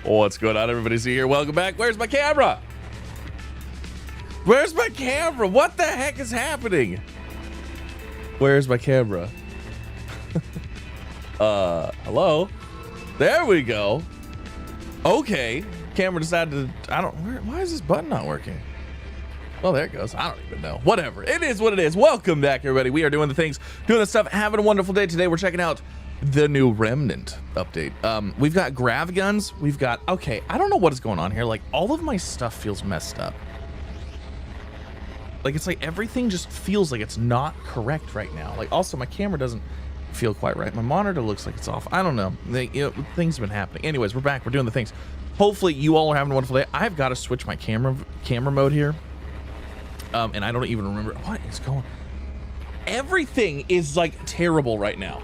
What's going on, everybody? See here. Welcome back. Where's my camera? Where's my camera? What the heck is happening? Where's my camera? Hello? There we go. Okay. Camera decided to, why is this button not working? Well, there it goes. I don't even know. Whatever. It is what it is. Welcome back, everybody. We are doing the things, doing the stuff, having a wonderful day. Today, we're checking out the new Remnant update. We've got Grav guns. We've got, okay, I don't know what is going on here. Like, all of my stuff feels messed up. Like, it's like everything just feels like it's not correct right now. Like, also, my camera doesn't feel quite right. My monitor looks like it's off. I don't know. Things have been happening. Anyways, we're back. We're doing the things. Hopefully, you all are having a wonderful day. I've got to switch my camera mode here. And I don't even remember what is going on. Everything is like terrible right now.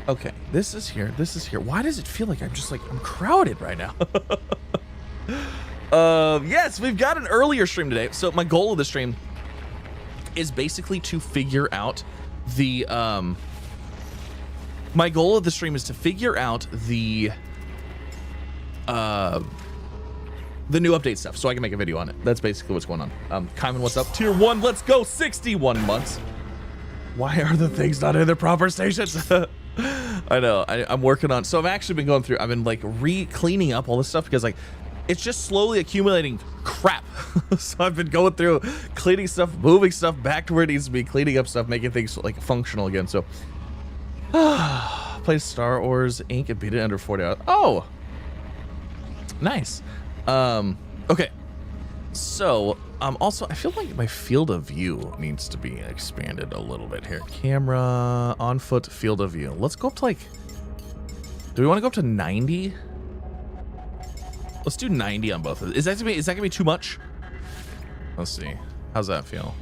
Okay, this is here. This is here. Why does it feel like I'm crowded right now? Yes, we've got an earlier stream today. So my goal of the stream is basically to figure out the my goal of the stream is to figure out the new update stuff so I can make a video on it. That's basically what's going on. Kyman, what's up? Tier 1, let's go. 61 months. Why are the things not in their proper stations? I know. I'm working on. So I've actually been going through. I've been like cleaning up all this stuff because like it's just slowly accumulating crap. So I've been going through cleaning stuff, moving stuff back to where it needs to be, cleaning up stuff, making things like functional again. So play Star Wars Inc. and beat it under 40 hours. Oh, nice. Okay. So also I feel like my field of view needs to be expanded a little bit here. Camera on foot, field of view. Let's go up to like, do we want to go up to 90? Let's do 90 on both of them. Is that gonna be too much? Let's see. How's that feel?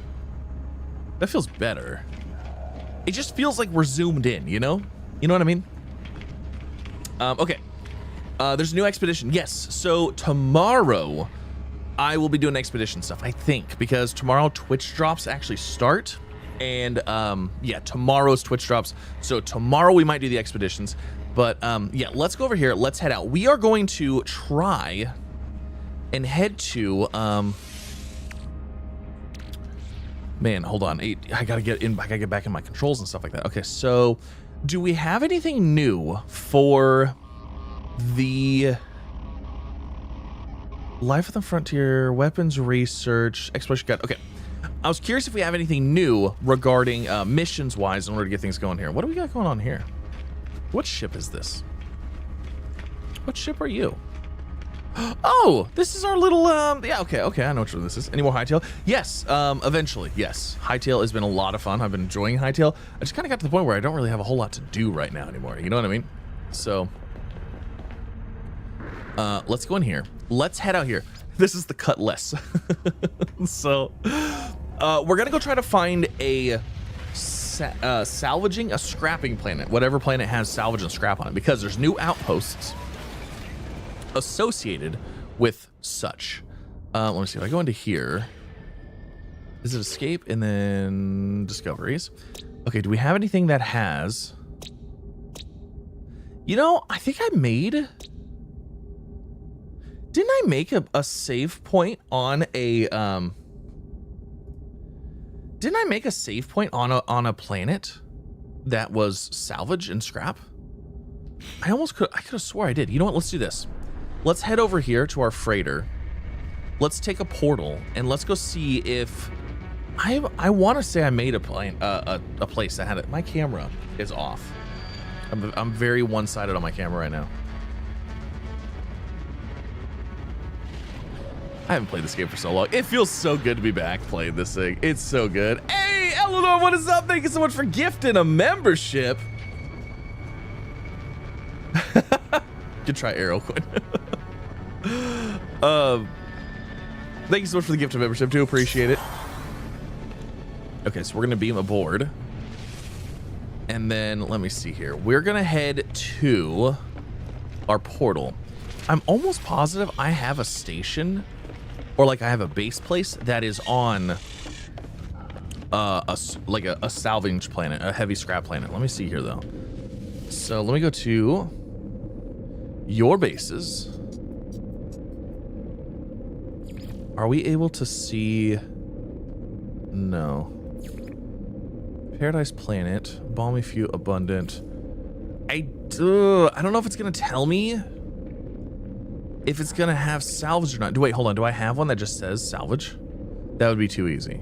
That feels better. It just feels like we're zoomed in, you know? You know what I mean? Okay. There's a new expedition. Yes. So tomorrow I will be doing expedition stuff, I think, because tomorrow Twitch drops actually start. And yeah, tomorrow's Twitch drops. So tomorrow we might do the expeditions. But yeah, let's go over here. Let's head out. We are going to try and head to man, hold on. I gotta get back in my controls and stuff like that. Okay, so do we have anything new for the Life of the Frontier, weapons research, exploration guide? Okay, I was curious if we have anything new regarding missions wise in order to get things going here. What do we got going on here? What ship is this? What ship are you? Oh, this is our little yeah, okay, I know which one this is. Any more Hightail? Yes, eventually, yes. Hightail has been a lot of fun. I've been enjoying Hightail. I just kind of got to the point where I don't really have a whole lot to do right now anymore. You know what I mean? So let's go in here. Let's head out here. This is the Cutlass. So we're gonna go try to find a salvaging a scrapping planet, whatever planet has salvage and scrap on it, because there's new outposts associated with such. Let me see if I go into here. Is it escape and then discoveries? Okay, do we have anything that has, you know, I think I made, didn't I make a save point on a didn't I make a save point on a planet that was salvage and scrap? I could have swore I did. You know what? Let's do this. Let's head over here to our freighter. Let's take a portal and let's go see if I want to say I made a place that had it. My camera is off. I'm very one-sided on my camera right now. I haven't played this game for so long. It feels so good to be back playing this thing. It's so good. Hey, Eleanor, what is up? Thank you so much for gifting a membership. Good try, Arrow Quinn. Thank you so much for the gift of membership. Do appreciate it. Okay, so we're gonna beam aboard, and then let me see here. We're gonna head to our portal. I'm almost positive I have a station, or like I have a base place that is on a salvage planet, a heavy scrap planet. Let me see here though. So let me go to your bases. Are we able to see? No. Paradise Planet, balmy few, abundant. I don't know if it's gonna tell me if it's gonna have salvage or not. Wait, hold on. Do I have one that just says salvage? That would be too easy.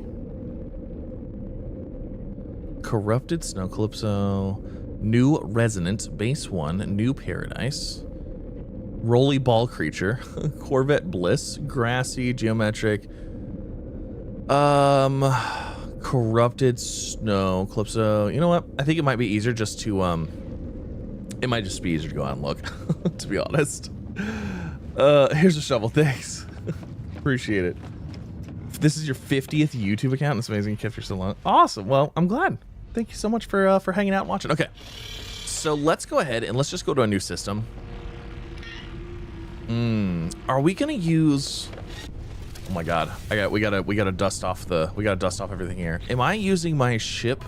Corrupted Snow Calypso, new Resonant, base 1, new Paradise, Rolly Ball Creature, Corvette Bliss, Grassy, Geometric, Corrupted Snow Calypso. You know what? I think it might be easier just to, it might just be easier to go out and look, to be honest. Here's a shovel, thanks. Appreciate it. This is your 50th YouTube account. It's amazing you kept yourself on. Awesome. Well, I'm glad. Thank you so much for hanging out and watching. Okay, so let's go ahead and let's just go to a new system. Are we gonna use? Oh my God! We gotta dust off everything here. Am I using my ship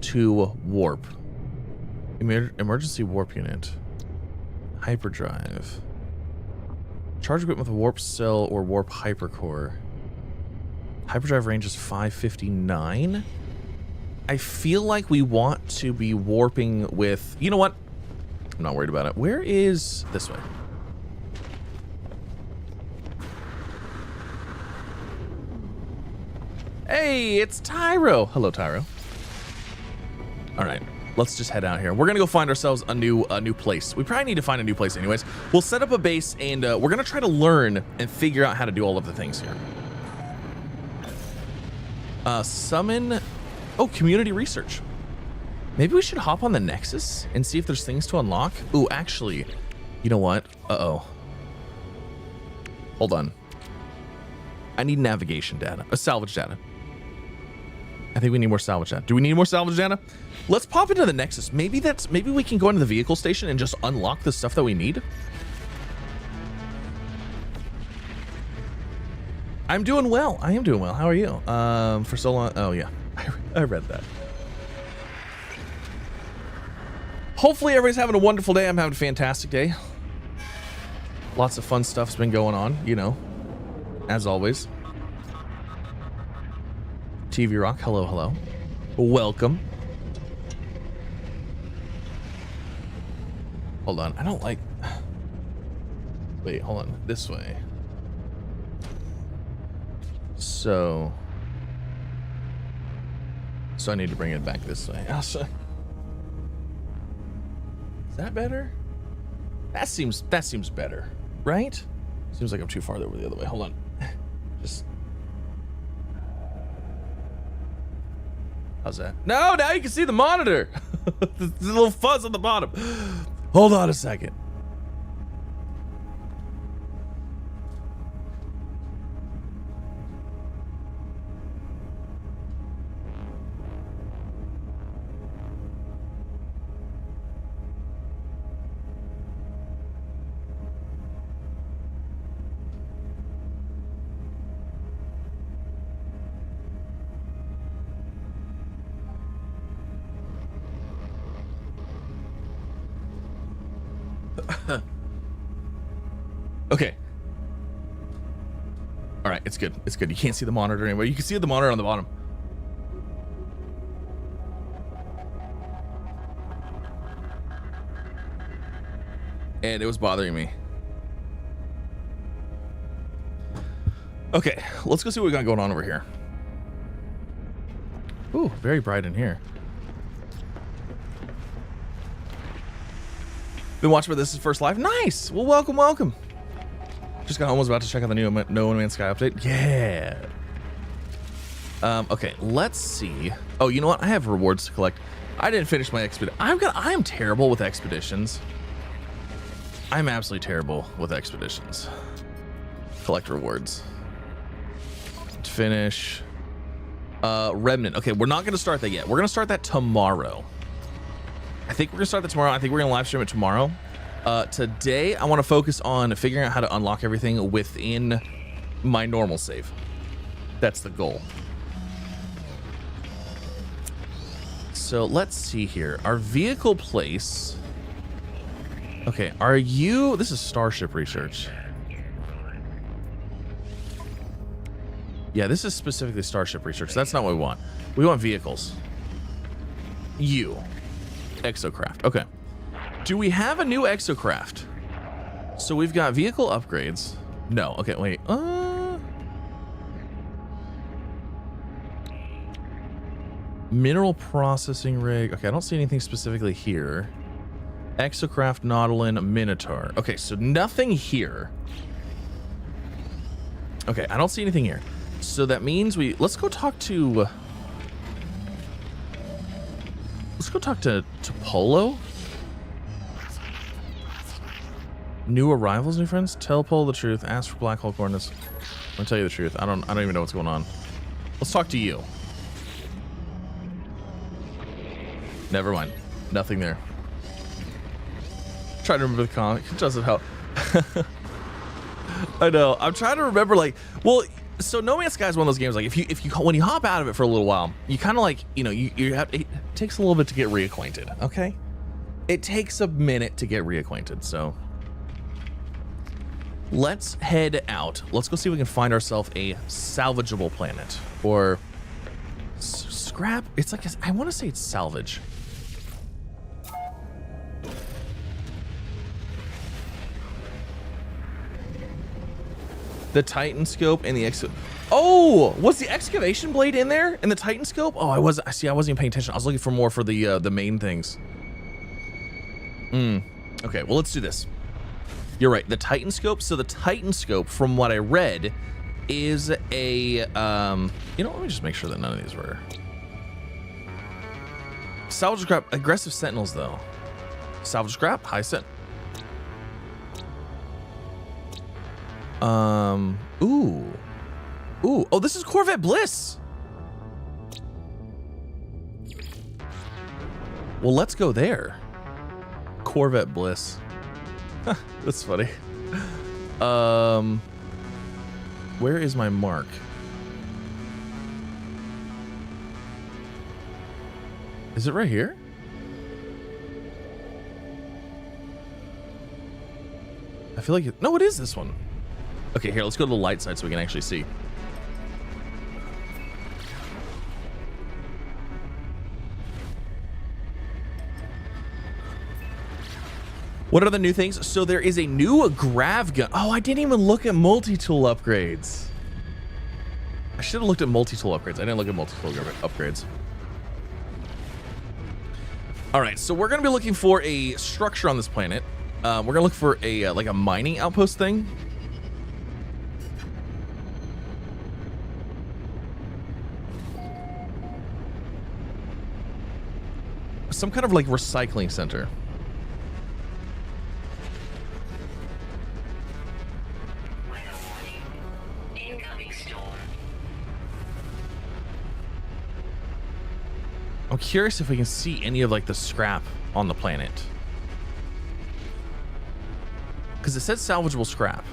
to warp? Emergency warp unit. Hyperdrive. Charge equipment with a warp cell or warp hypercore. Hyperdrive range is 559. I feel like we want to be warping with, you know what? I'm not worried about it. Where is this way? Hey, it's Tyro. Hello, Tyro. All right, let's just head out here. We're gonna go find ourselves a new place. We probably need to find a new place anyways. We'll set up a base and we're gonna try to learn and figure out how to do all of the things here. Summon. Oh, community research. Maybe we should hop on the Nexus and see if there's things to unlock. Ooh, actually, you know what? Uh-oh. Hold on. I need navigation data, salvage data. I think we need more salvage data. Do we need more salvage data? Let's pop into the Nexus. Maybe we can go into the vehicle station and just unlock the stuff that we need. I'm doing well. I am doing well. How are you? For so long. Oh yeah, I read that. Hopefully everybody's having a wonderful day. I'm having a fantastic day. Lots of fun stuff's been going on, you know, as always. TV Rock, hello, hello. Welcome. Hold on, I don't like... Wait, hold on, this way. So I need to bring it back this way. Is that better? That seems better, right? Seems like I'm too far over the other way. Hold on. Just... How's that? No, now you can see the monitor. There's a little fuzz on the bottom. Hold on a second. Okay. All right, it's good. It's good. You can't see the monitor anyway. You can see the monitor on the bottom. And it was bothering me. Okay, let's go see what we got going on over here. Ooh, very bright in here. Been watching, but this is first live. Nice. Well, welcome, welcome. Just got home. Was about to check out the new No Man's Sky update. Yeah. Okay, let's see. Oh, you know what? I have rewards to collect. I didn't finish my expedition. I am terrible with expeditions. I'm absolutely terrible with expeditions. Collect rewards. To finish. Remnant. Okay, we're not going to start that yet. We're going to start that tomorrow. I think we're gonna start that tomorrow. I think we're gonna live stream it tomorrow. Today, I want to focus on figuring out how to unlock everything within my normal save. That's the goal. So let's see here. Our vehicle place. Okay, are you... This is Starship research. Yeah, this is specifically Starship research. That's not what we want. We want vehicles. You. Exocraft. Okay. Do we have a new exocraft? So we've got vehicle upgrades. No. Okay, wait. Mineral processing rig. Okay, I don't see anything specifically here. Exocraft, Nautilin, Minotaur. Okay, so nothing here. Okay, I don't see anything here. So that means let's go talk to Polo. New arrivals, new friends. Tell Polo the truth. Ask for black hole coordinates. I'm gonna tell you the truth. I don't even know what's going on. Let's talk to you. Never mind. Nothing there. Trying to remember the comic. It doesn't help. I know. I'm trying to remember, like, well, so No Man's Sky is one of those games, like, if you when you hop out of it for a little while, you kind of, like, you know, you have, it takes a little bit to get reacquainted, okay? It takes a minute to get reacquainted, so let's head out. Let's go see if we can find ourselves a salvageable planet, or scrap. It's like, I want to say it's salvage. The Titan scope and the Oh, was the excavation blade in there in the Titan scope? Oh, I wasn't even paying attention. I was looking for more for the main things. Okay, well, let's do this. You're right, the Titan scope. So the Titan scope, from what I read, is a you know, let me just make sure that none of these were salvage scrap. Aggressive sentinels, though. Salvage scrap, high set. Ooh, oh, this is Corvette Bliss. Well, let's go there. Corvette Bliss. That's funny. Where is my mark? Is it right here? I feel like no, it is this one. Okay, here, let's go to the light side so we can actually see. What are the new things? So there is a new Grav gun. Oh, I didn't even look at multi-tool upgrades. I should have looked at multi-tool upgrades. I didn't look at multi-tool upgrades. All right, so we're gonna be looking for a structure on this planet. We're gonna look for a like a mining outpost thing. Some kind of like recycling center. I'm curious if we can see any of like the scrap on the planet, because it says salvageable scrap.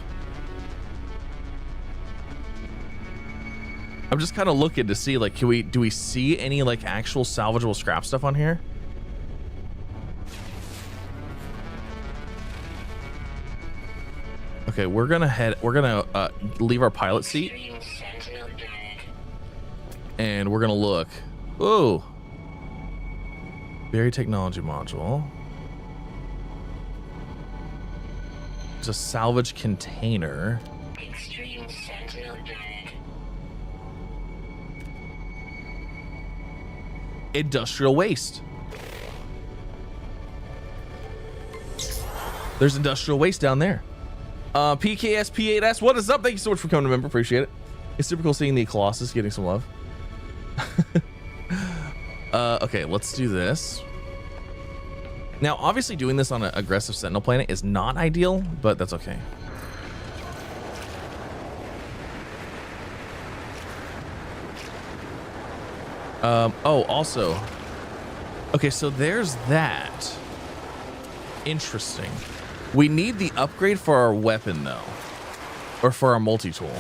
I'm just kind of looking to see, like, do we see any like actual salvageable scrap stuff on here? Okay, we're gonna leave our pilot seat, and we're gonna look. Ooh, berry technology module. It's a salvage container. Extreme sentinel bag. Industrial waste. There's industrial waste down there. PKS P8S, what is up? Thank you so much for coming, remember, appreciate it. It's super cool seeing the Colossus getting some love. Okay, let's do this. Now, obviously doing this on an aggressive sentinel planet is not ideal, but that's okay. Oh, also, okay, so there's that. Interesting. We need the upgrade for our weapon, though, or for our multi-tool.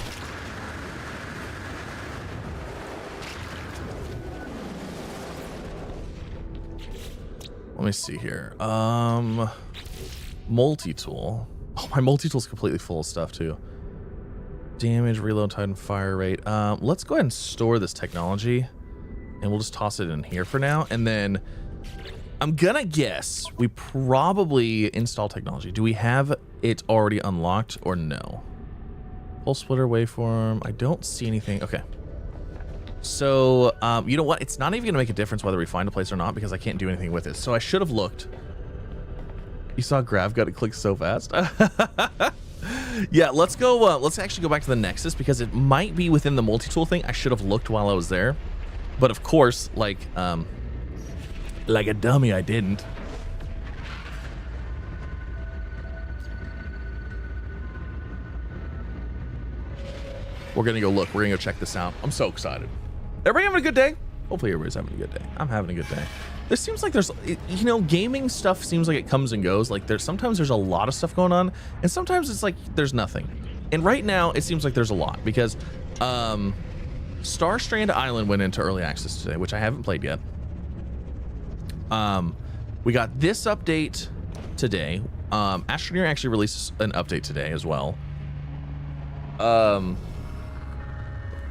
Let me see here. Multi-tool. Oh, my multi-tool's completely full of stuff too. Damage, reload time, fire rate. Let's go ahead and store this technology, and we'll just toss it in here for now. And then I'm gonna guess we probably install technology. Do we have it already unlocked or no? Pulse splitter waveform. I don't see anything. Okay. So, you know what? It's not even gonna make a difference whether we find a place or not because I can't do anything with it. So I should have looked. You saw Grav got it click so fast. Yeah, let's go. Let's actually go back to the Nexus because it might be within the multi-tool thing. I should have looked while I was there, but of course, like a dummy, I didn't. We're gonna go look. We're gonna go check this out. I'm so excited. Everybody having a good day? Hopefully everybody's having a good day. I'm having a good day. There seems like there's, you know, gaming stuff seems like it comes and goes. Like sometimes there's a lot of stuff going on, and sometimes it's like there's nothing. And right now it seems like there's a lot because Star Strand Island went into early access today, which I haven't played yet. We got this update today. Astroneer actually released an update today as well.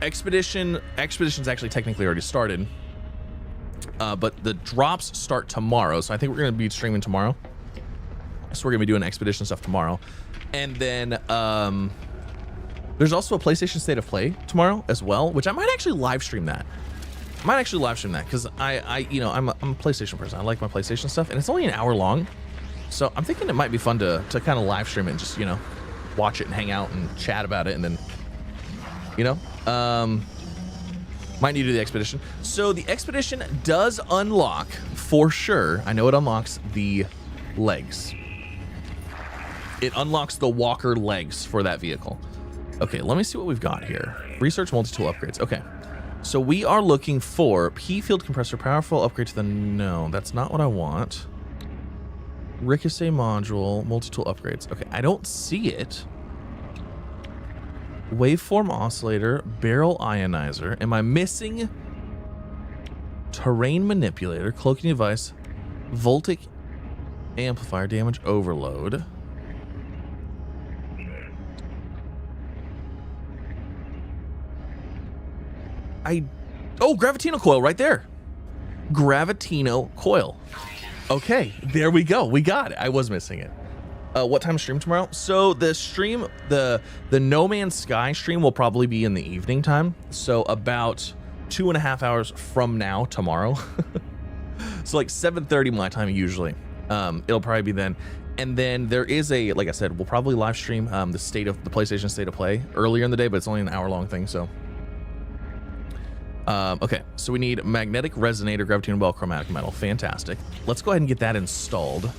Expedition's actually technically already started. But the drops start tomorrow, so I think we're going to be streaming tomorrow. So we're going to be doing Expedition stuff tomorrow. And then there's also a PlayStation State of Play tomorrow as well, which I might actually live stream that. Because you know, I'm a PlayStation person. I like my PlayStation stuff, and it's only an hour long. So I'm thinking it might be fun to kind of live stream it and just, you know, watch it and hang out and chat about it, and then, you know, might need to do the Expedition. So the Expedition does unlock, for sure. I know it unlocks the legs. It unlocks the walker legs for that vehicle. Okay, let me see what we've got here. Research multi-tool upgrades. Okay, so we are looking for P field compressor, powerful upgrade to the, no, that's not what I want. Ricochet module, multi-tool upgrades. Okay, I don't see it. Waveform oscillator, barrel ionizer. Am I missing terrain manipulator, cloaking device, voltic amplifier, damage overload? Oh, Gravitino coil right there. Gravitino coil. Okay, there we go. We got it. I was missing it. What time stream tomorrow? So the stream, the No Man's Sky stream will probably be in the evening time. So about 2.5 hours from now tomorrow. So like 7:30 my time usually. It'll probably be then. And then there is a, like I said, we'll probably live stream the PlayStation State of Play earlier in the day, but it's only an hour long thing. So okay, so we need magnetic resonator, Gravitino bell, chromatic metal. Fantastic. Let's go ahead and get that installed.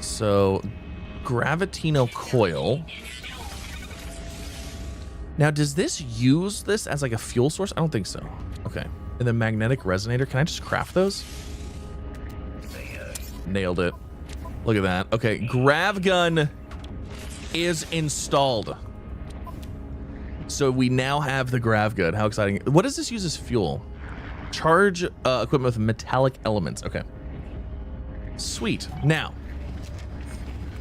So, Gravitino coil. Now, does this use this as like a fuel source? I don't think so. Okay. And then magnetic resonator. Can I just craft those? Nailed it. Look at that. Okay, grav gun is installed. So we now have the grav gun. How exciting. What does this use as fuel? Charge equipment with metallic elements. Okay. Sweet. Now,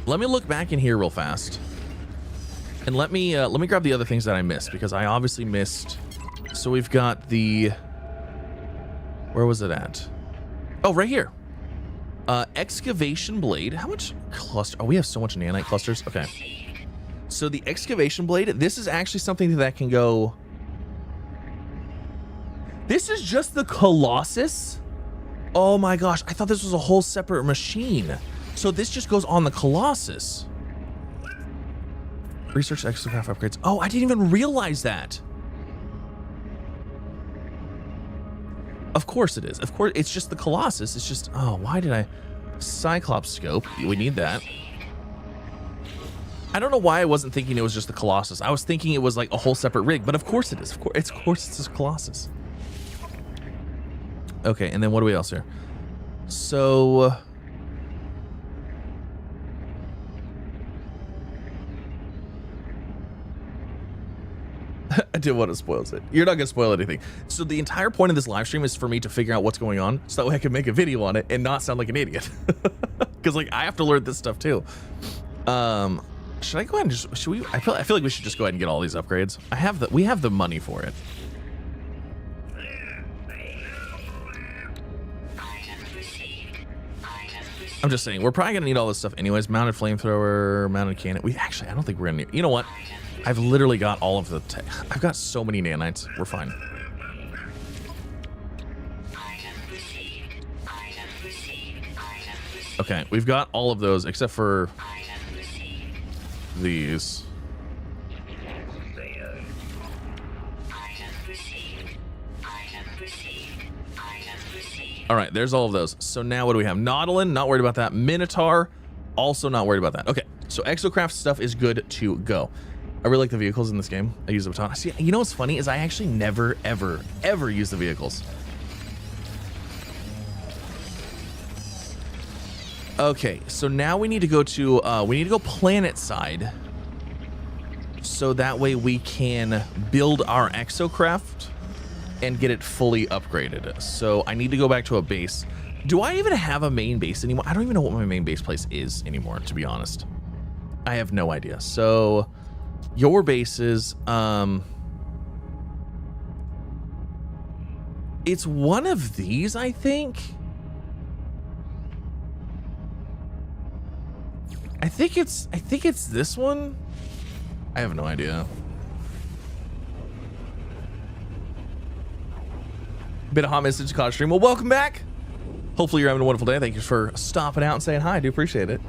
let me look back in here real fast, and let me grab the other things that I missed, because I obviously missed. So we've got the, where was it at? Oh, right here. Excavation blade. How much cluster? Oh, we have so much nanite clusters. Okay. So the excavation blade. This is actually something that can go. This is just the Colossus. Oh my gosh! I thought this was a whole separate machine. So this just goes on the Colossus. Research exocraft upgrades. Oh, I didn't even realize that. Of course it is. Of course, it's just the Colossus. It's just, oh, why did I? Cyclops scope. We need that. I don't know why I wasn't thinking it was just the Colossus. I was thinking it was like a whole separate rig, but of course it is. Of course it's just Colossus. Okay, and then what do we else here? So... I didn't want to spoil it. You're not going to spoil anything. So the entire point of this live stream is for me to figure out what's going on, so that way I can make a video on it and not sound like an idiot. Because like I have to learn this stuff too. Should I go ahead and just should we? I feel like we should just go ahead and get all these upgrades. We have the money for it. I'm just saying, we're probably gonna need all this stuff anyways. Mounted flamethrower, mounted cannon. I don't think we're gonna need. You know what? I've literally got all of the. I've got so many nanites. We're fine. Okay, we've got all of those except for these. All right, there's all of those. So now what do we have? Nautilin, not worried about that. Minotaur, also not worried about that. Okay, so exocraft stuff is good to go. I really like the vehicles in this game. I use the baton. See, you know what's funny is I actually never, ever, ever use the vehicles. Okay, so now we need to go to, planet side. So that way we can build our exocraft and get it fully upgraded. So I need to go back to a base. Do I even have a main base anymore? I don't even know what my main base place is anymore, to be honest. I have no idea. So your bases, it's one of these, I think. I think it's this one. I have no idea. Bit of hot message to cause stream. Well, welcome back. Hopefully you're having a wonderful day. Thank you for stopping out and saying hi. I do appreciate it.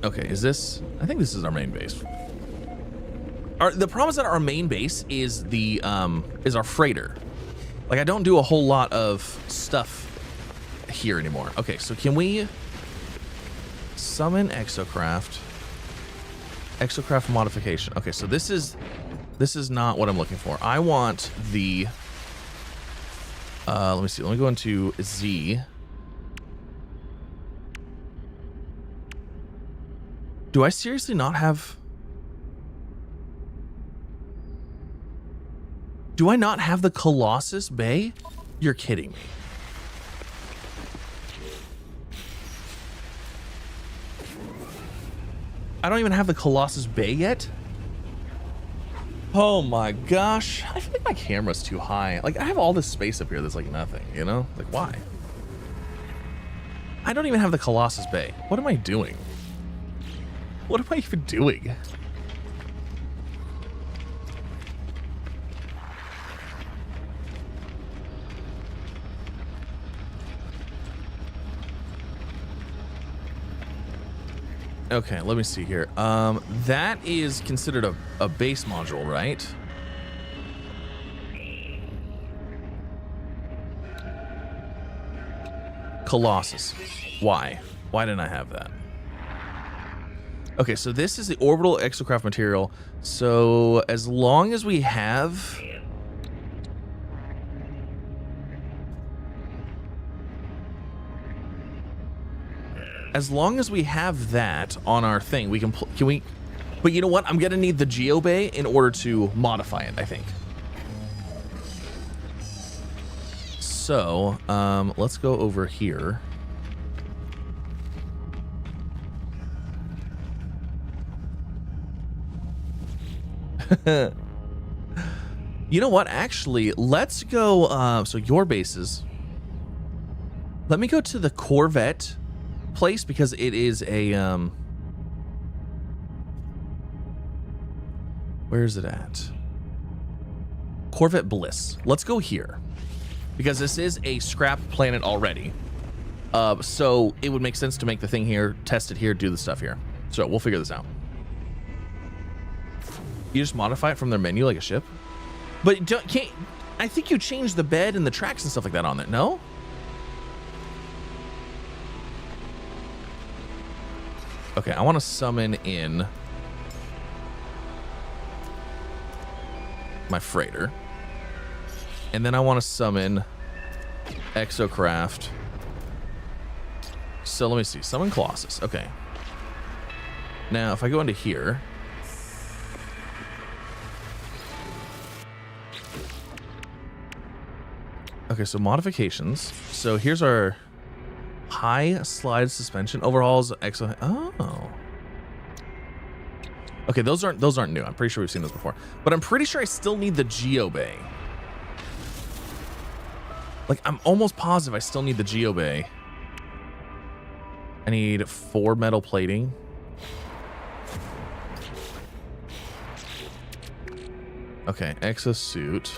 Okay, is this? I think this is our main base. The problem is that our main base is the is our freighter. Like I don't do a whole lot of stuff here anymore. Okay, so can we summon exocraft? Exocraft modification. Okay, so this is not what I'm looking for. I want the let me see. Let me go into Z. Do I seriously not have? Do I not have the Colossus Bay? You're kidding me. I don't even have the Colossus Bay yet. Oh my gosh. I feel like my camera's too high. Like I have all this space up here that's like nothing, you know? Like why? I don't even have the Colossus Bay. What am I doing? What am I even doing? Okay, let me see here. That is considered a base module, right? Colossus. Why? Why didn't I have that? Okay, so this is the orbital exocraft material. So as long as we have... As long as we have that on our thing, we can we... But you know what? I'm going to need the Geo Bay in order to modify it, I think. So, let's go over here. You know what? Actually, let's go... so your bases. Let me go to the Corvette place because it is a where is it at? Corvette Bliss. Let's go here because this is a scrap planet already, so it would make sense to make the thing here, test it here, do the stuff here. So we'll figure this out. You just modify it from their menu like a ship, but can't. I think you change the bed and the tracks and stuff like that on there. No. Okay, I want to summon in my freighter. And then I want to summon exocraft. So let me see. Summon Colossus. Okay. Now, if I go into here. Okay, Okay, so modifications. So here's our high slide suspension overhauls. Oh. Okay, those aren't new. I'm pretty sure we've seen those before. But I'm pretty sure I still need the geobay. Like, I'm almost positive I still need the geobay. I need 4 metal plating. Okay, exosuit.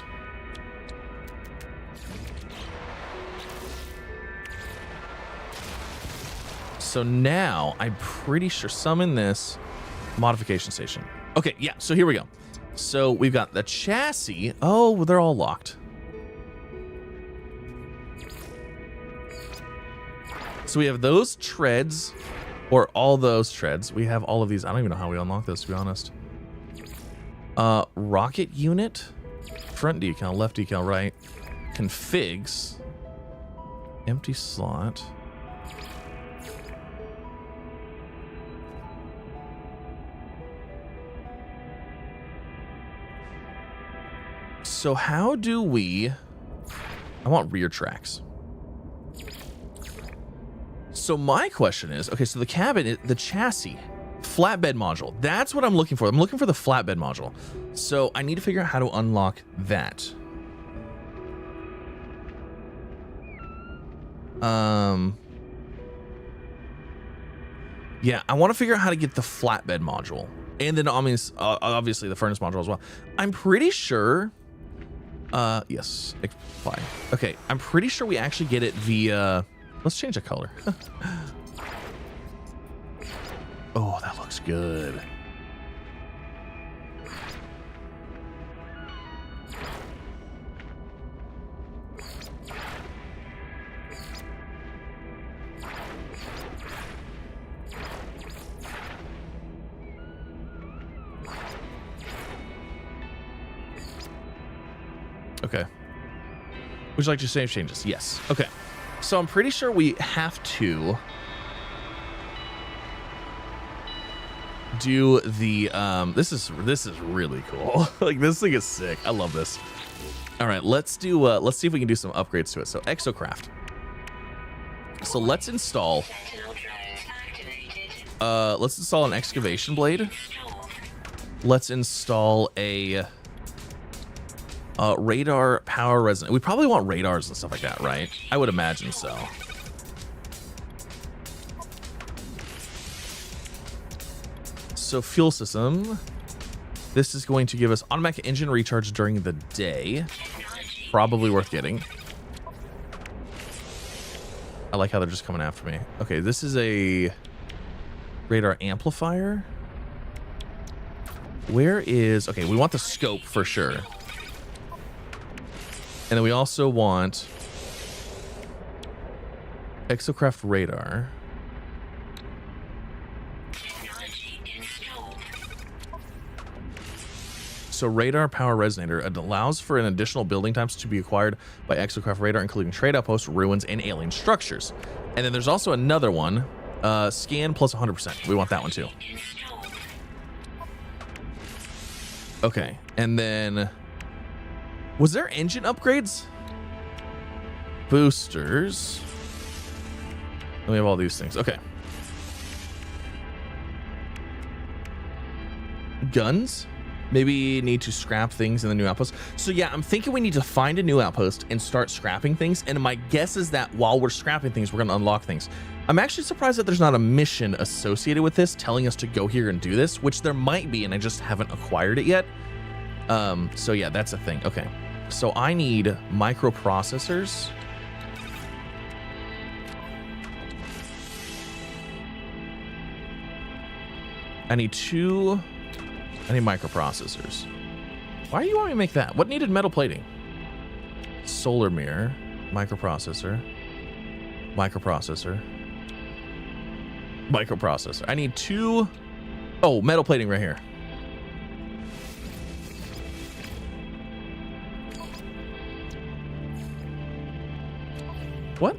So now I'm pretty sure summon this modification station. Okay, yeah, so here we go. So we've got the chassis. Oh, they're all locked. So we have those treads, or all those treads. We have all of these. I don't even know how we unlock this, to be honest. Rocket unit, front decal, left decal, right. Configs, empty slot. So how do we... I want rear tracks. So my question is, okay, so the cabin, the chassis, flatbed module. That's what I'm looking for. I'm looking for the flatbed module. So I need to figure out how to unlock that. Yeah, I want to figure out how to get the flatbed module. And then obviously the furnace module as well. I'm pretty sure... yes, fine. Okay, I'm pretty sure we actually get it via... Let's change the color. Oh, that looks good. Okay. Would you like to save changes? Yes. Okay. So I'm pretty sure we have to do the this is really cool. Like, this thing is sick. I love this. All right, let's see if we can do some upgrades to it. So exocraft. So let's install an excavation blade. Let's install a radar power resonant. We probably want radars and stuff like that, right? I would imagine so. So fuel system. This is going to give us automatic engine recharge during the day. Probably worth getting. I like how they're just coming after me. Okay, this is a radar amplifier. Where is... Okay, we want the scope for sure. And then we also want exocraft radar. So radar power resonator, it allows for an additional building types to be acquired by exocraft radar, including trade outposts, ruins, and alien structures. And then there's also another one, scan plus 100%. We want that one too. Okay, and then was there engine upgrades? Boosters. And we have all these things. Okay. Guns. Maybe need to scrap things in the new outpost. So yeah, I'm thinking we need to find a new outpost and start scrapping things. And my guess is that while we're scrapping things, we're going to unlock things. I'm actually surprised that there's not a mission associated with this telling us to go here and do this, which there might be, and I just haven't acquired it yet. So yeah, that's a thing. Okay. So I need microprocessors. I need microprocessors. Why do you want me to make that? What needed metal plating? Solar mirror, microprocessor. I need 2. Oh, metal plating right here. What?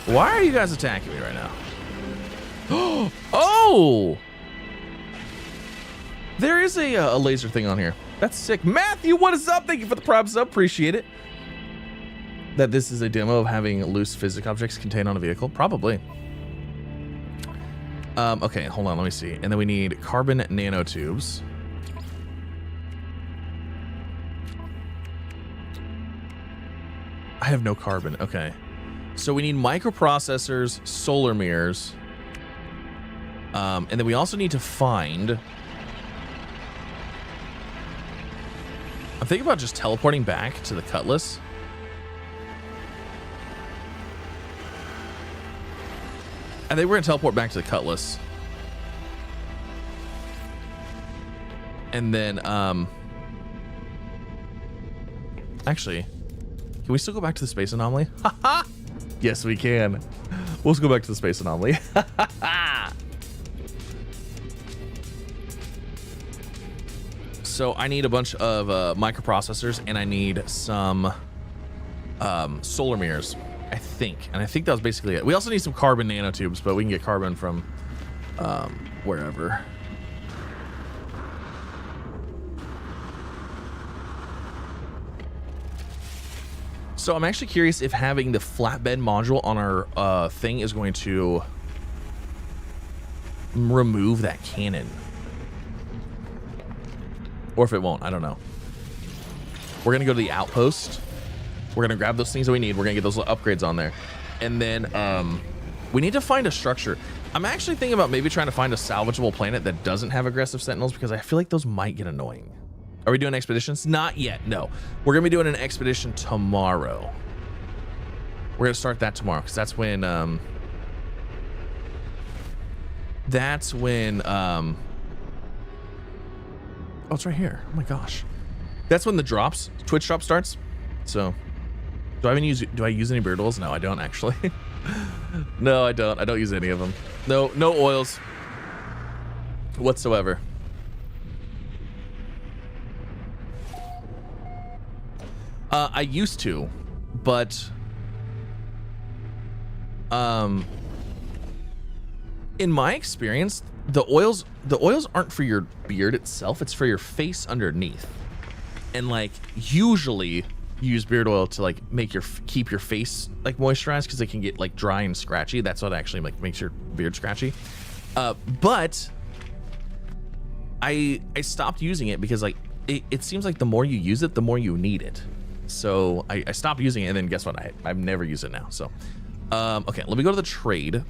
Why are you guys attacking me right now? Oh! There is a laser thing on here. That's sick. Matthew, what is up? Thank you for the props up. Appreciate it. That this is a demo of having loose physics objects contained on a vehicle? Probably. Okay, hold on, let me see. And then we need carbon nanotubes. I have no carbon, okay. So we need microprocessors, solar mirrors. And then we also need to find... I'm thinking about just teleporting back to the Cutlass. I think we're gonna teleport back to the Cutlass. And then, actually, can we still go back to the space anomaly? Haha! Yes, we can. We'll just go back to the space anomaly. So I need a bunch of microprocessors, and I need some solar mirrors, I think. And I think that was basically it. We also need some carbon nanotubes, but we can get carbon from wherever. So I'm actually curious if having the flatbed module on our thing is going to remove that cannon. Or if it won't, I don't know. We're gonna go to the outpost. We're gonna grab those things that we need. We're gonna get those upgrades on there. And then we need to find a structure. I'm actually thinking about maybe trying to find a salvageable planet that doesn't have aggressive sentinels, because I feel like those might get annoying. Are we doing expeditions? Not yet, no. We're gonna be doing an expedition tomorrow. We're gonna start that tomorrow, because that's when oh, it's right here. Oh my gosh. That's when the drops, Twitch drop starts. So, do I use any beard oils? No, I don't actually. No, I don't. I don't use any of them. No oils whatsoever. I used to, but in my experience, the oils aren't for your beard itself, it's for your face underneath. And like usually you use beard oil to like keep your face like moisturized, because it can get like dry and scratchy. That's what actually like makes your beard scratchy. But I stopped using it because like it seems like the more you use it, the more you need it. So I stopped using it, and then guess what? I've never used it now. So okay, let me go to the trade.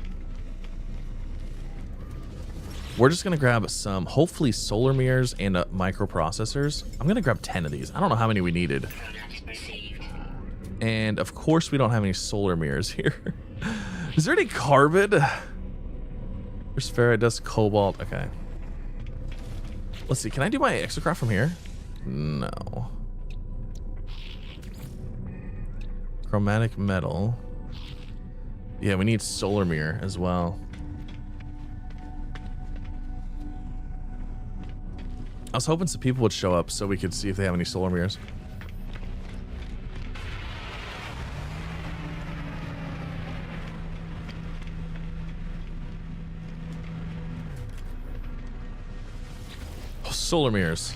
We're just gonna grab some, hopefully, solar mirrors and microprocessors. I'm gonna grab 10 of these. I don't know how many we needed. And of course we don't have any solar mirrors here. Is there any carbon? There's ferrite dust, cobalt. Okay. Let's see, can I do my exocraft from here? No. Chromatic metal. Yeah, we need solar mirror as well. I was hoping some people would show up so we could see if they have any solar mirrors. Oh, solar mirrors.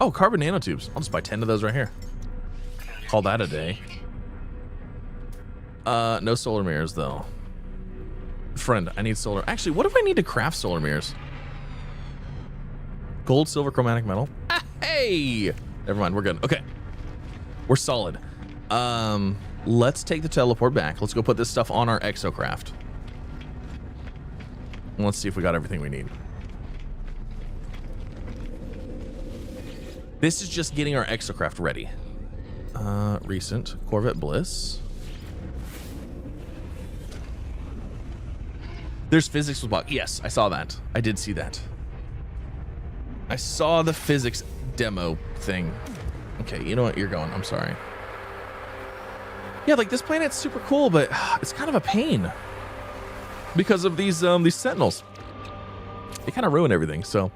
Oh, carbon nanotubes. I'll just buy 10 of those right here. Call that a day. No solar mirrors though. Friend, I need solar. Actually, what if I need to craft solar mirrors? Gold, silver, chromatic metal. Ah, hey! Never mind, we're good. Okay. We're solid. Let's take the teleport back. Let's go put this stuff on our exocraft. And let's see if we got everything we need. This is just getting our exocraft ready. Recent. Corvette Bliss. There's physics with block. Yes, I saw that. I did see that. I saw the physics demo thing. Okay, you know what? You're going. I'm sorry. Yeah, like this planet's super cool, but it's kind of a pain because of these sentinels. They kind of ruin everything. So,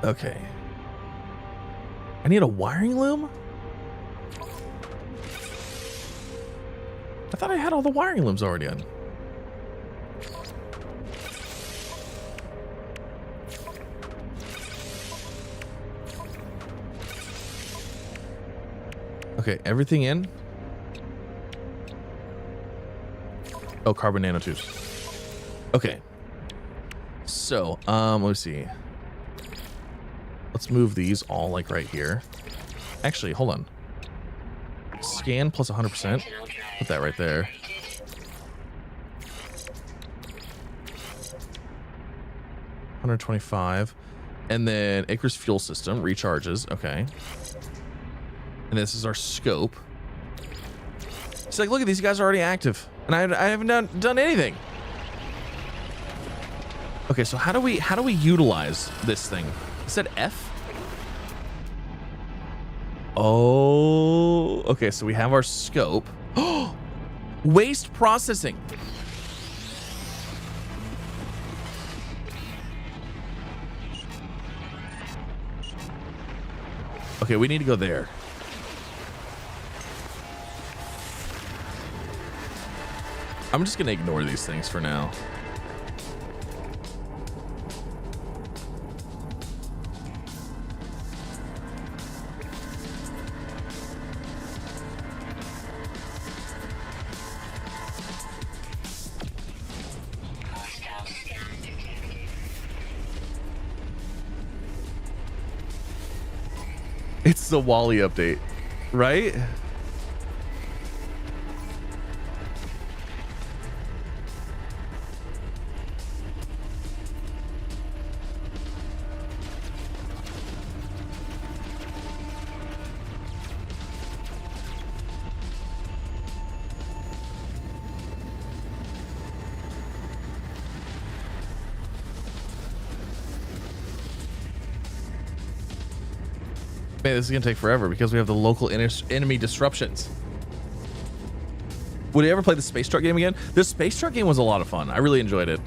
okay. I need a wiring loom. I thought I had all the wiring looms already on. Okay, everything in. Oh, carbon nanotubes. Okay. So, let me see. Let's move these all like right here. Actually, hold on. Scan plus 100%. Put that right there. $125. And then Acre's fuel system recharges. Okay. And this is our scope. It's like, look at these guys are already active, and I haven't done anything. Okay, so how do we utilize this thing? It said F. Oh, okay. So we have our scope. Oh, waste processing. Okay, we need to go there. I'm just gonna ignore these things for now. It's the Wally update, right? Man, this is gonna take forever because we have the local enemy disruptions. Would you ever play the space truck game again? The space truck game was a lot of fun. I really enjoyed it.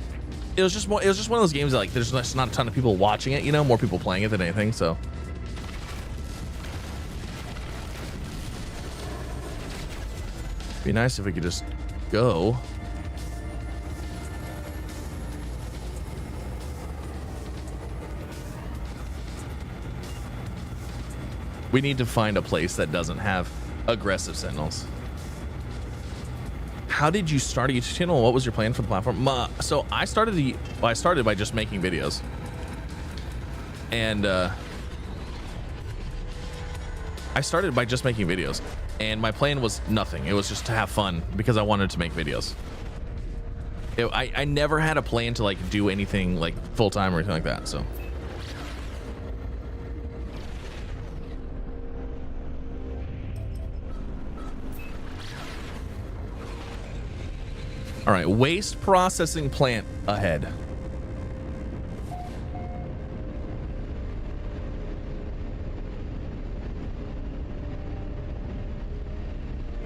It was just one of those games that, like, there's just not a ton of people watching it, you know, more people playing it than anything. So be nice if we could just go. We need to find a place that doesn't have aggressive sentinels. How did you start a YouTube channel? What was your plan for the platform? So I started by just making videos. And I started by just making videos. And my plan was nothing. It was just to have fun because I wanted to make videos. I never had a plan to, like, do anything like full time or anything like that. So all right, waste processing plant ahead.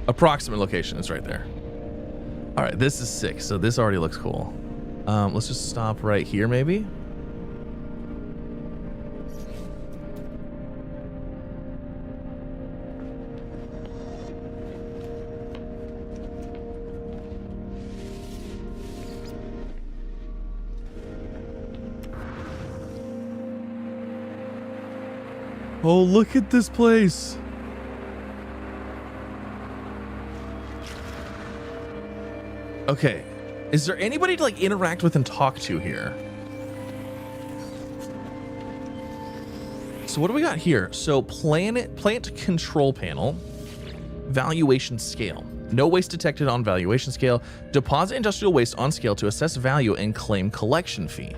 Approximate location is right there. All right, this is 6, so this already looks cool. Let's just stop right here, maybe. Oh, look at this place. Okay. Is there anybody to, like, interact with and talk to here? So what do we got here? So plant control panel, valuation scale. No waste detected on valuation scale. Deposit industrial waste on scale to assess value and claim collection fee.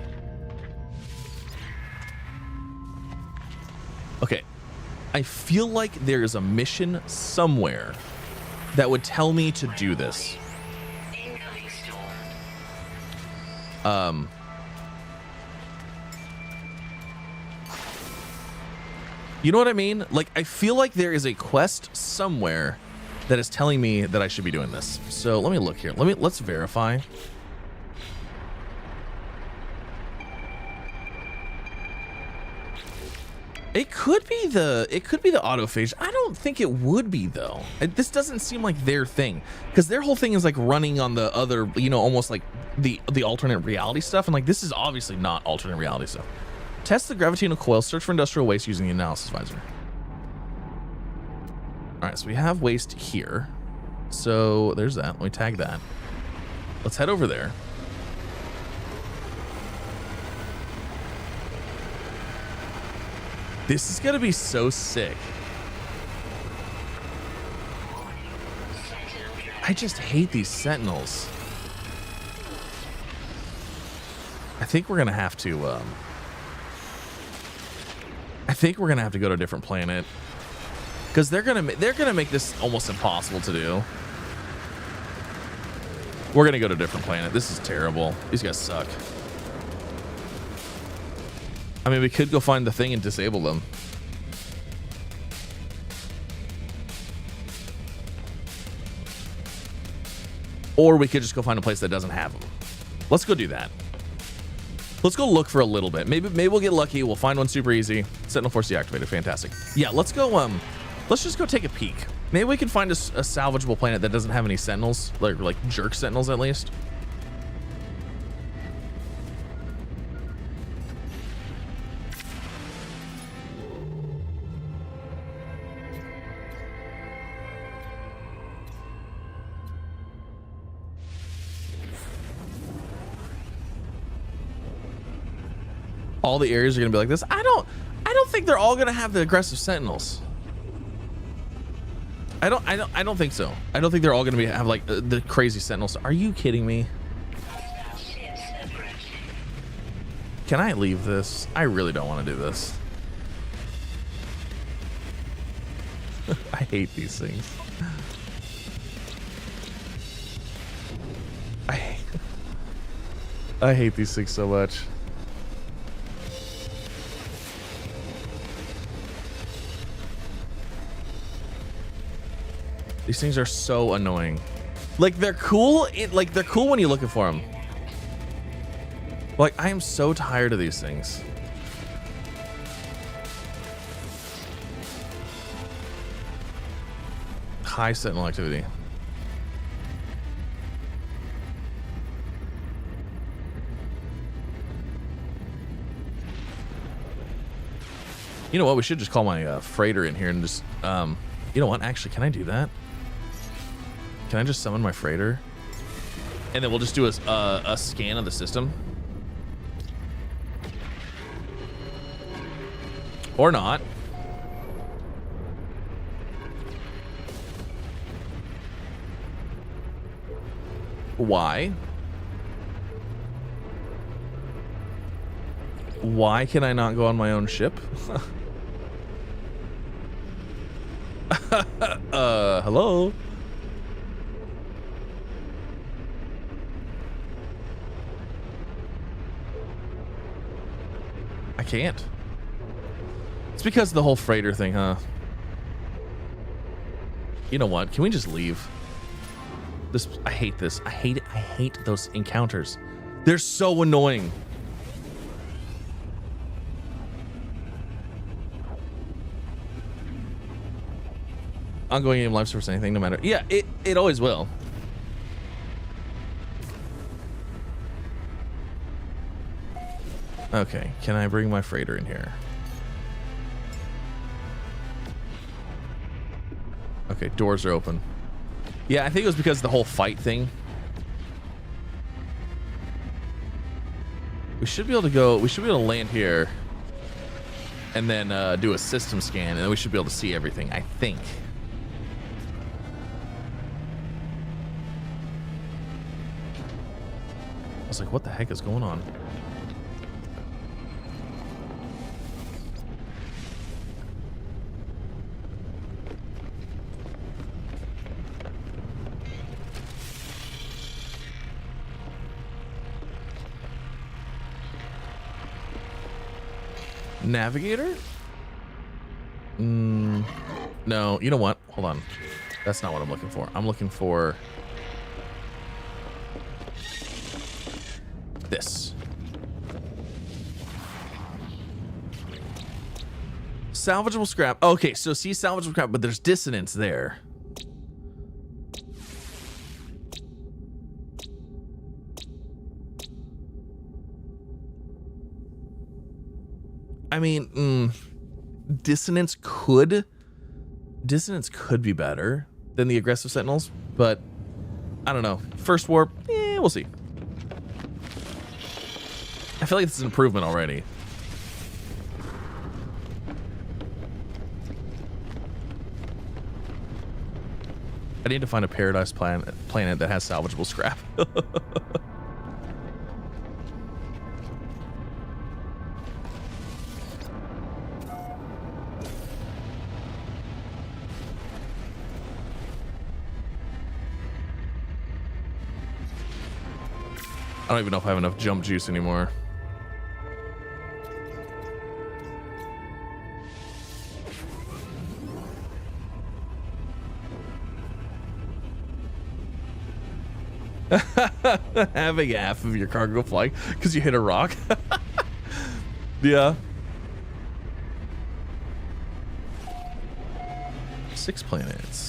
Okay, I feel like there is a mission somewhere that would tell me to do this. You know what I mean? Like, I feel like there is a quest somewhere that is telling me that I should be doing this. So let me look here. Let's verify. It could be the autophage. I don't think it would be, though. This doesn't seem like their thing, because their whole thing is like running on the other, you know, almost like the alternate reality stuff, and like this is obviously not alternate reality stuff. Test the Gravitino coil. Search for industrial waste using the analysis visor. All right, so we have waste here. So there's that. Let me tag that. Let's head over there. This is gonna be so sick. I just hate these sentinels. I think we're gonna have to I think we're gonna have to go to a different planet, because they're gonna make this almost impossible to do. We're gonna go to a different planet. This is terrible. These guys suck. I mean, we could go find the thing and disable them. Or we could just go find a place that doesn't have them. Let's go do that. Let's go look for a little bit. Maybe we'll get lucky. We'll find one super easy. Sentinel force deactivated. Fantastic. Yeah, let's go. Let's just go take a peek. Maybe we can find a salvageable planet that doesn't have any sentinels, like jerk sentinels at least. All the areas are gonna be like this. I don't think they're all gonna have the aggressive sentinels. I don't think so. I don't think they're all gonna have like the crazy sentinels. Are you kidding me? Can I leave this? I really don't want to do this. I hate these things. I hate these things so much. These things are so annoying. Like they're cool. They're cool when you're looking for them. Like I am so tired of these things. High sentinel activity. You know what? We should just call my freighter in here and just you know what? Actually, can I do that? Can I just summon my freighter? And then we'll just do a scan of the system. Or not. Why? Why can I not go on my own ship? Hello? I can't. It's because of the whole freighter thing, huh? You know what? Can we just leave? This, I hate this. I hate it. I hate those encounters. They're so annoying. Ongoing game live service, anything, no matter. Yeah, it always will. Okay, can I bring my freighter in here? Okay, doors are open. Yeah, I think it was because of the whole fight thing. We should be able to go, we should be able to land here and then do a system scan, and then we should be able to see everything, I think. I was like, what the heck is going on? Navigator? No, you know what? Hold on. That's not what I'm looking for. I'm looking for this. Salvageable scrap. Okay, so see salvageable scrap, but there's dissonance there. I mean, dissonance could Dissonance could be better than the aggressive sentinels, but I don't know. First warp, we'll see. I feel like this is an improvement already. I need to find a paradise planet that has salvageable scrap. I don't even know if I have enough jump juice anymore. Having half of your cargo flying because you hit a rock. Yeah. 6 planets.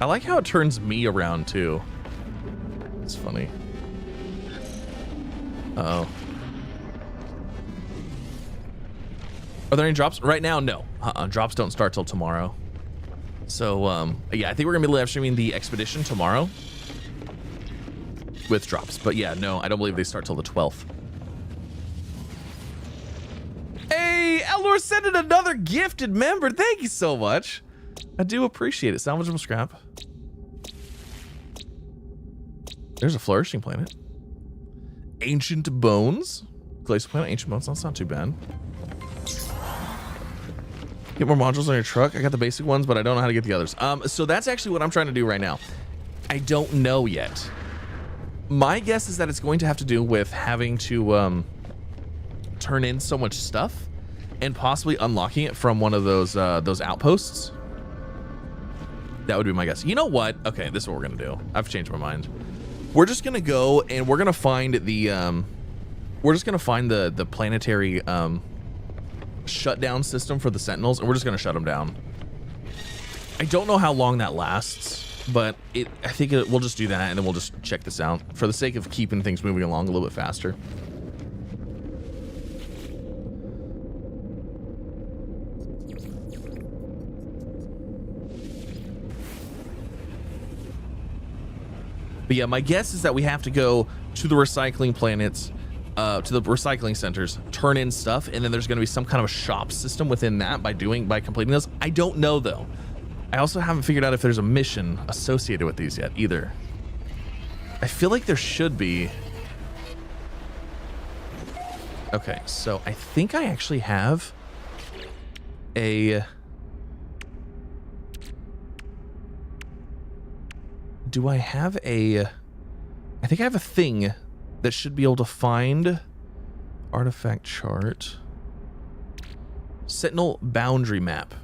I like how it turns me around too. It's funny. Uh-oh. Are there any drops? Right now, no. Drops don't start till tomorrow. So, yeah, I think we're gonna be live streaming the expedition tomorrow with drops. But yeah, no, I don't believe they start till the 12th. Hey, Elor sent in another gifted member. Thank you so much. I do appreciate it. Salvageable scrap. There's a flourishing planet. Ancient bones. Glacial planet, ancient bones. That's not too bad. Get more modules on your truck. I got the basic ones, but I don't know how to get the others. So that's actually what I'm trying to do right now. I don't know yet. My guess is that it's going to have to do with having to turn in so much stuff and possibly unlocking it from one of those outposts. That would be my guess. You know what? Okay, this is what we're gonna do. I've changed my mind. We're just gonna go and we're gonna find the the planetary shutdown system for the sentinels, and we're just gonna shut them down. I don't know how long that lasts, but I think we'll just do that, and then we'll just check this out for the sake of keeping things moving along a little bit faster. But yeah, my guess is that we have to go to the recycling planets, to the recycling centers, turn in stuff, and then there's going to be some kind of a shop system within that by completing those. I don't know though. I also haven't figured out if there's a mission associated with these yet either. I feel like there should be. Okay, so I think I actually have a. Do I have a... I think I have a thing that should be able to find artifact chart. Sentinel boundary map.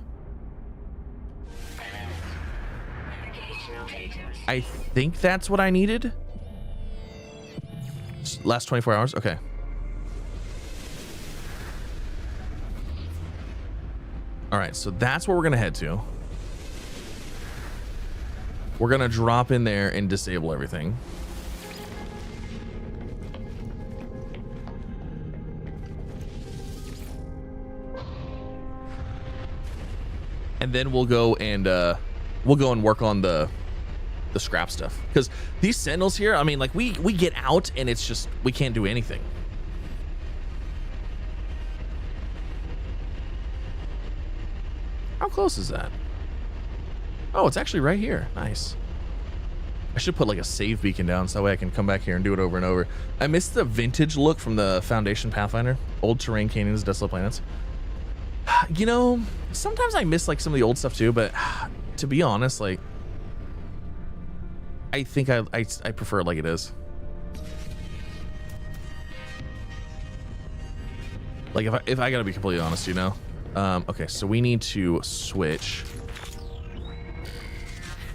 I think that's what I needed. Last 24 hours? Okay. All right, so that's where we're gonna head to. We're gonna drop in there and disable everything. And then we'll go and work on the scrap stuff. Because these sentinels here, I mean, like we get out and it's just we can't do anything. How close is that? Oh, it's actually right here. Nice. I should put like a save beacon down so that way I can come back here and do it over and over. I miss the vintage look from the Foundation Pathfinder. Old terrain canyons, desolate planets. You know, sometimes I miss like some of the old stuff too, but to be honest, like I think I prefer it like it is. Like if I gotta be completely honest, you know. Okay, so we need to switch.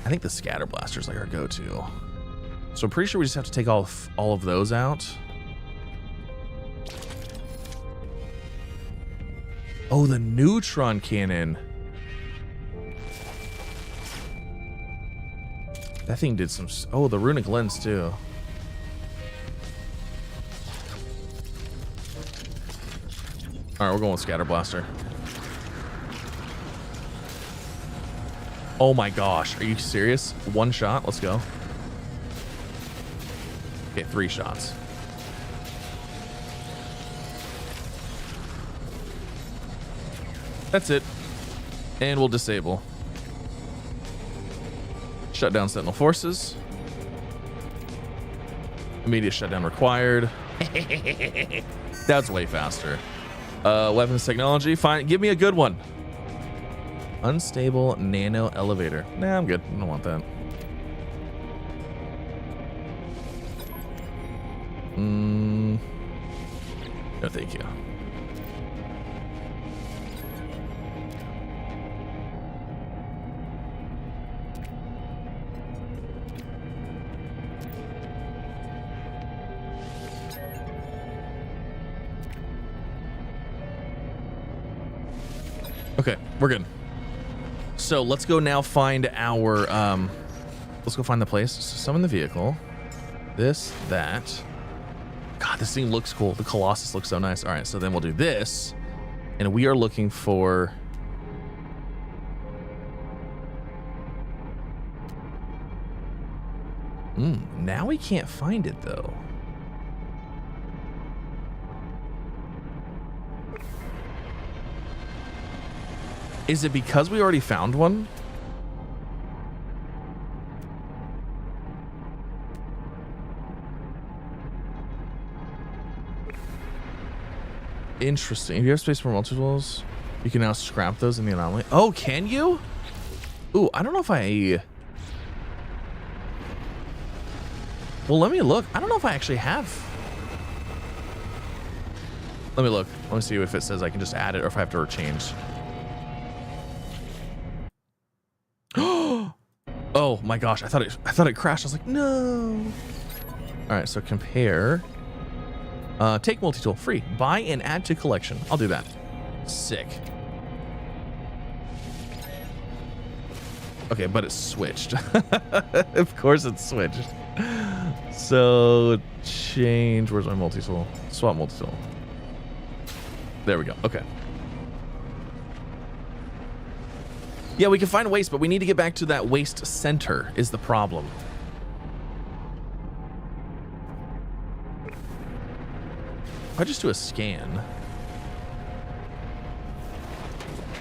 I think the scatter blaster is like our go-to. So I'm pretty sure we just have to take all of those out. Oh, the neutron cannon. That thing did some... Oh, the runic lens, too. Alright, we're going with Scatter Blaster. Oh my gosh. Are you serious? One shot? Let's go. Okay, 3 shots. That's it. And we'll disable. Shut down Sentinel forces. Immediate shutdown required. That's way faster. Weapons technology, fine. Give me a good one. Unstable nano elevator. Nah, I'm good. I don't want that. No, thank you. Okay, we're good. So let's go now find our, let's go find the place. So summon the vehicle. This, that. God, this thing looks cool. The Colossus looks so nice. All right, so then we'll do this. And we are looking for... now we can't find it, though. Is it because we already found one? Interesting. If you have space for multiples, you can now scrap those in the anomaly. Oh, can you? Ooh, I don't know if I... Well, let me look. I don't know if I actually have. Let me look. Let me see if it says I can just add it or if I have to change. Oh my gosh, I thought it crashed. I was like, no. All right, so compare. Take multi-tool, free. Buy and add to collection. I'll do that. Sick. Okay, but it's switched. Of course it's switched. So change, where's my multi-tool? Swap multi-tool. There we go, okay. Yeah, we can find waste, but we need to get back to that waste center is the problem. If I just do a scan.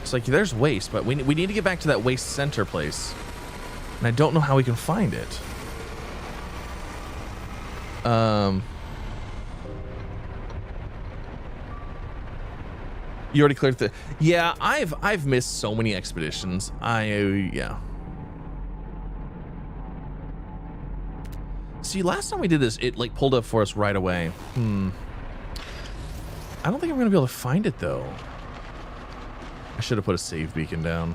It's like, there's waste, but we need to get back to that waste center place. And I don't know how we can find it. You already cleared the... Yeah, I've missed so many expeditions. Yeah. See, last time we did this, it like pulled up for us right away. I don't think I'm gonna be able to find it though. I should have put a save beacon down.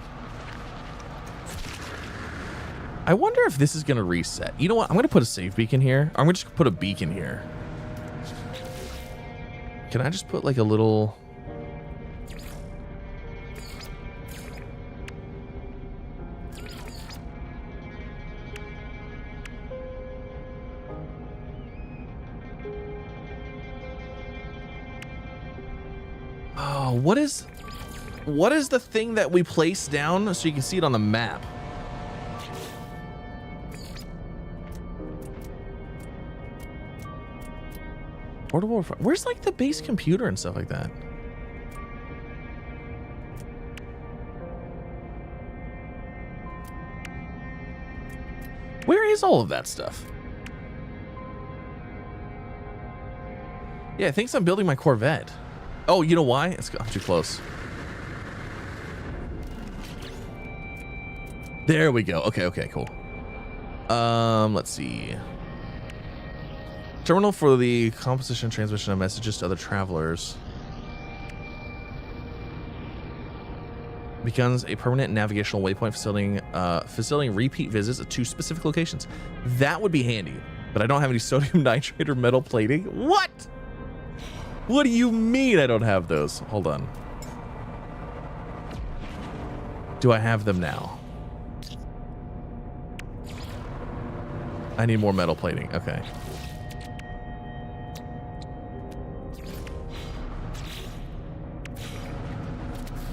I wonder if this is gonna reset. You know what? I'm gonna put a save beacon here. I'm gonna just put a beacon here. Can I just put like a little... Oh, what is the thing that we place down so you can see it on the map? Portable. Where's like the base computer and stuff like that? Where is all of that stuff? Yeah, it thinks I'm building my Corvette. Oh, you know why? I'm too close. There we go. Okay, cool. Let's see. Terminal for the composition and transmission of messages to other travelers. Becomes a permanent navigational waypoint facilitating repeat visits to specific locations. That would be handy, but I don't have any sodium nitrate or metal plating. What? What do you mean I don't have those? Hold on. Do I have them now? I need more metal plating. Okay.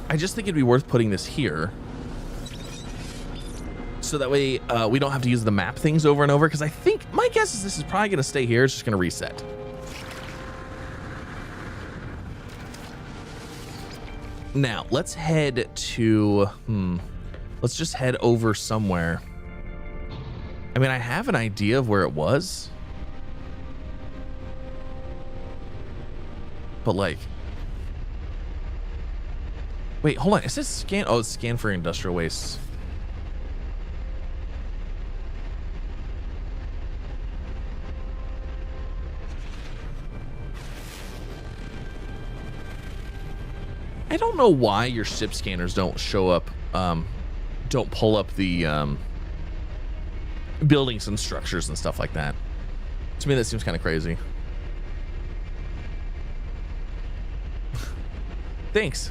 I just think it'd be worth putting this here. So that way we don't have to use the map things over and over. Because I think, my guess is this is probably going to stay here. It's just going to reset. Now, let's head to... Let's just head over somewhere. I mean, I have an idea of where it was. But, like... Wait, hold on. Is this scan? Oh, it's scan for industrial waste. I don't know why your ship scanners don't show up, don't pull up the buildings and structures and stuff like that. To me, that seems kind of crazy. Thanks.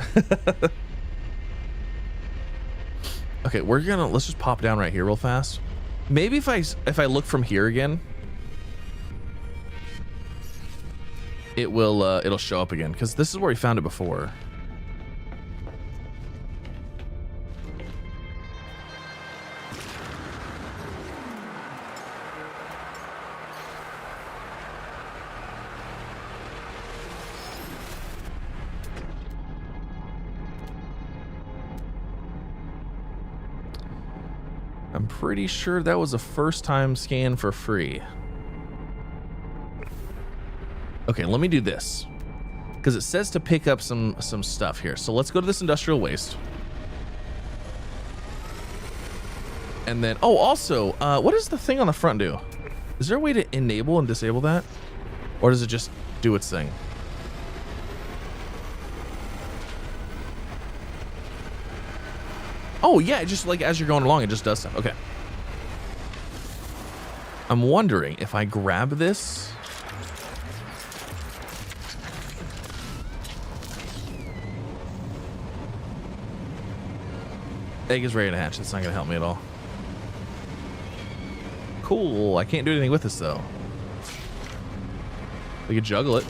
Okay, let's just pop down right here real fast. Maybe if I look from here again, it'll show up again, because this is where we found it before. I'm pretty sure that was a first time scan for free. Okay, let me do this, because it says to pick up some stuff here. So let's go to this industrial waste. And then, oh, also, what does the thing on the front do? Is there a way to enable and disable that? Or does it just do its thing? Oh, yeah, just like as you're going along, it just does stuff. Okay. I'm wondering if I grab this. Egg is ready to hatch. It's not going to help me at all. Cool. I can't do anything with this, though. We could juggle it.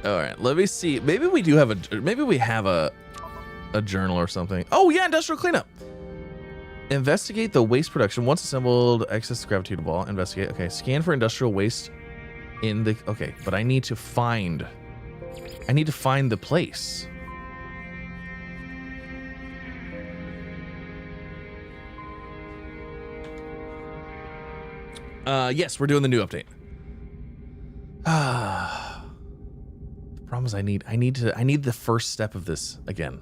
All right, let me see. Maybe we do have a journal or something. Oh yeah, industrial cleanup. Investigate the waste production. Once assembled, access the Gravitino ball. Investigate. Okay, scan for industrial waste in the. Okay, but I need to find the place. Yes, we're doing the new update. The problem is I need the first step of this again.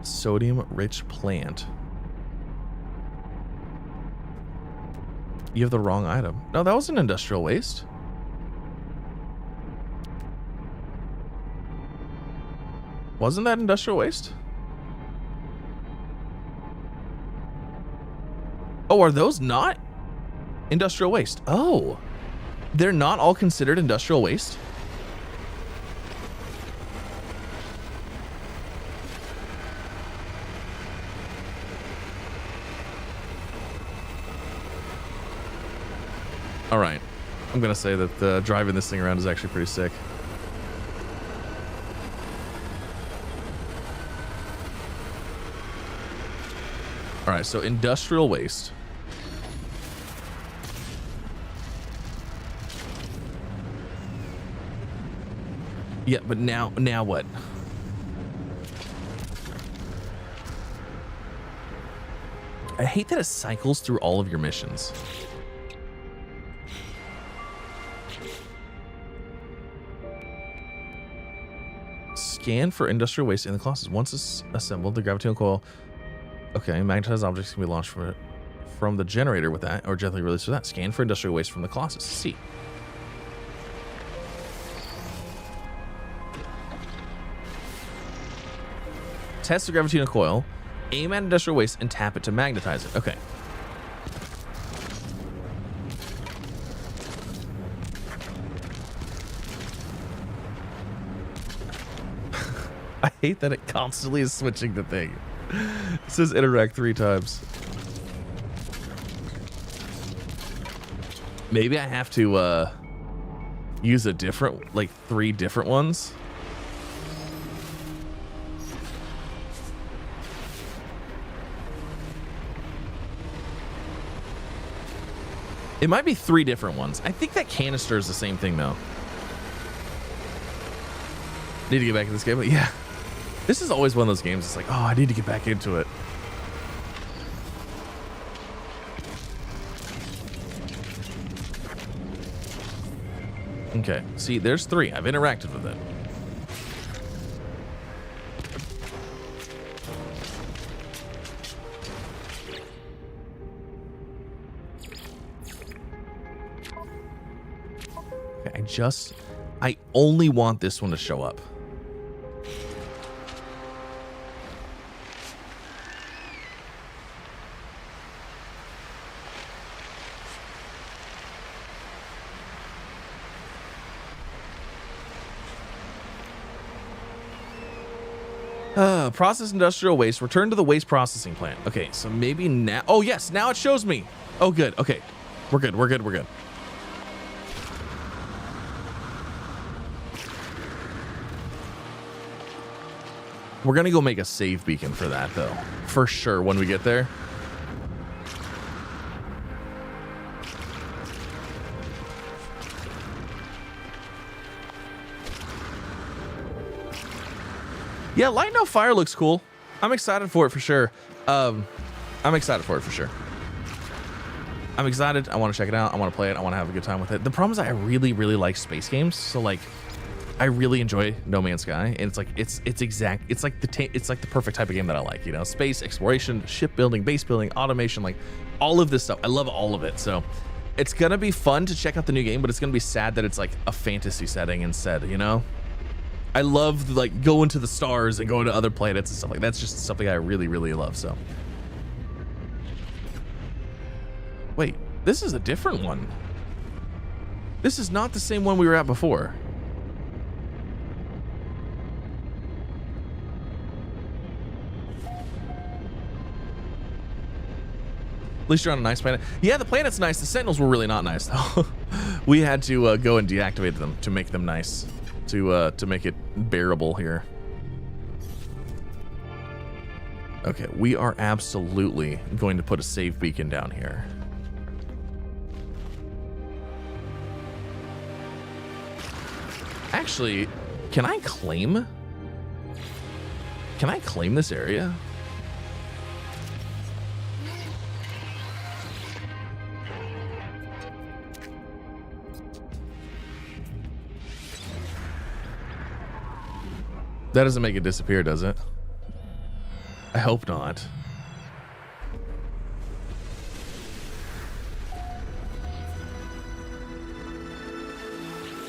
Sodium-rich plant. You have the wrong item. No, that was an industrial waste. Wasn't that industrial waste? Oh, are those not industrial waste? Oh, they're not all considered industrial waste? All right, I'm gonna say that driving this thing around is actually pretty sick. All right, so industrial waste. Yeah, but now what? I hate that it cycles through all of your missions. Scan for industrial waste in the Colossus. Once it's assembled, the Gravitino Coil. Okay, magnetized objects can be launched from the generator with that, or gently released with that. Scan for industrial waste from the Colossus. See. test the Gravitino coil, aim at industrial waste, and tap it to magnetize it. Okay. I hate that it constantly is switching the thing. It says interact 3 times. Maybe I have to use a different, like 3 different ones. It might be 3 different ones. I think that canister is the same thing though. Need to get back in this game, but yeah. This is always one of those games. It's like, oh, I need to get back into it. Okay, see, there's 3. I've interacted with it. Okay, I only want this one to show up. Process industrial waste. Return to the waste processing plant. Okay, so maybe now. Oh, yes. Now it shows me. Oh, good. Okay. We're good. We're good. We're good. We're going to go make a save beacon for that, though. For sure when we get there. Yeah, Light No Fire looks cool. I'm excited for it for sure. I'm excited for it for sure. I'm excited. I want to check it out. I want to play it. I want to have a good time with it. The problem is I really, really like space games. So like, I really enjoy No Man's Sky, and it's like it's like the perfect type of game that I like. You know, space exploration, shipbuilding, base building, automation, like all of this stuff. I love all of it. So it's gonna be fun to check out the new game, but it's gonna be sad that it's like a fantasy setting instead. You know. I love like going to the stars and going to other planets and stuff like that. That's just something I really, really love. So, wait, this is a different one. This is not the same one we were at before. At least you're on a nice planet. Yeah, the planet's nice. The sentinels were really not nice though. We had to go and deactivate them to make them nice. To make it bearable here. Okay, we are absolutely going to put a save beacon down here. Actually, can I claim this area? That doesn't make it disappear, does it? I hope not.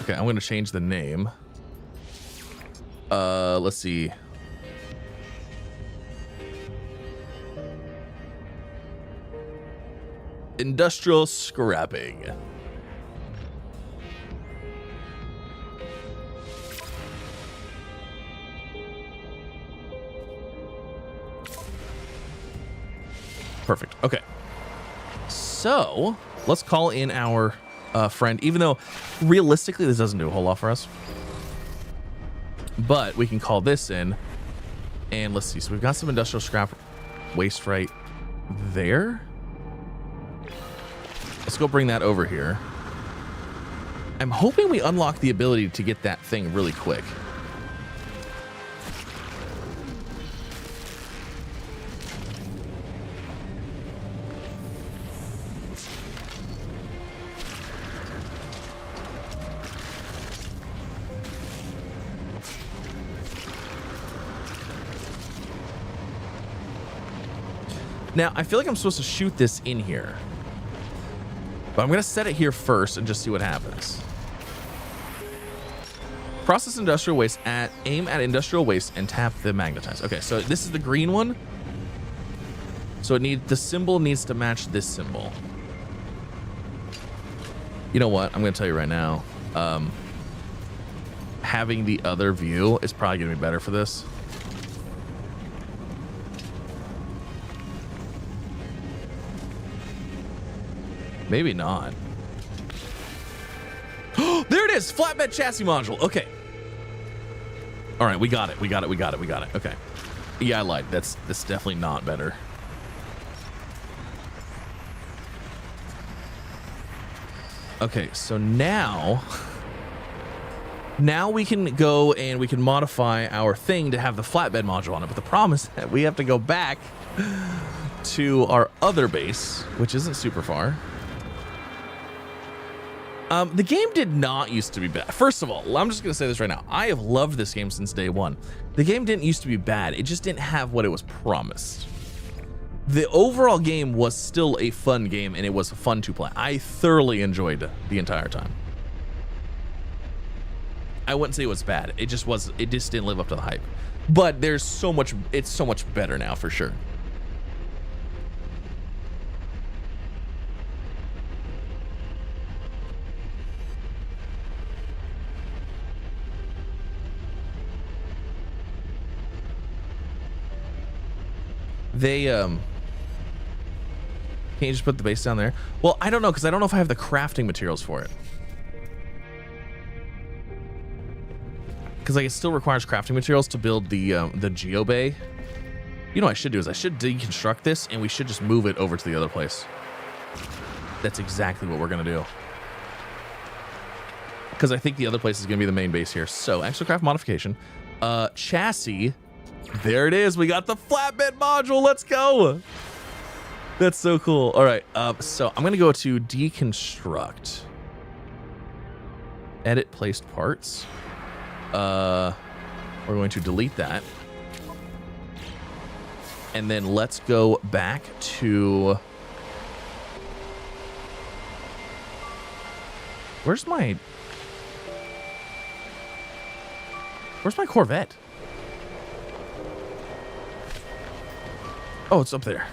Okay, I'm going to change the name. Let's see. Industrial scrapping. Perfect. Okay. So let's call in our friend, even though realistically this doesn't do a whole lot for us. But we can call this in. And let's see. So we've got some industrial scrap waste right there. Let's go bring that over here. I'm hoping we unlock the ability to get that thing really quick. Now, I feel like I'm supposed to shoot this in here. But I'm going to set it here first and just see what happens. Process industrial waste aim at industrial waste and tap the magnetize. Okay, so this is the green one. So the symbol needs to match this symbol. You know what? I'm gonna tell you right now. Having the other view is probably gonna be better for this. Maybe not. There it is! Flatbed chassis module. Okay. All right, we got it. Okay. Yeah, I lied. That's definitely not better. Okay, so now we can go and we can modify our thing to have the flatbed module on it. But the problem is that we have to go back to our other base, which isn't super far. The game did not used to be bad. First of all, I'm just going to say this right now. I have loved this game since day one. The game didn't used to be bad. It just didn't have what it was promised. The overall game was still a fun game, and it was fun to play. I thoroughly enjoyed the entire time. I wouldn't say it was bad. It just didn't live up to the hype. But it's so much better now for sure. They can you just put the base down there? Well, I don't know, because I don't know if I have the crafting materials for it. Because like, it still requires crafting materials to build the geobay. You know what I should do is I should deconstruct this, and we should just move it over to the other place. That's exactly what we're gonna do. Because I think the other place is gonna be the main base here. So exocraft modification, chassis. There it is. We got the flatbed module. Let's go. That's so cool. All right. So I'm going to go to deconstruct. Edit placed parts. We're going to delete that. And then let's go back to... Where's my Corvette? Oh, it's up there.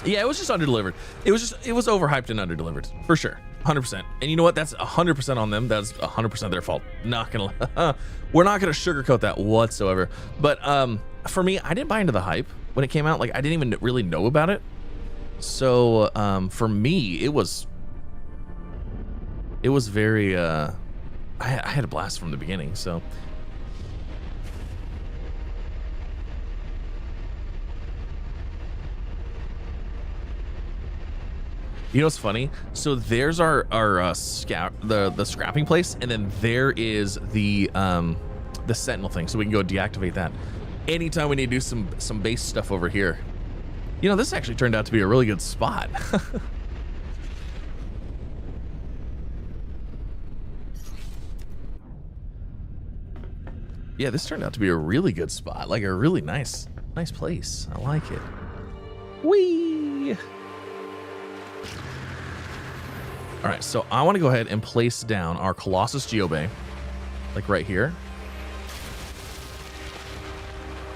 Yeah, it was just underdelivered. It was overhyped and underdelivered for sure, 100%. And you know what? That's 100% on them. That's 100% their fault. Not gonna, we're not gonna sugarcoat that whatsoever. But for me, I didn't buy into the hype when it came out. Like, I didn't even really know about it. So for me, it was very. I had a blast from the beginning. So. You know what's funny? So there's our the scrapping place, and then there is the sentinel thing, so we can go deactivate that anytime we need to do some base stuff over here. You know, this actually turned out to be a really good spot. Yeah, this turned out to be a really good spot, like a really nice place. I like it. Whee! All right, so I want to go ahead and place down our Colossus geobay, like right here.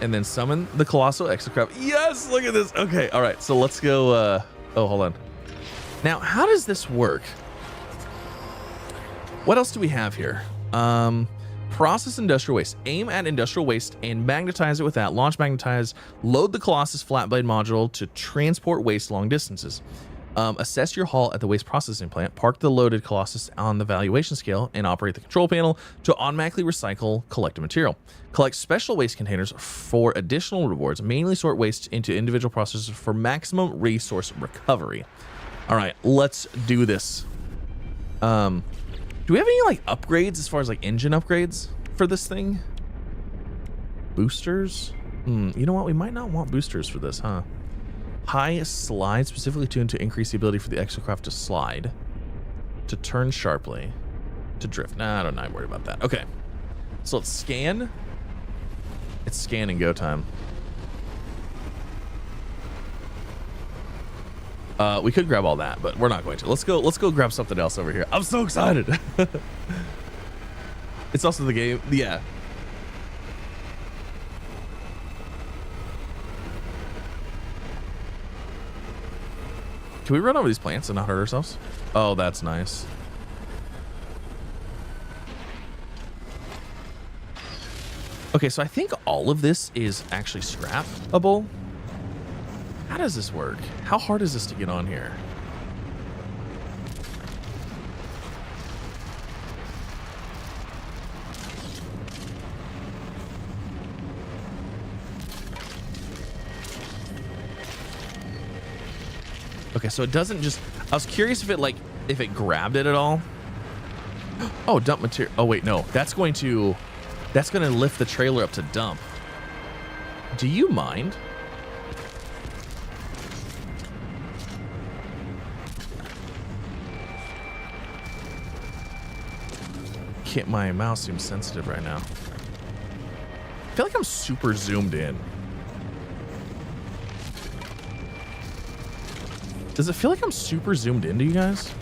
And then summon the Colossal Exocraft. Yes, look at this. Okay, all right, so let's go. Oh, hold on. Now, how does this work? What else do we have here? Process industrial waste. Aim at industrial waste and magnetize it with that. Launch magnetize. Load the Colossus flatbed module to transport waste long distances. Assess your haul at the waste processing plant, park the loaded Colossus on the valuation scale, and operate the control panel to automatically recycle collected material. Collect special waste containers for additional rewards. Mainly sort waste into individual processors for maximum resource recovery. All right, let's do this. Do we have any like upgrades as far as like engine upgrades for this thing? Boosters? You know what? We might not want boosters for this, huh? High slide, specifically tuned to increase the ability for the exocraft to slide, to turn sharply, to drift. Nah, I'm not worried about that. Okay, so let's scan. It's scan and go time. We could grab all that, but we're not going to. Let's go grab something else over here. I'm so excited. It's also the game. Yeah. Can we run over these plants and not hurt ourselves? Oh, that's nice. Okay, so I think all of this is actually scrappable. How does this work? How hard is this to get on here? Okay, so it doesn't just... I was curious if it grabbed it at all. Oh, dump material. Oh, wait, no. That's going to lift the trailer up to dump. Do you mind? My mouse seems sensitive right now. I feel like I'm super zoomed in. Does it feel like I'm super zoomed into you guys?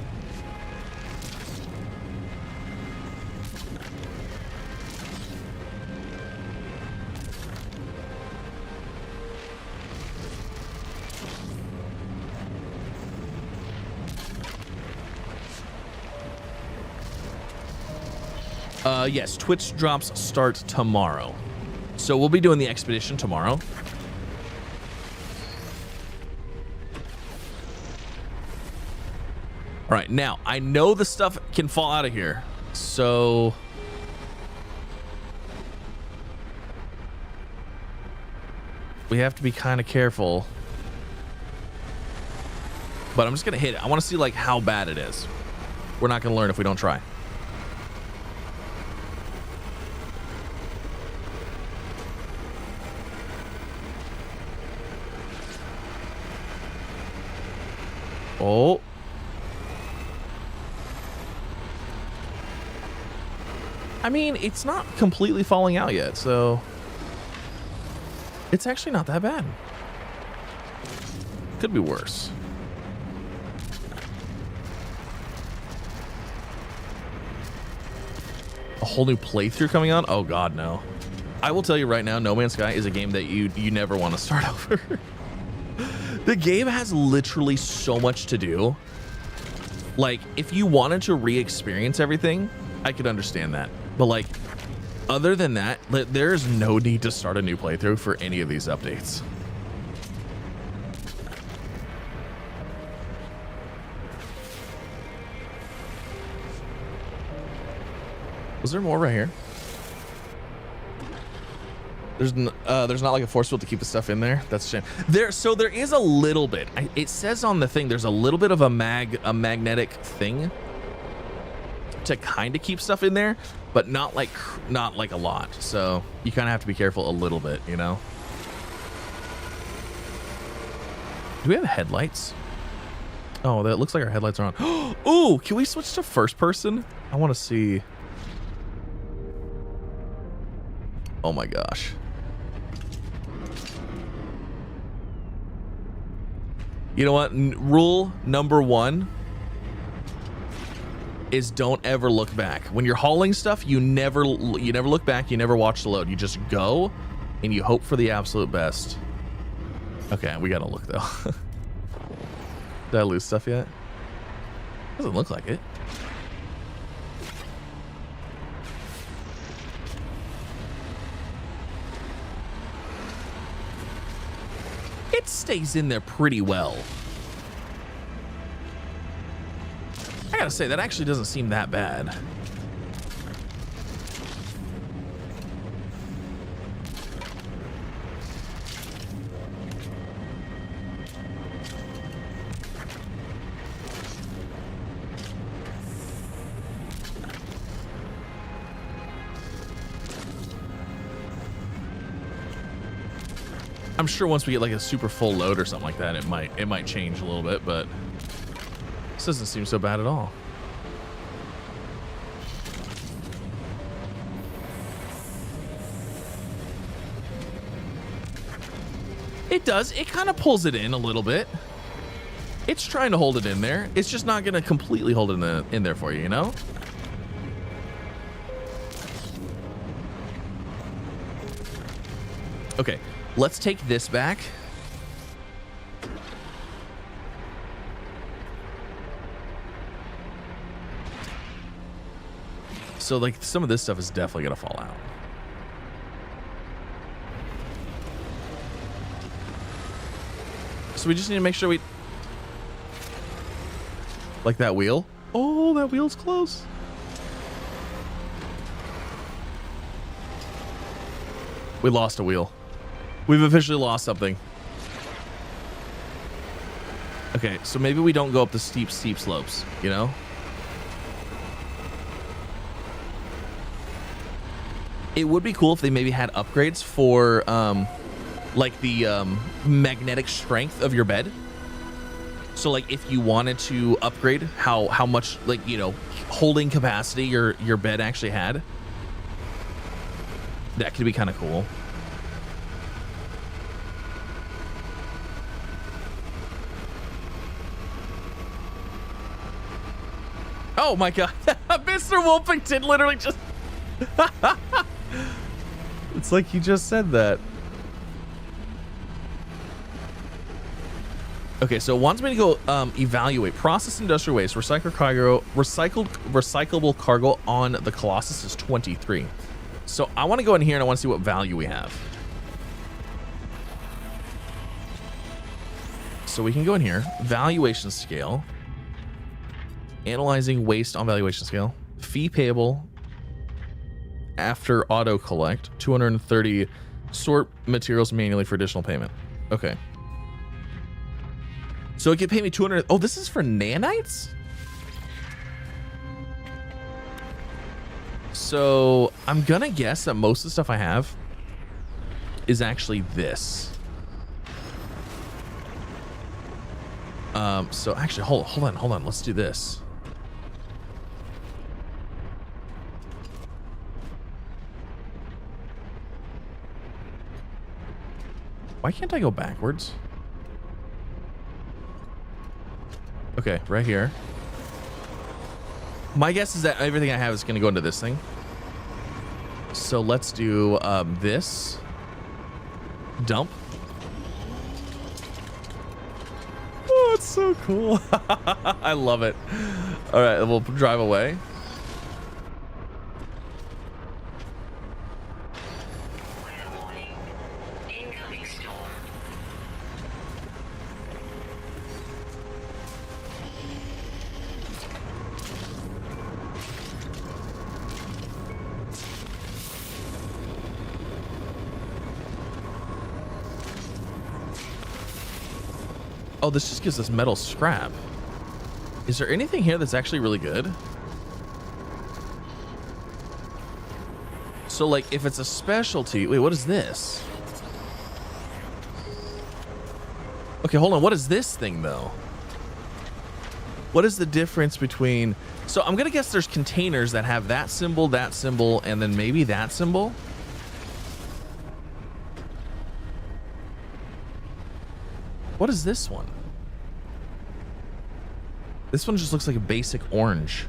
Yes, Twitch drops start tomorrow. So we'll be doing the expedition tomorrow. All right, now I know the stuff can fall out of here, so we have to be kind of careful. But I'm just gonna hit it. I want to see like how bad it is. We're not gonna learn if we don't try. Oh. I mean, it's not completely falling out yet, so it's actually not that bad. Could be worse. A whole new playthrough coming on? Oh god, no. I will tell you right now, No Man's Sky is a game that you never want to start over. The game has literally so much to do. Like, if you wanted to re-experience everything, I could understand that. But like, other than that, there's no need to start a new playthrough for any of these updates. Was there more right here? There's not like a force field to keep the stuff in there. That's a shame. So there is a little bit. It says on the thing there's a little bit of a magnetic thing to kind of keep stuff in there, but not like a lot. So you kind of have to be careful a little bit, you know. Do we have headlights? Oh, that looks like our headlights are on. Ooh, can we switch to first person? I want to see. Oh my gosh. You know what? Rule number 1 is don't ever look back. When you're hauling stuff, you never look back, you never watch the load. You just go and you hope for the absolute best. Okay, we gotta look though. Did I lose stuff yet? Doesn't look like it. It stays in there pretty well. I gotta say, that actually doesn't seem that bad. I'm sure once we get like a super full load or something like that, it might change a little bit, but this doesn't seem so bad at all. It does. It kind of pulls it in a little bit. It's trying to hold it in there. It's just not going to completely hold it in there for you, you know? Okay, let's take this back. So, like, some of this stuff is definitely going to fall out. So we just need to make sure we... Like that wheel? Oh, that wheel's close. We lost a wheel. We've officially lost something. Okay, so maybe we don't go up the steep slopes, you know? It would be cool if they maybe had upgrades for, like the magnetic strength of your bed. So, like, if you wanted to upgrade how much, like, you know, holding capacity your bed actually had, that could be kind of cool. Oh my god, Mr. Wolfington literally just... It's like he just said that. Okay, so it wants me to go evaluate process industrial waste, recyclable cargo on the Colossus is 23. So I want to go in here and I want to see what value we have. So we can go in here, valuation scale, analyzing waste on valuation scale, fee payable after auto collect, 230, sort materials manually for additional payment. Okay. So it could pay me 200. Oh, this is for nanites? So I'm gonna guess that most of the stuff I have is actually this. So actually, hold on. Let's do this. Why can't I go backwards? Okay, right here. My guess is that everything I have is going to go into this thing. So let's do this. Dump. Oh, it's so cool. I love it. All right, we'll drive away. Oh, this just gives us metal scrap. Is there anything here that's actually really good? So, like, if it's a specialty... Wait, what is this? Okay, hold on. What is this thing, though? What is the difference between... So, I'm going to guess there's containers that have that symbol, and then maybe that symbol. What is this one? This one just looks like a basic orange.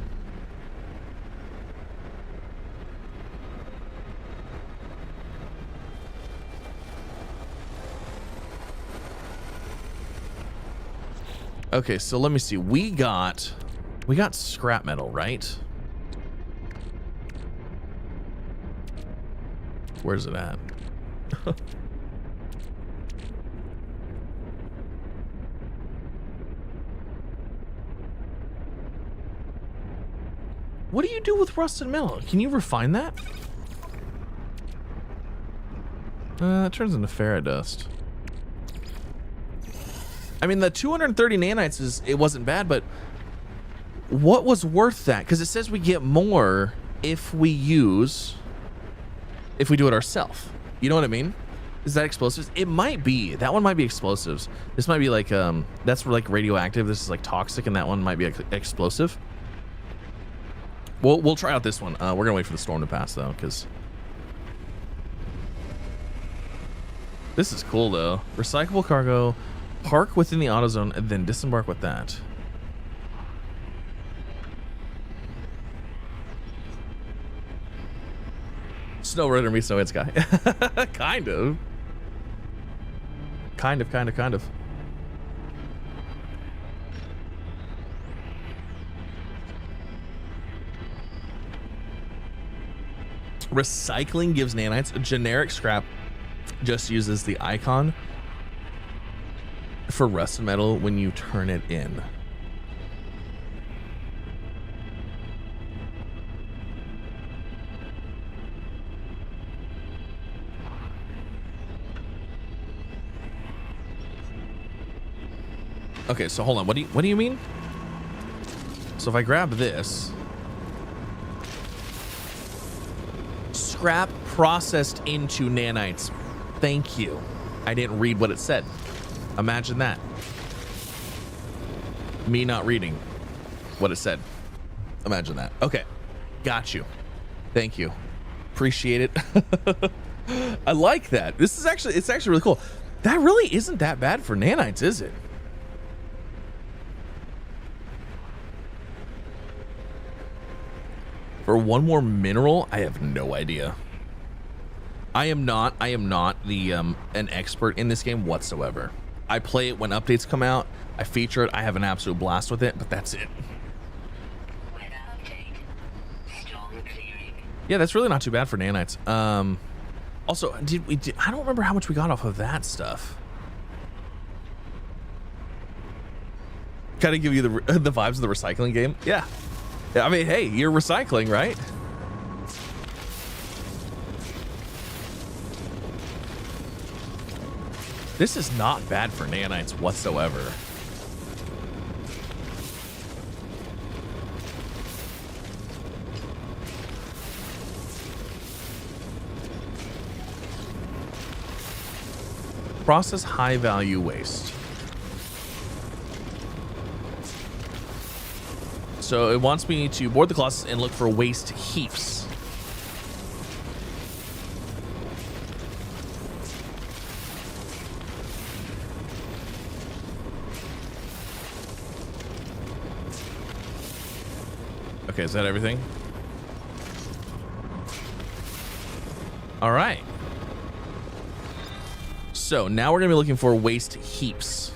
Okay, so let me see. We got scrap metal, right? Where's it at? What do you do with rusted metal? Can you refine that? It turns into ferrodust. I mean, the 230 nanites it wasn't bad, but what was worth that? Because it says we get more if we do it ourselves. You know what I mean? Is that explosives? It might be. That one might be explosives. This might be like that's like radioactive. This is like toxic, and that one might be explosive. We'll try out this one. We're gonna wait for the storm to pass though, because this is cool though. Recyclable cargo, Park within the auto zone and then disembark with that. Snow Runner meets Snow Sky. Kind of. Kind of. Recycling gives nanites. Generic scrap just uses the icon for rusted metal when you turn it in. Okay, so hold on. What do you mean? So if I grab this, scrap processed into nanites. Thank you. I didn't read what it said. Imagine that. Me not reading what it said. Imagine that. Okay. Got you. Thank you. Appreciate it. I like that. This is actually, it's actually really cool. That really isn't that bad for nanites, is it? For one more mineral, I have no idea. I am not the an expert in this game whatsoever. I play it when updates come out. I feature it. I have an absolute blast with it, but that's it. Yeah, that's really not too bad for nanites. Also, I don't remember how much we got off of that stuff. Kind of give you the vibes of the recycling game. Yeah. I mean, hey, you're recycling, right? This is not bad for nanites whatsoever. Process high value waste. So it wants me to board the Colossus and look for waste heaps. Okay, is that everything? All right. So now we're gonna be looking for waste heaps.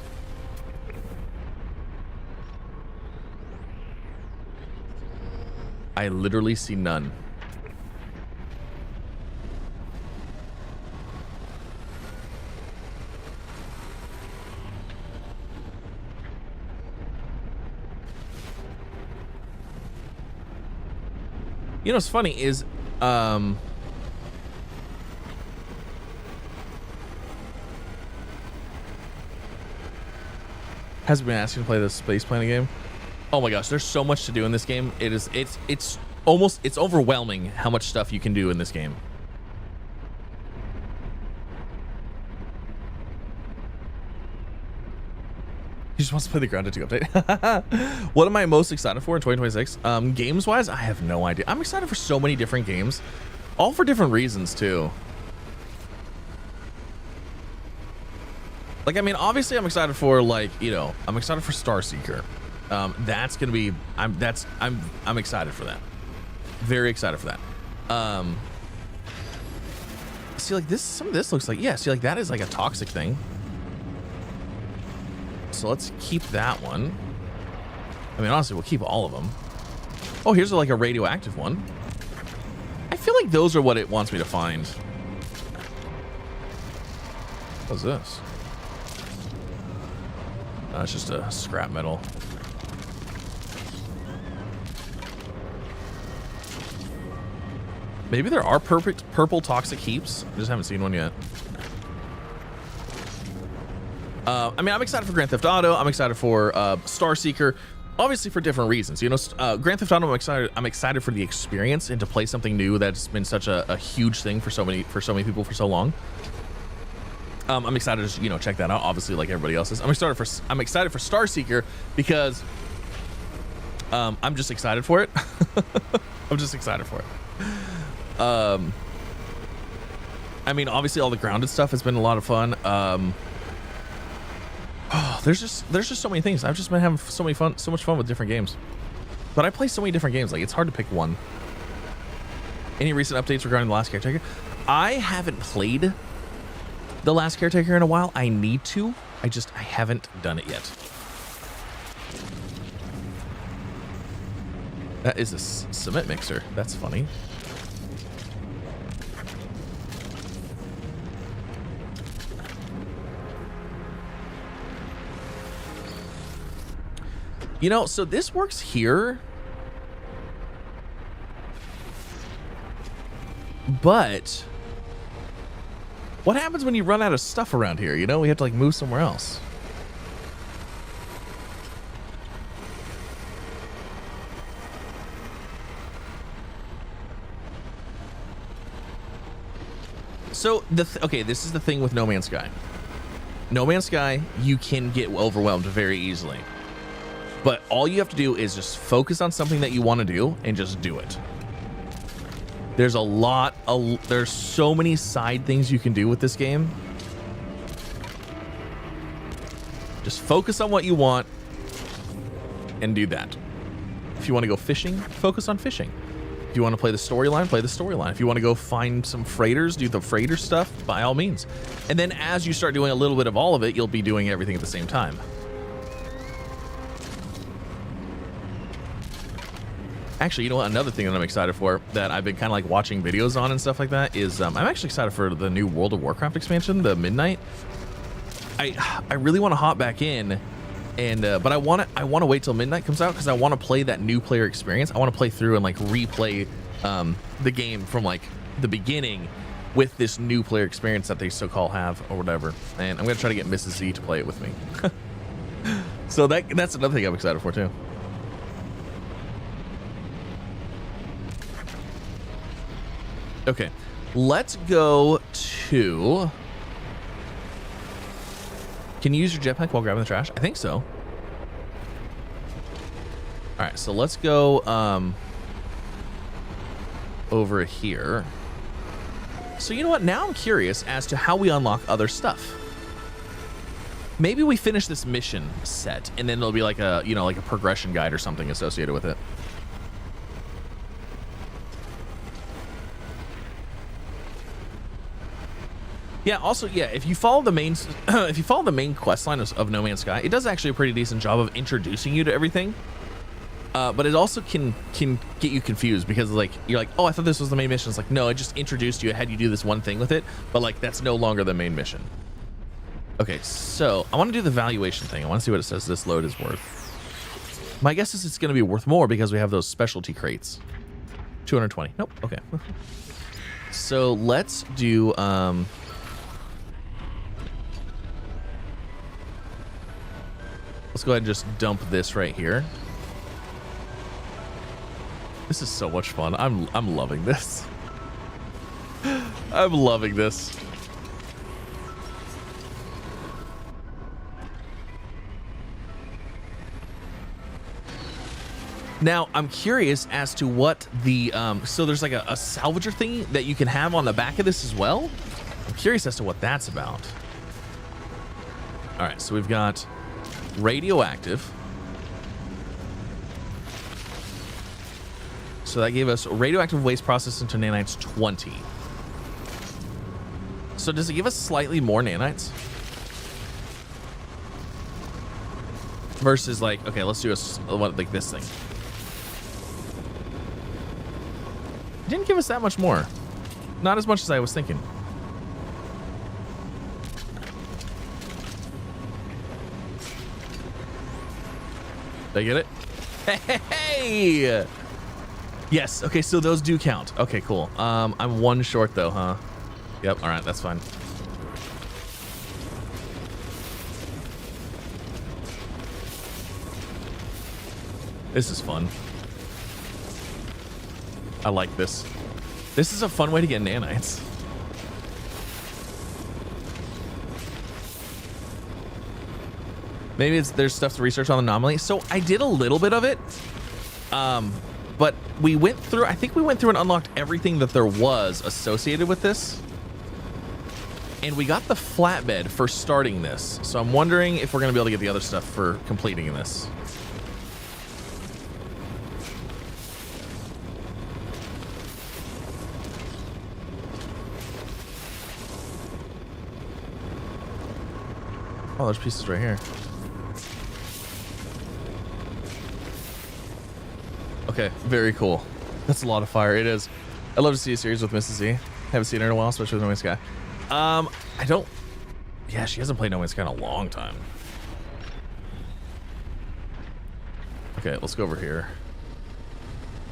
I literally see none. You know what's funny is has been asking to play this space planet game. Oh my gosh, there's so much to do in this game. It's overwhelming how much stuff you can do in this game. He just wants to play the Grounded 2 update. What am I most excited for in 2026? Games wise, I have no idea. I'm excited for so many different games, all for different reasons too. Like, I mean, obviously I'm excited for, like, you know, I'm excited for Starseeker. That's gonna be, I'm excited for that. Very excited for that. See, like this, some of this looks like, yeah, see, like that is like a toxic thing. So let's keep that one. I mean, honestly, we'll keep all of them. Oh, here's like a radioactive one. I feel like those are what it wants me to find. What's this? Oh, it's just a scrap metal. Maybe there are perfect purple toxic heaps. I just haven't seen one yet. I mean, I'm excited for Grand Theft Auto. I'm excited for Starseeker, obviously for different reasons. You know, Grand Theft Auto, I'm excited for the experience and to play something new that's been such a huge thing for so many people for so long. I'm excited to, you know, check that out. Obviously, like everybody else is. I'm excited for Starseeker because I'm just excited for it. I'm just excited for it. I mean, obviously, all the grounded stuff has been a lot of fun. there's just so many things. I've just been having so much fun with different games. But I play so many different games, like it's hard to pick one. Any recent updates regarding The Last Caretaker? I haven't played The Last Caretaker in a while. I need to. I haven't done it yet. That is a cement mixer. That's funny. You know, so this works here. But what happens when you run out of stuff around here? You know, we have to like move somewhere else. So okay, this is the thing with No Man's Sky. No Man's Sky, you can get overwhelmed very easily. But all you have to do is just focus on something that you want to do and just do it. There's there's so many side things you can do with this game. Just focus on what you want and do that. If you want to go fishing, focus on fishing. If you want to play the storyline, play the storyline. If you want to go find some freighters, do the freighter stuff, by all means. And then as you start doing a little bit of all of it, you'll be doing everything at the same time. Actually, you know what? Another thing that I'm excited for that I've been kind of like watching videos on and stuff like that is I'm actually excited for the new World of Warcraft expansion, the Midnight. I really want to hop back in, and but I want to wait till Midnight comes out because I want to play that new player experience. I want to play through and like replay the game from like the beginning with this new player experience that they so-called have or whatever. And I'm gonna try to get Mrs. Z to play it with me. So that's another thing I'm excited for too. Okay, let's go to... Can you use your jetpack while grabbing the trash? I think so. All right, so let's go over here. So you know what? Now I'm curious as to how we unlock other stuff. Maybe we finish this mission set, and then there'll be like a, you know, like a progression guide or something associated with it. Yeah, also, yeah, if you follow the main quest line of No Man's Sky, it does actually a pretty decent job of introducing you to everything. But it also can get you confused because like you're like, oh, I thought this was the main mission. It's like, no, it just introduced you. It had you do this one thing with it, but like that's no longer the main mission. Okay, so I want to do the valuation thing. I want to see what it says this load is worth. My guess is it's going to be worth more because we have those specialty crates. 220. Nope. Okay. So let's do let's go ahead and just dump this right here. This is so much fun. I'm loving this. I'm loving this. Now, I'm curious as to what the so there's like a salvager thing that you can have on the back of this as well. I'm curious as to what that's about. All right, so we've got radioactive. So that gave us radioactive waste processed into nanites 20. So does it give us slightly more nanites? Versus like, okay, let's do like this thing. It didn't give us that much more. Not as much as I was thinking. Did I get it? Hey! Yes, okay, so those do count. Okay, cool. I'm one short though, huh? Yep, all right, that's fine. This is fun. I like this. This is a fun way to get nanites. Maybe there's stuff to research on the anomaly. So I did a little bit of it. But we went through, I think we went through and unlocked everything that there was associated with this. And we got the flatbed for starting this. So I'm wondering if we're going to be able to get the other stuff for completing this. Oh, there's pieces right here. Okay, very cool. That's a lot of fire. It is. I'd love to see a series with Mrs. Z. Haven't seen her in a while, especially with No Man's Sky. I don't. Yeah, she hasn't played No Man's Sky in a long time. Okay, let's go over here.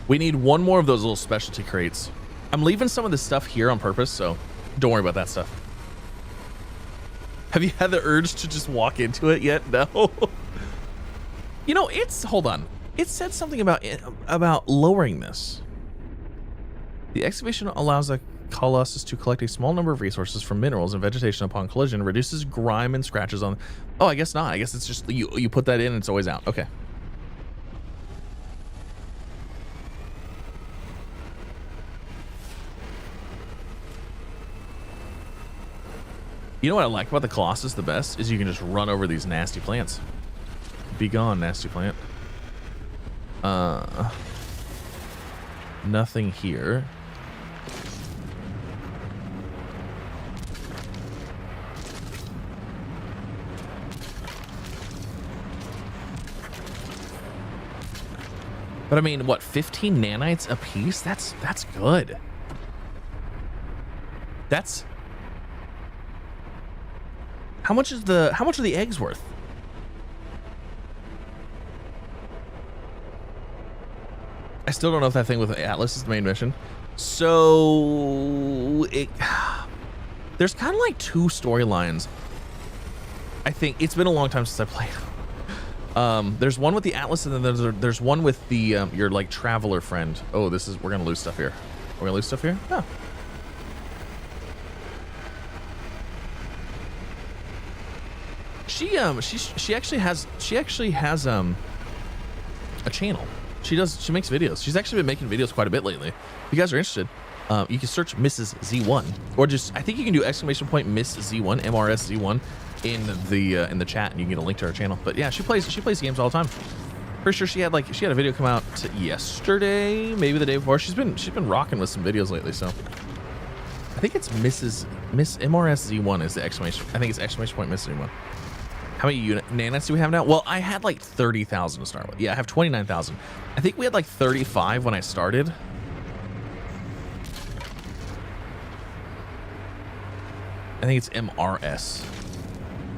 We need one more of those little specialty crates. I'm leaving some of this stuff here on purpose, so don't worry about that stuff. Have you had the urge to just walk into it yet? No. You know, hold on. It said something about lowering this. The excavation allows the Colossus to collect a small number of resources from minerals and vegetation upon collision, reduces grime and scratches on. Oh, I guess not. I guess it's just you put that in and it's always out. Okay. You know what I like about the Colossus the best is you can just run over these nasty plants. Be gone, nasty plant. Nothing here. But I mean, what, 15 nanites a piece? That's good. That's how much are the eggs worth? I still don't know if that thing with Atlas is the main mission. So there's kind of like two storylines. I think it's been a long time since I played. There's one with the Atlas, and then there's one with the your like traveler friend. Oh, we're gonna lose stuff here. We're gonna lose stuff here. Oh. She actually has a channel. She makes videos. She's actually been making videos quite a bit lately. If you guys are interested, you can search Mrs. Z1, or just I think you can do !Miss Z1 MRS Z1 in the chat, and you can get a link to her channel. But yeah, she plays games all the time. Pretty sure she had a video come out yesterday, maybe the day before. She's been rocking with some videos lately. So I think it's Miss MRS Z1 is the exclamation. I think it's !Miss Z1. How many nanites do we have now? Well, I had like 30,000 to start with. Yeah, I have 29,000. I think we had like 35 when I started. I think it's MRS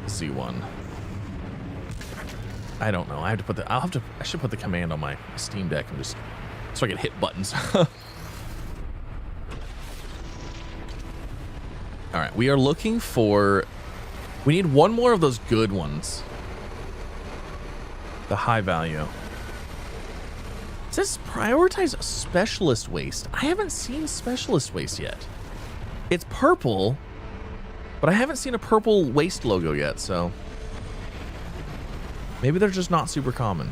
Z1. I don't know. I have to put I should put the command on my Steam Deck and just so I can hit buttons. All right, we are looking for. We need one more of those good ones. The high value. It says prioritize specialist waste. I haven't seen specialist waste yet. It's purple, but I haven't seen a purple waste logo yet, so maybe they're just not super common.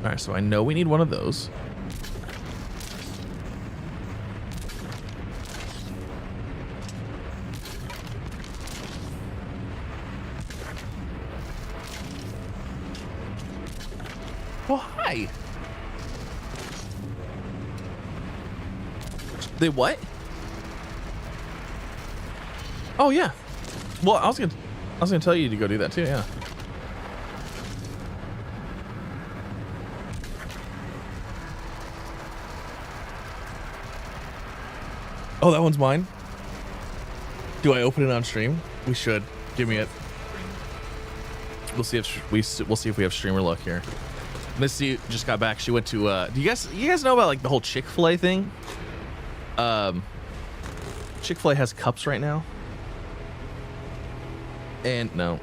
All right, so I know we need one of those. Oh, hi. They what? Oh, yeah. Well, I was gonna tell you to go do that too, yeah. Oh, that one's mine. Do I open it on stream? We should. Give me it. We'll see if we have streamer luck here. Missy just got back. She went to. Do you guys know about like the whole Chick-fil-A thing? Chick-fil-A has cups right now. And no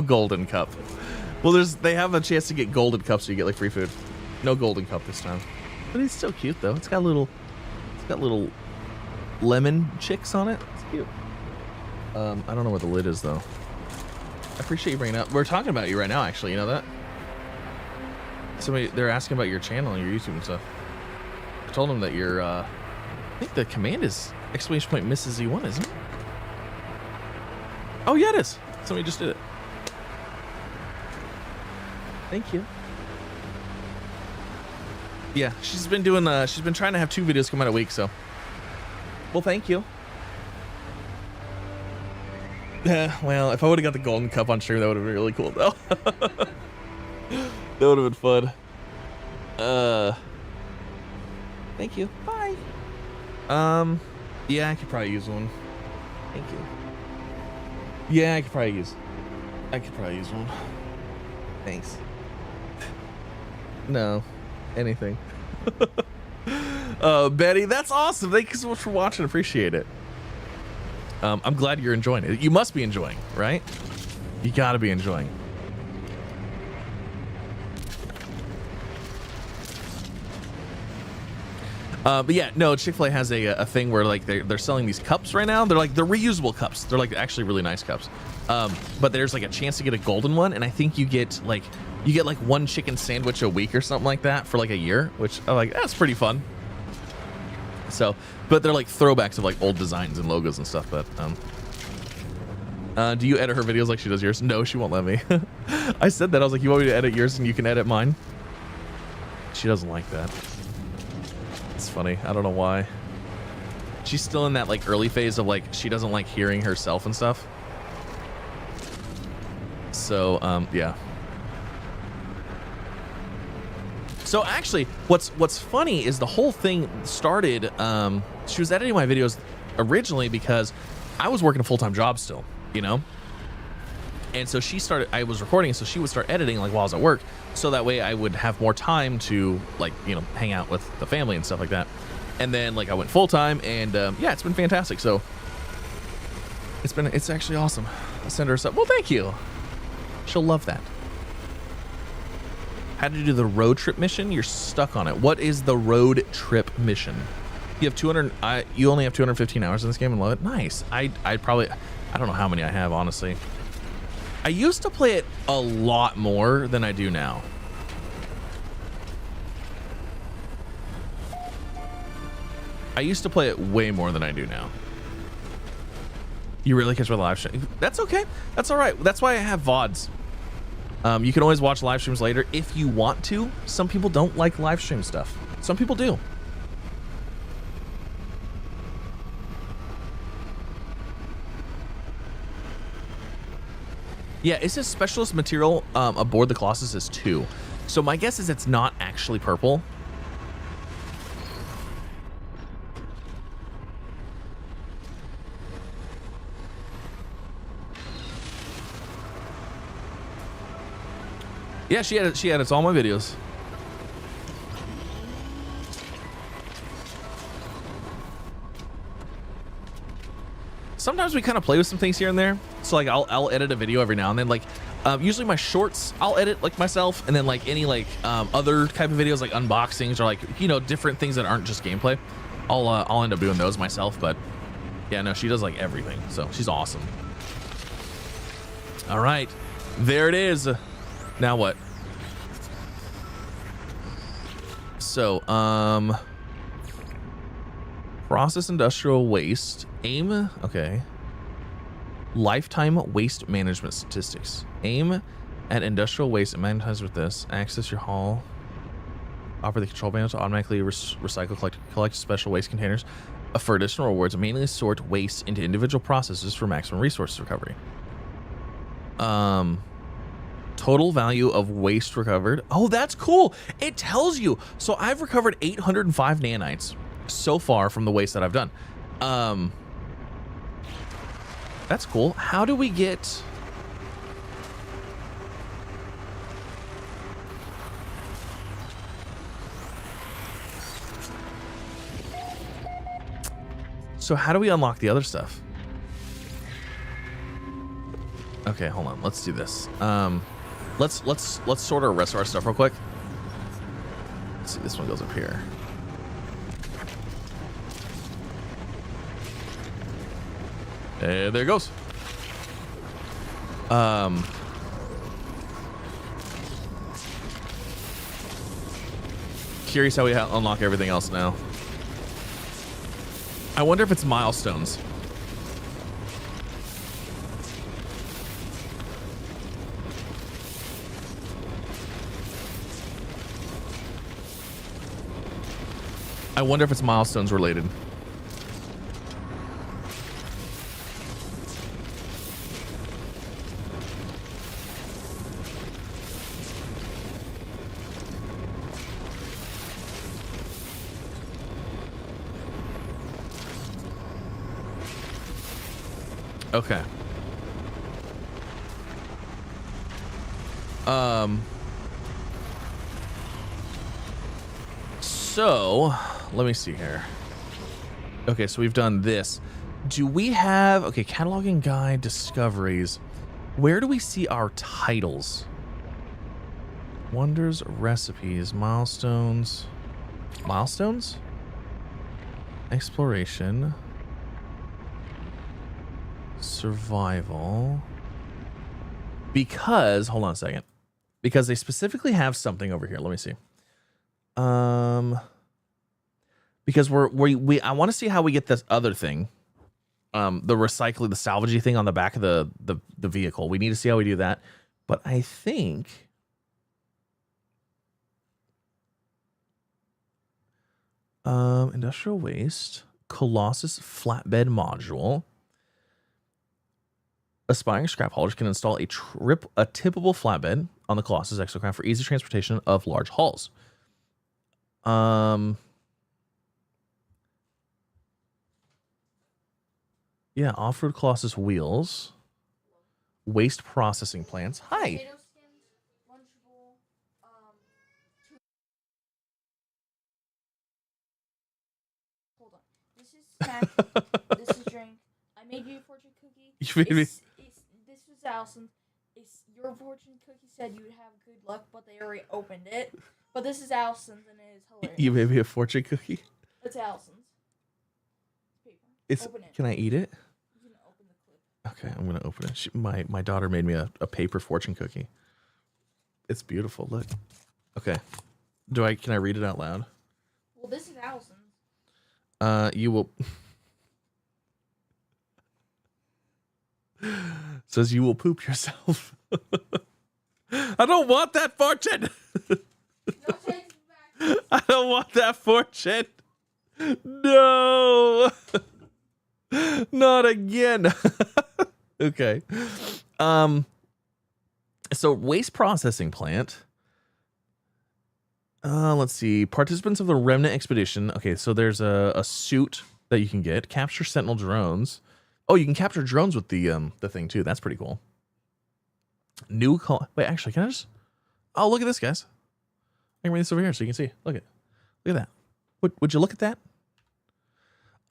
golden cup. Well, they have a chance to get golden cups, so you get like free food. No golden cup this time. But it's still cute though. It's got little lemon chicks on it. It's cute. I don't know where the lid is though. I appreciate you bringing it up. We're talking about you right now, actually. You know that? they're asking about your channel and your YouTube and stuff. I told them that your, I think the command is !Mrs. Z1, isn't it? Oh yeah, it is. Somebody just did it. Thank you. Yeah, she's been trying to have 2 videos come out a week, so. Well, thank you. Well, if I would have got the golden cup on stream, that would have been really cool, though. That would have been fun. Thank you. Bye. Yeah, I could probably use one. Thank you. Yeah, I could probably use one. Thanks. No, anything. Betty, that's awesome. Thank you so much for watching. Appreciate it. I'm glad you're enjoying it. You must be enjoying, right? You gotta be enjoying. But yeah, no, Chick-fil-A has a thing where like they're selling these cups right now. They're reusable cups. They're like actually really nice cups. But there's like a chance to get a golden one, and I think you get like 1 chicken sandwich a week or something like that for like a year, which I'm like, that's pretty fun. So, but they're like throwbacks of like old designs and logos and stuff. But do you edit her videos like she does yours? No, she won't let me. I said that. I was like, you want me to edit yours and you can edit mine? She doesn't like that. It's funny. I don't know why. She's still in that like early phase of like she doesn't like hearing herself and stuff. So yeah. So actually, what's funny is the whole thing started. She was editing my videos originally because I was working a full-time job still, you know. And so I was recording, so she would start editing like while I was at work, so that way I would have more time to like, you know, hang out with the family and stuff like that. And then like I went full-time, and yeah, it's been fantastic. So it's actually awesome. I'll send her some. Well, thank you. She'll love that. How to do the road trip mission? You're stuck on it. What is the road trip mission? You have 200. You only have 215 hours in this game and love it. Nice. I don't know how many I have, honestly. I used to play it a lot more than I do now. I used to play it way more than I do now. You really catch my live stream? That's okay. That's all right. That's why I have VODs. You can always watch live streams later if you want to. Some people don't like live stream stuff. Some people do. Yeah, it says specialist material aboard the Colossus is 2. So my guess is it's not actually purple. Yeah, she edits all my videos. Sometimes we kind of play with some things here and there. So like I'll edit a video every now and then. Like usually my shorts I'll edit like myself, and then like any like other type of videos like unboxings or like, you know, different things that aren't just gameplay, I'll end up doing those myself. But yeah, no, she does like everything, so she's awesome. All right, there it is. Now what? So process industrial waste. Aim, okay. Lifetime waste management statistics. Aim at industrial waste and magnetize with this. Access your haul. Operate the control panel to automatically recycle, collect special waste containers for additional rewards. Mainly sort waste into individual processes for maximum resource recovery. Total value of waste recovered. Oh, that's cool. It tells you. So I've recovered 805 nanites so far from the waste that I've done. That's cool. How do we get... So how do we unlock the other stuff? Okay, hold on. Let's do this. Let's sort our rest of our stuff real quick. Let's see, this one goes up here. There it goes. curious how we unlock everything else now. I wonder if it's milestones. I wonder if it's milestones related. Okay. So let me see here. Okay, so we've done this. Do we have, okay, cataloging guide, discoveries. Where do we see our titles? Wonders, recipes, milestones. Milestones? Exploration. Survival. Because, hold on a second. Because they specifically have something over here. Let me see. Because I want to see how we get this other thing. The recycling, the salvaging thing on the back of the vehicle. We need to see how we do that. But I think industrial waste, Colossus flatbed module. Aspiring scrap haulers can install a tippable flatbed on the Colossus exocraft for easy transportation of large hauls. Yeah, off-road Colossus wheels, waste processing plants. Hi. Hold on. This is snack. This is drink. I made you a fortune cookie. You made me. This was Allison's. Your fortune cookie said you would have good luck, but they already opened it. But this is Allison's, and it is hilarious. You made me a fortune cookie? It's Allison's. It's paper. Open it. Can I eat it? You can open the clip. Okay, I'm going to open it. My daughter made me a paper fortune cookie. It's beautiful. Look. Okay. Can I read it out loud? Well, this is Allison's. You will... Says you will poop yourself. I don't want that fortune. No, take it back. I don't want that fortune. No. Not again. Okay. So waste processing plant. Let's see. Participants of the Remnant expedition. Okay, so there's a suit that you can get. Capture sentinel drones. Oh, you can capture drones with the thing too. That's pretty cool. Wait, actually, can I just? Oh, look at this, guys. I can bring this over here so you can see. Look at that. Would you look at that?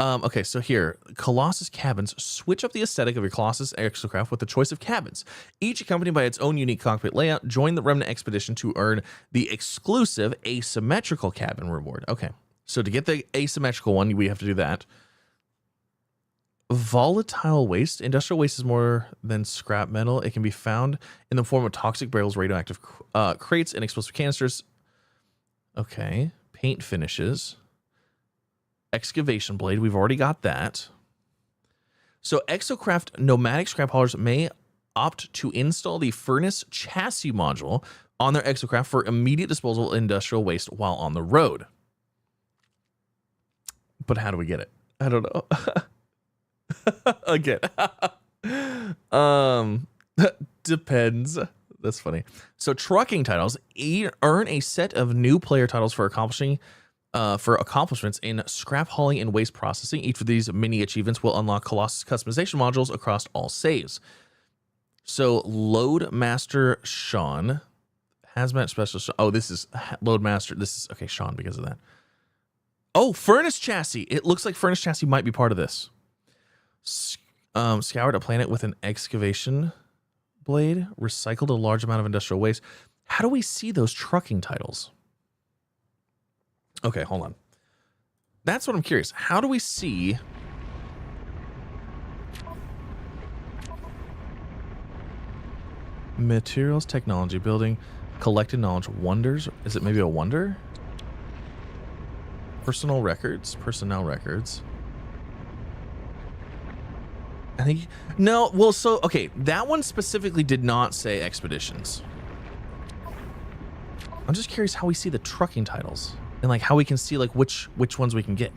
Okay, so here, Colossus cabins. Switch up the aesthetic of your Colossus exocraft with the choice of cabins, each accompanied by its own unique cockpit layout. Join the Remnant expedition to earn the exclusive asymmetrical cabin reward. Okay, so to get the asymmetrical one, we have to do that. Volatile waste. Industrial waste is more than scrap metal. It can be found in the form of toxic barrels, radioactive crates, and explosive canisters. Okay. Paint finishes. Excavation blade. We've already got that. So exocraft nomadic scrap haulers may opt to install the furnace chassis module on their exocraft for immediate disposal of industrial waste while on the road. But how do we get it? I don't know. Again. Depends. That's funny. So trucking titles earn a set of new player titles for accomplishments in scrap hauling and waste processing. Each of these mini achievements will unlock Colossus customization modules across all saves. So Load Master Sean, Hazmat Specialist. Oh, this is Load Master. This is okay, Sean, because of that. Oh, Furnace Chassis. It looks like Furnace Chassis might be part of this. Scoured a planet with an excavation blade. Recycled a large amount of industrial waste. How do we see those trucking titles? Okay, hold on. That's what I'm curious. How do we see... Materials, technology, building, collected knowledge, wonders. Is it maybe a wonder? Personnel records. I think, no, well, so, okay, that one specifically did not say expeditions. I'm just curious how we see the trucking titles and like how we can see like which ones we can get.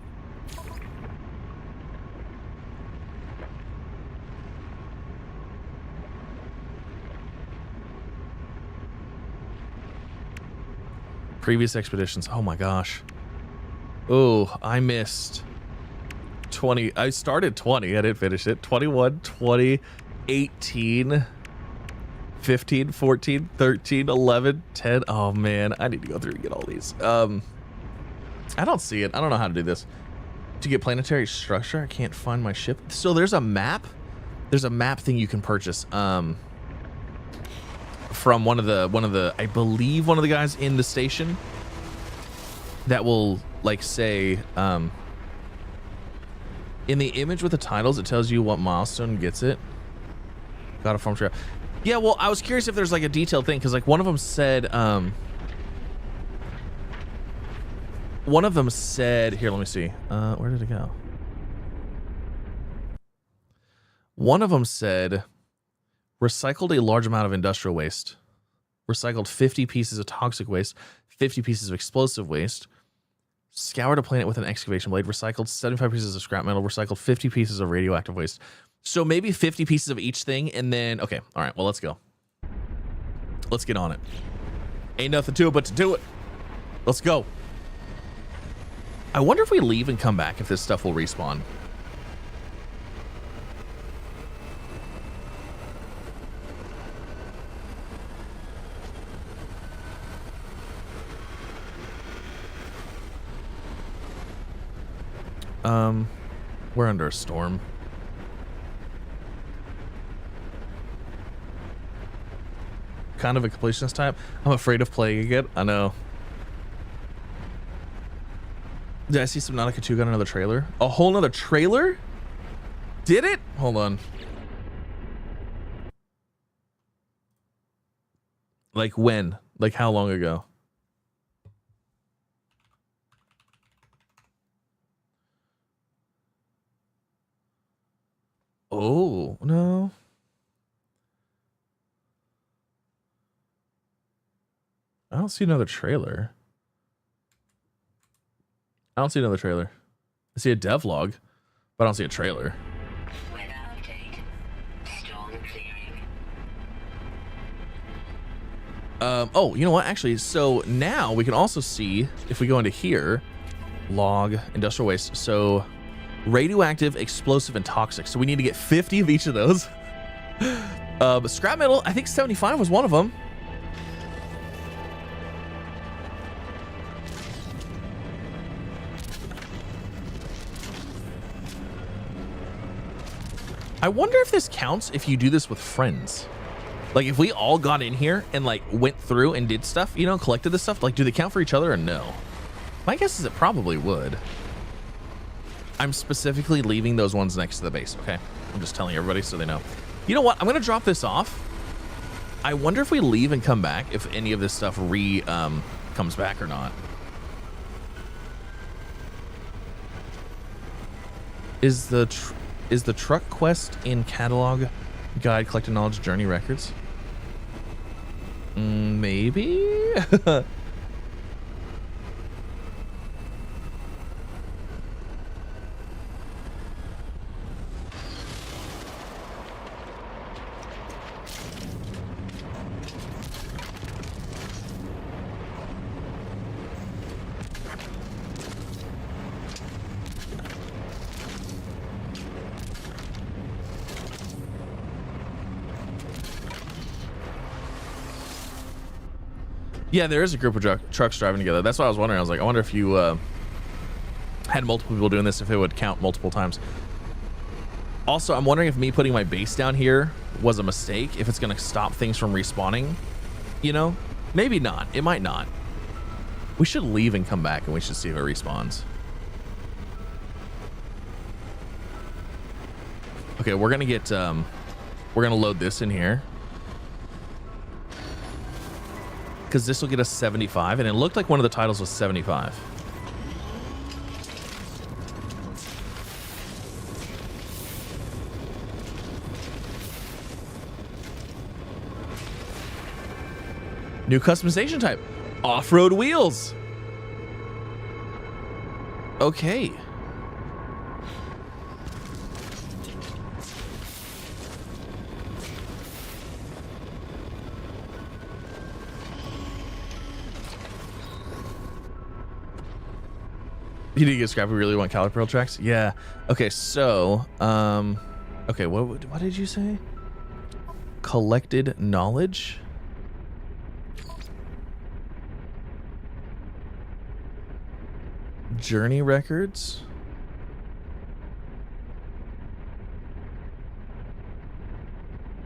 Previous expeditions. Oh my gosh. Oh, I missed 20. I started 20. I didn't finish it. 21, 20, 18, 15, 14, 13, 11, 10. Oh man, I need to go through and get all these. I don't see it. I don't know how to do this. To get planetary structure, I can't find my ship. So there's a map. There's a map thing you can purchase. From one of the I believe one of the guys in the station that will like say in the image with the titles it tells you what milestone gets it. Got a farm trail. Yeah, well, I was curious if there's like a detailed thing because like one of them said here, let me see. Where did it go? One of them said recycled a large amount of industrial waste, recycled 50 pieces of toxic waste, 50 pieces of explosive waste, scoured a planet with an excavation blade, recycled 75 pieces of scrap metal, recycled 50 pieces of radioactive waste. So maybe 50 pieces of each thing, and then, okay, all right, well, let's go. Let's get on it. Ain't nothing to it but to do it. Let's go. I wonder if we leave and come back if this stuff will respawn. We're under a storm. Kind of a completionist type. I'm afraid of playing again. I know. Did I see Subnautica 2 got another trailer? A whole nother trailer? Did it? Hold on. Like when? Like how long ago? Oh, no. I don't see another trailer. I don't see another trailer. I see a devlog, but I don't see a trailer. Weather update. Storm clearing. Oh, you know what? Actually, so now we can also see if we go into here, log, industrial waste. So radioactive, explosive, and toxic. So we need to get 50 of each of those. Scrap metal, I think 75 was one of them. I wonder if this counts if you do this with friends. Like if we all got in here and like went through and did stuff, you know, collected this stuff, like do they count for each other or no? My guess is it probably would. I'm specifically leaving those ones next to the base, okay? I'm just telling everybody so they know. You know what? I'm gonna drop this off. I wonder if we leave and come back, if any of this stuff comes back or not. Is the truck quest in catalog guide collecting knowledge journey records? Maybe? Yeah, there is a group of trucks driving together. That's what I was wondering. I was like, I wonder if you had multiple people doing this, if it would count multiple times. Also, I'm wondering if me putting my base down here was a mistake, if it's going to stop things from respawning. You know? Maybe not. It might not. We should leave and come back, and we should see if it respawns. Okay, we're going to get... we're going to load this in here. Because this will get us 75, and it looked like one of the titles was 75. New customization type. Off-road wheels. Okay. You need to get scrap. We really want caliper tracks. Yeah. Okay. So, okay. What did you say? Collected knowledge. Journey records.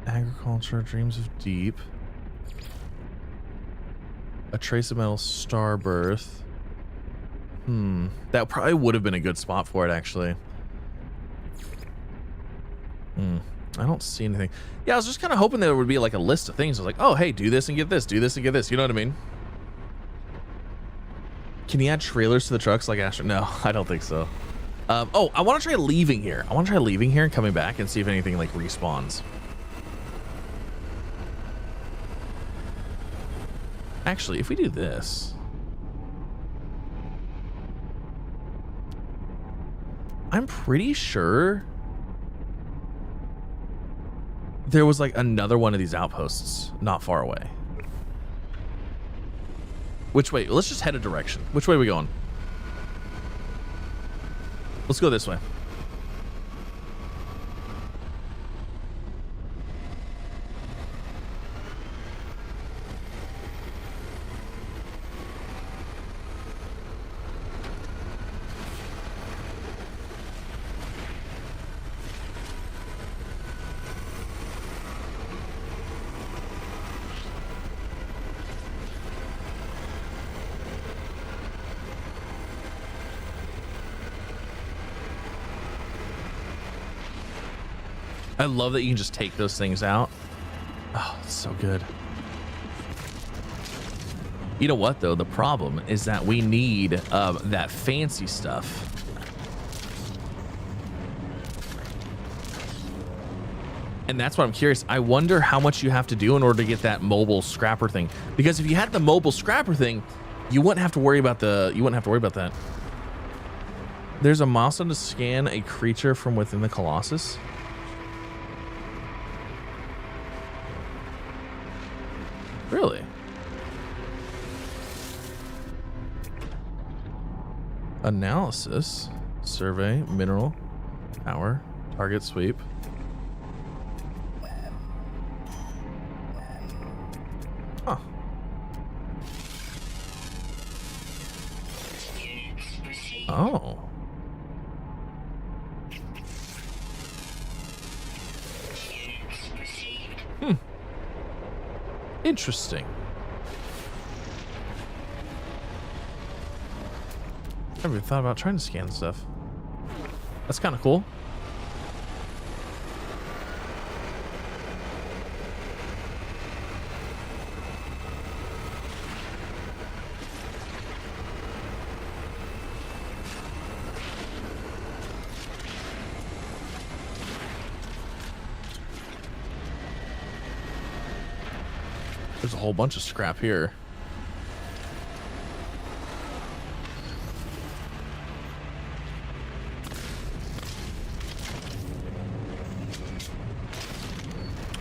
Agriculture, dreams of deep. A trace of metal star birth. That probably would have been a good spot for it, actually. I don't see anything. Yeah, I was just kind of hoping there would be like a list of things. I was like, oh, hey, do this and get this, do this and get this. You know what I mean? Can you add trailers to the trucks like Astro? No, I don't think so. Oh, I want to try leaving here. I want to try leaving here and coming back and see if anything like respawns. Actually, if we do this. I'm pretty sure there was like another one of these outposts not far away. Which way? Let's just head a direction. Which way are we going? Let's go this way. I love that you can just take those things out. Oh, it's so good. You know what, though? The problem is that we need that fancy stuff. And that's what I'm curious. I wonder how much you have to do in order to get that mobile scrapper thing. Because if you had the mobile scrapper thing, you wouldn't have to worry about that. There's a milestone to scan a creature from within the Colossus. Really? Analysis, survey, mineral, power, target sweep. Huh. Oh. Interesting. I never even thought about trying to scan stuff. That's kind of cool. There's a whole bunch of scrap here.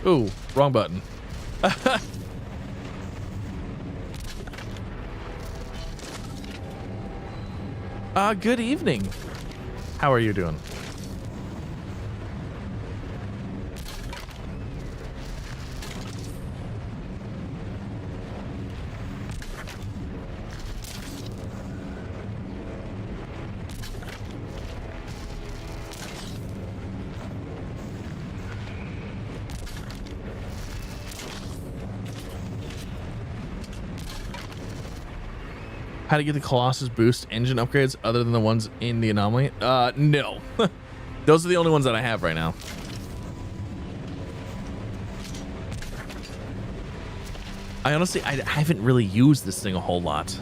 Ooh, wrong button. Good evening. How are you doing? How to get the Colossus boost engine upgrades other than the ones in the anomaly? No. Those are the only ones that I have right now. I haven't really used this thing a whole lot.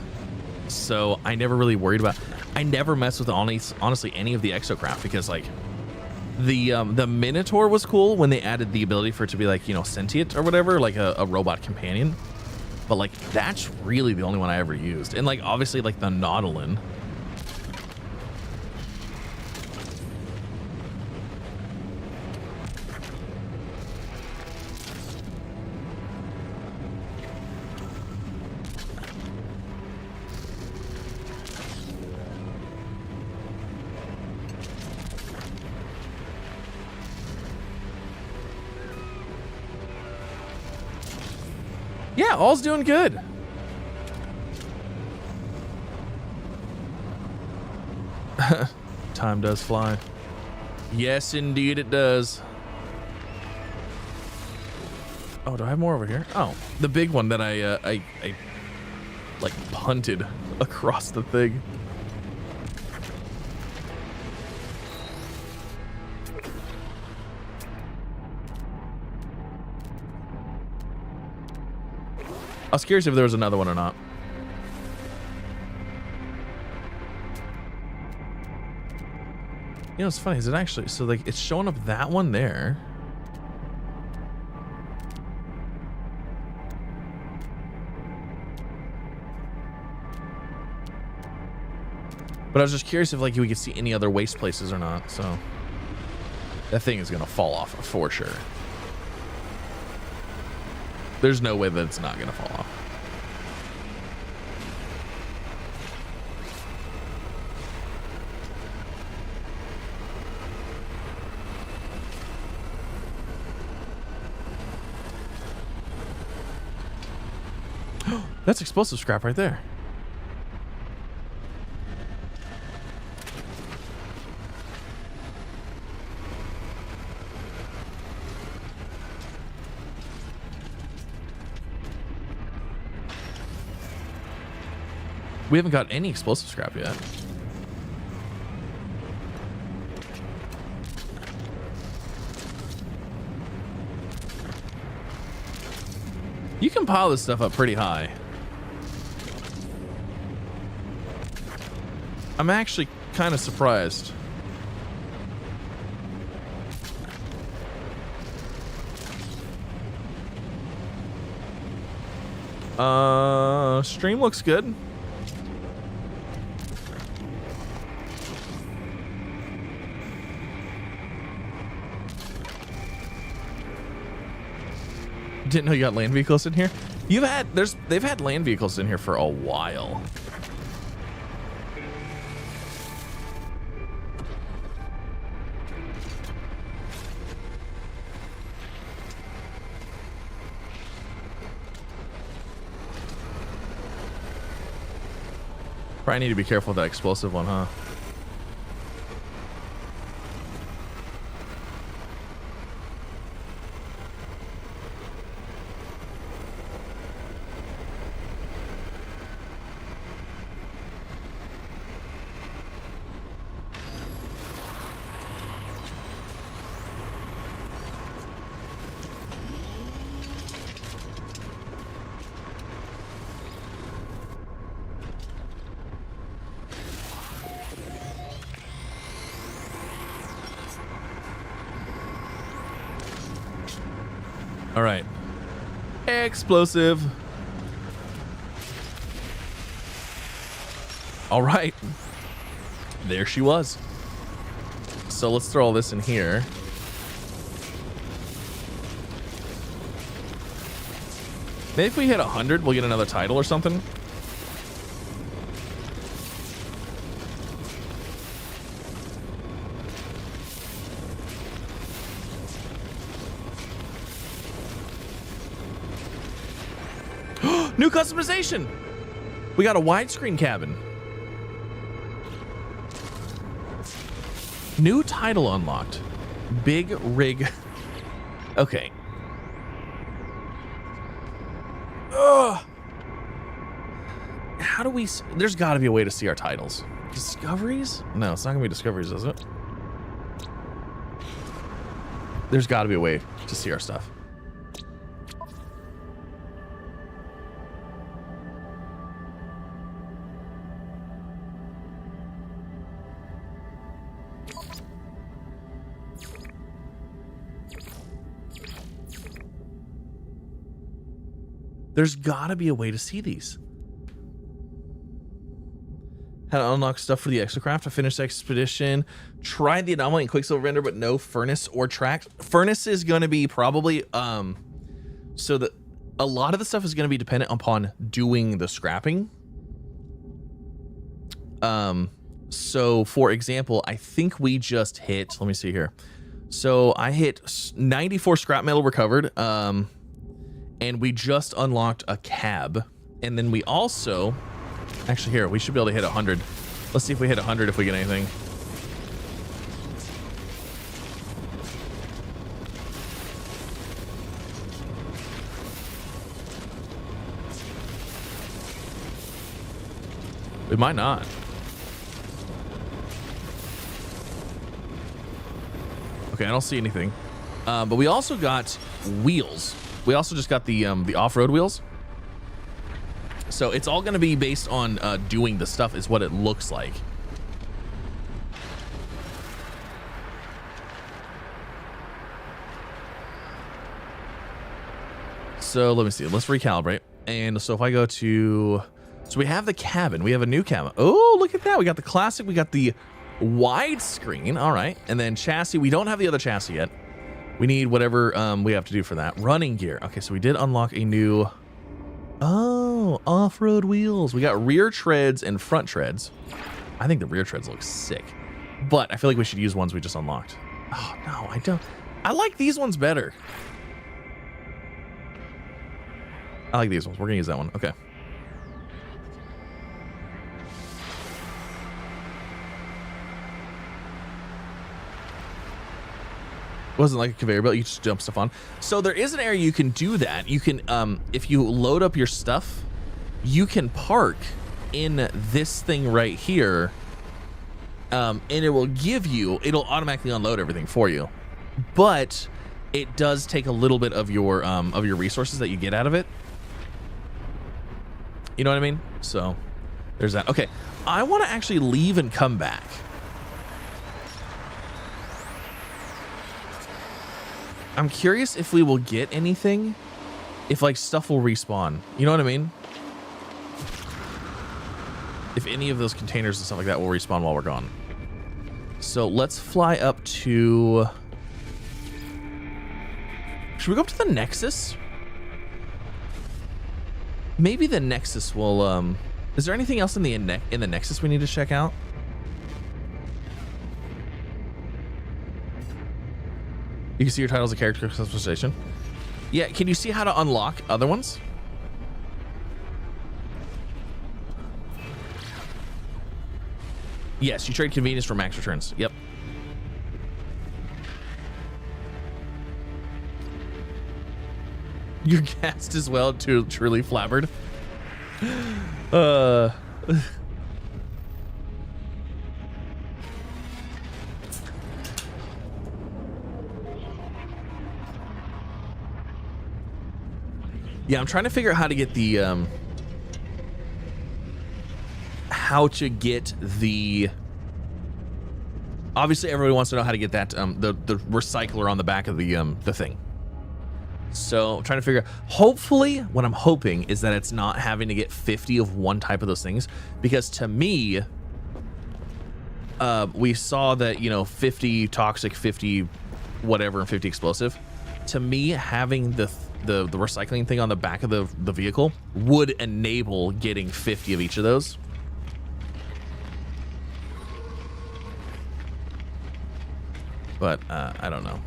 So I never really worried about, I never messed with honestly any of the exocraft because like the Minotaur was cool when they added the ability for it to be like, you know, sentient or whatever, like a robot companion. But like that's really the only one I ever used. And like obviously like the Nautilin. Yeah, all's doing good. Time does fly. Yes, indeed it does. Oh, do I have more over here? Oh, the big one that I like punted across the thing. I was curious if there was another one or not. You know, it's funny. Is it actually so? Like, it's showing up that one there. But I was just curious if like we could see any other waste places or not. So that thing is gonna fall off for sure. There's no way that it's not gonna fall off. That's explosive scrap right there. We haven't got any explosive scrap yet. You can pile this stuff up pretty high. I'm actually kind of surprised. Stream looks good. Didn't know you got land vehicles in here. They've had land vehicles in here for a while. Probably need to be careful with that explosive one, huh? All right. Explosive. All right. There she was. So let's throw all this in here. Maybe if we hit 100, we'll get another title or something. New customization. We got a widescreen cabin. New title unlocked. Big rig. Okay. Ugh. How do we... There's got to be a way to see our titles. Discoveries? No, it's not going to be discoveries, is it? There's got to be a way to see our stuff. There's gotta be a way to see these. How to unlock stuff for the exocraft. I finished expedition. Tried the anomaly and quicksilver render, but no furnace or track. Furnace is gonna be probably so that a lot of the stuff is gonna be dependent upon doing the scrapping. So for example, I think we just hit, let me see here. So I hit 94 scrap metal recovered, and we just unlocked a cab. And then we also, actually here, we should be able to hit 100. Let's see if we hit 100 if we get anything. We might not. Okay, I don't see anything. But we also got wheels. We also just got the off-road wheels. So it's all going to be based on doing the stuff is what it looks like. So let me see. Let's recalibrate. And so if I go to... So we have the cabin. We have a new cabin. Oh, look at that. We got the classic. We got the widescreen. All right. And then chassis. We don't have the other chassis yet. We need whatever we have to do for that. Running gear. Okay, so we did unlock a new... Oh, off-road wheels. We got rear treads and front treads. I think the rear treads look sick. But I feel like we should use ones we just unlocked. Oh, no, I don't. I like these ones better. I like these ones. We're going to use that one. Okay. It wasn't like a conveyor belt, you just dump stuff on. So there is an area you can do that. You can, if you load up your stuff, you can park in this thing right here, and it will give you, it'll automatically unload everything for you. But it does take a little bit of your resources that you get out of it. You know what I mean? So there's that. Okay, I want to actually leave and come back. I'm curious if we will get anything, if like stuff will respawn. You know what I mean? If any of those containers and stuff like that will respawn while we're gone. So let's fly up to... Should we go up to the Nexus? Maybe the Nexus will... Is there anything else in the Nexus we need to check out? You can see your title as a character customization. Yeah, can you see how to unlock other ones? Yes, you trade convenience for max returns. Yep. You're gassed as well, to truly flabbered. Yeah, I'm trying to figure out how to get the obviously everybody wants to know how to get that the recycler on the back of the thing. So I'm trying to figure out, hopefully what I'm hoping is that it's not having to get 50 of one type of those things, because to me we saw that, you know, 50 toxic, 50 whatever, and 50 explosive. To me, having the recycling thing on the back of the vehicle would enable getting 50 of each of those. But I don't know.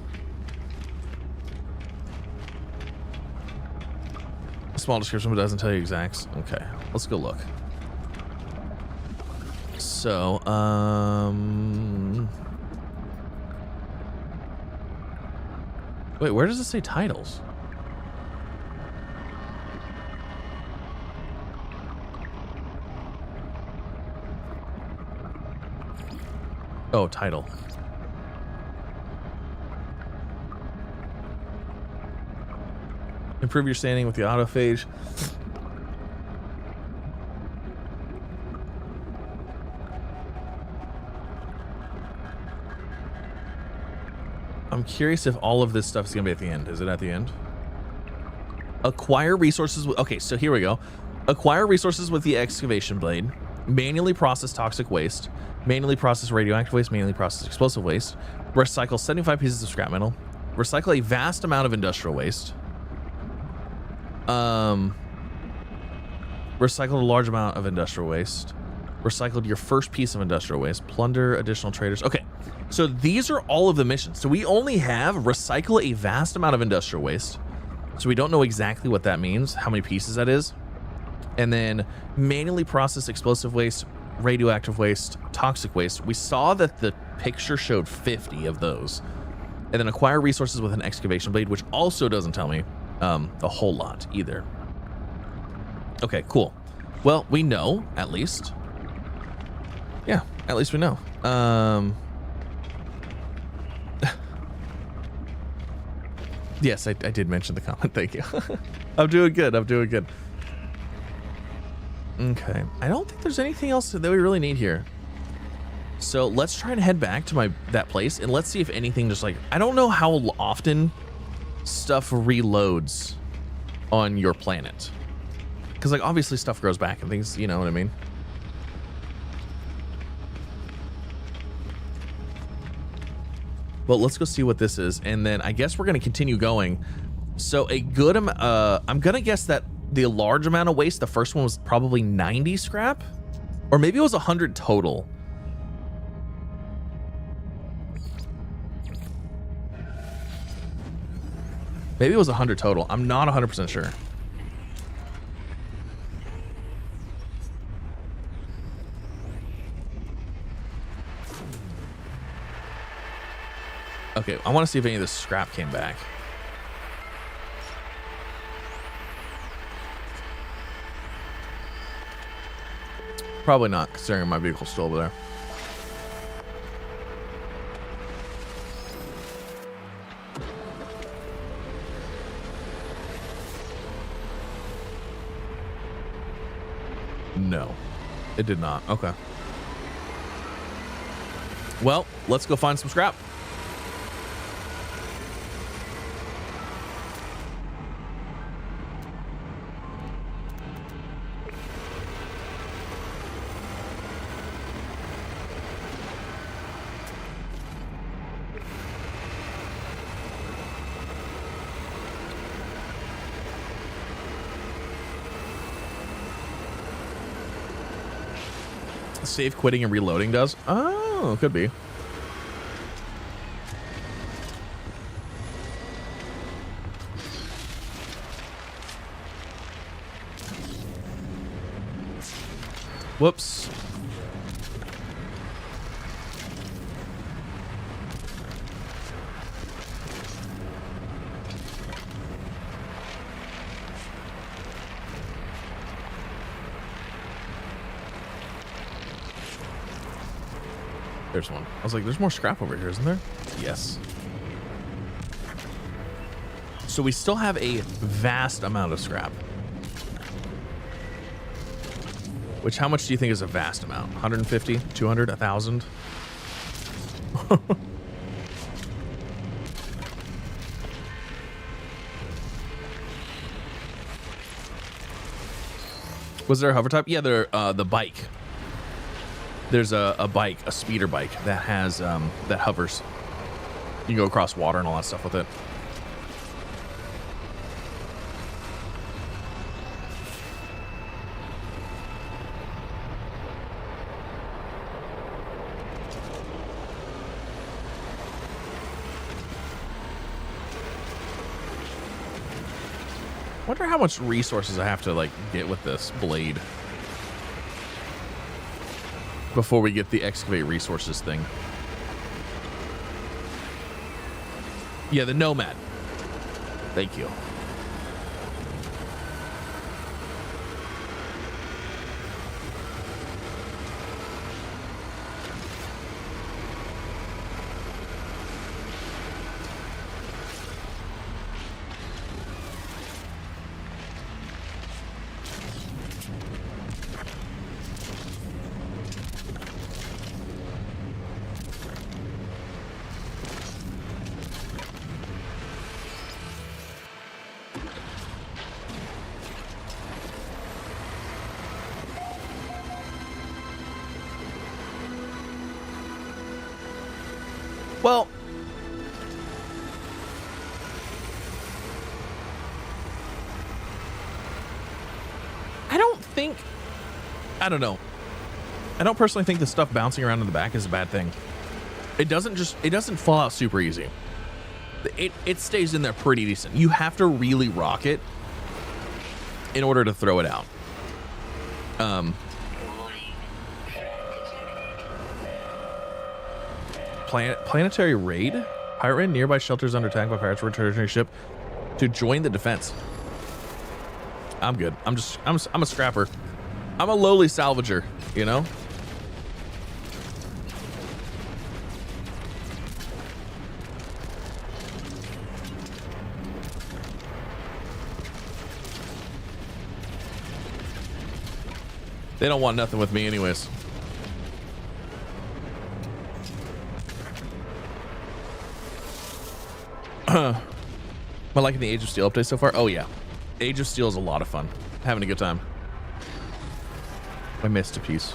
Small description, but doesn't tell you exacts. Okay, let's go look. So, wait, where does it say titles? Oh, title. Improve your standing with the autophage. I'm curious if all of this stuff is going to be at the end. Is it at the end? Acquire resources. Okay, so here we go. Acquire resources with the excavation blade. Manually process toxic waste. Manually process radioactive waste. Manually process explosive waste. Recycle 75 pieces of scrap metal. Recycle a vast amount of industrial waste. Recycled a large amount of industrial waste. Recycled your first piece of industrial waste. Plunder additional traders. Okay, so these are all of the missions. So we only have recycle a vast amount of industrial waste. So we don't know exactly what that means, how many pieces that is. And then manually process explosive waste, radioactive waste, toxic waste. We saw that the picture showed 50 of those. And then acquire resources with an excavation blade, which also doesn't tell me a whole lot either. Okay, cool. Well, we know, at least. Yeah, at least we know. Yes, I did mention the comment. Thank you. I'm doing good. I'm doing good. Okay. I don't think there's anything else that we really need here. So let's try and head back to that place and let's see if anything just like, I don't know how often stuff reloads on your planet. Because like obviously stuff grows back and things, you know what I mean? But let's go see what this is. And then I guess we're going to continue going. So a good amount, I'm going to guess that the large amount of waste, the first one was probably 90 scrap, or maybe it was 100 total. Maybe it was 100 total. I'm not 100% sure. Okay, I want to see if any of this scrap came back. Probably not, considering my vehicle's still over there. No, it did not. Okay. Well, let's go find some scrap. Save quitting and reloading does? Oh, could be. Whoops. There's one. I was like, there's more scrap over here, isn't there? Yes. So we still have a vast amount of scrap. Which, how much do you think is a vast amount? 150, 200, 1,000? Was there a hover type? Yeah, there. The bike. There's a bike, a speeder bike that has that hovers. You can go across water and all that stuff with it. Wonder how much resources I have to like get with this blade before we get the excavate resources thing. Yeah, the Nomad. Thank you. Well, I don't know. I don't personally think the stuff bouncing around in the back is a bad thing. It doesn't fall out super easy. It stays in there pretty decent. You have to really rock it in order to throw it out. Planetary raid? Pirate raid, nearby shelters under attack by pirates, return your ship to join the defense. I'm good. I'm a scrapper. I'm a lowly salvager, you know? They don't want nothing with me anyways. Am I liking the Age of Steel update so far? Oh yeah. Age of Steel is a lot of fun. Having a good time. I missed a piece.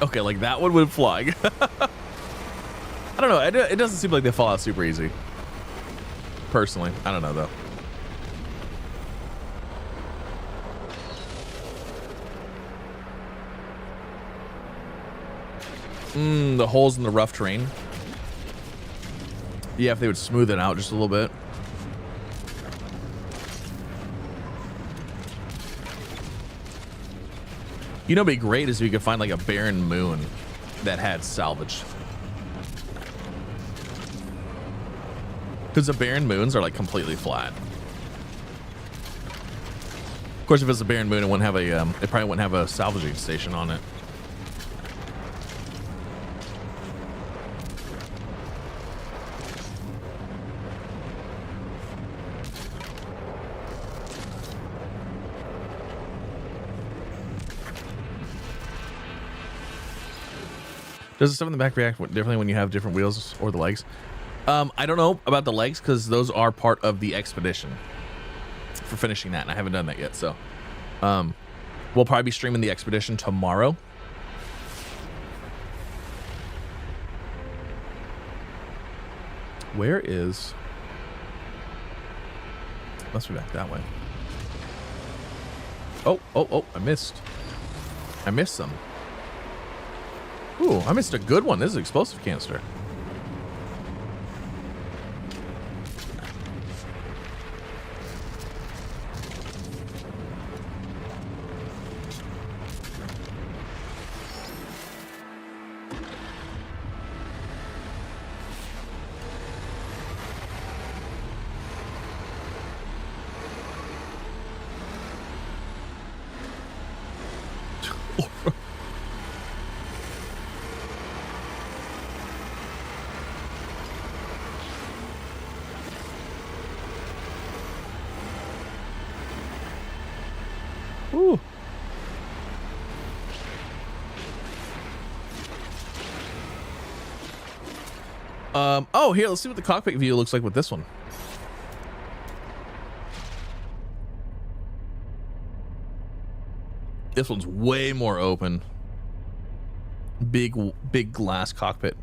Okay, like that one would fly. I don't know. It doesn't seem like they fall out super easy. Personally, I don't know though. The holes in the rough terrain. Yeah, if they would smooth it out just a little bit. You know, what'd be great is if you could find like a barren moon that had salvage. Because the barren moons are like completely flat. Of course, if it's a barren moon, it wouldn't have a it probably wouldn't have a salvaging station on it. Does the stuff in the back react differently when you have different wheels or the legs? I don't know about the legs because those are part of the expedition for finishing that, and I haven't done that yet. So we'll probably be streaming the expedition tomorrow. Where is... Must be back that way. Oh, I missed some. Ooh, I missed a good one. This is an explosive canister. Ooh. Oh, here, let's see what the cockpit view looks like with this one. This one's way more open. Big glass cockpit.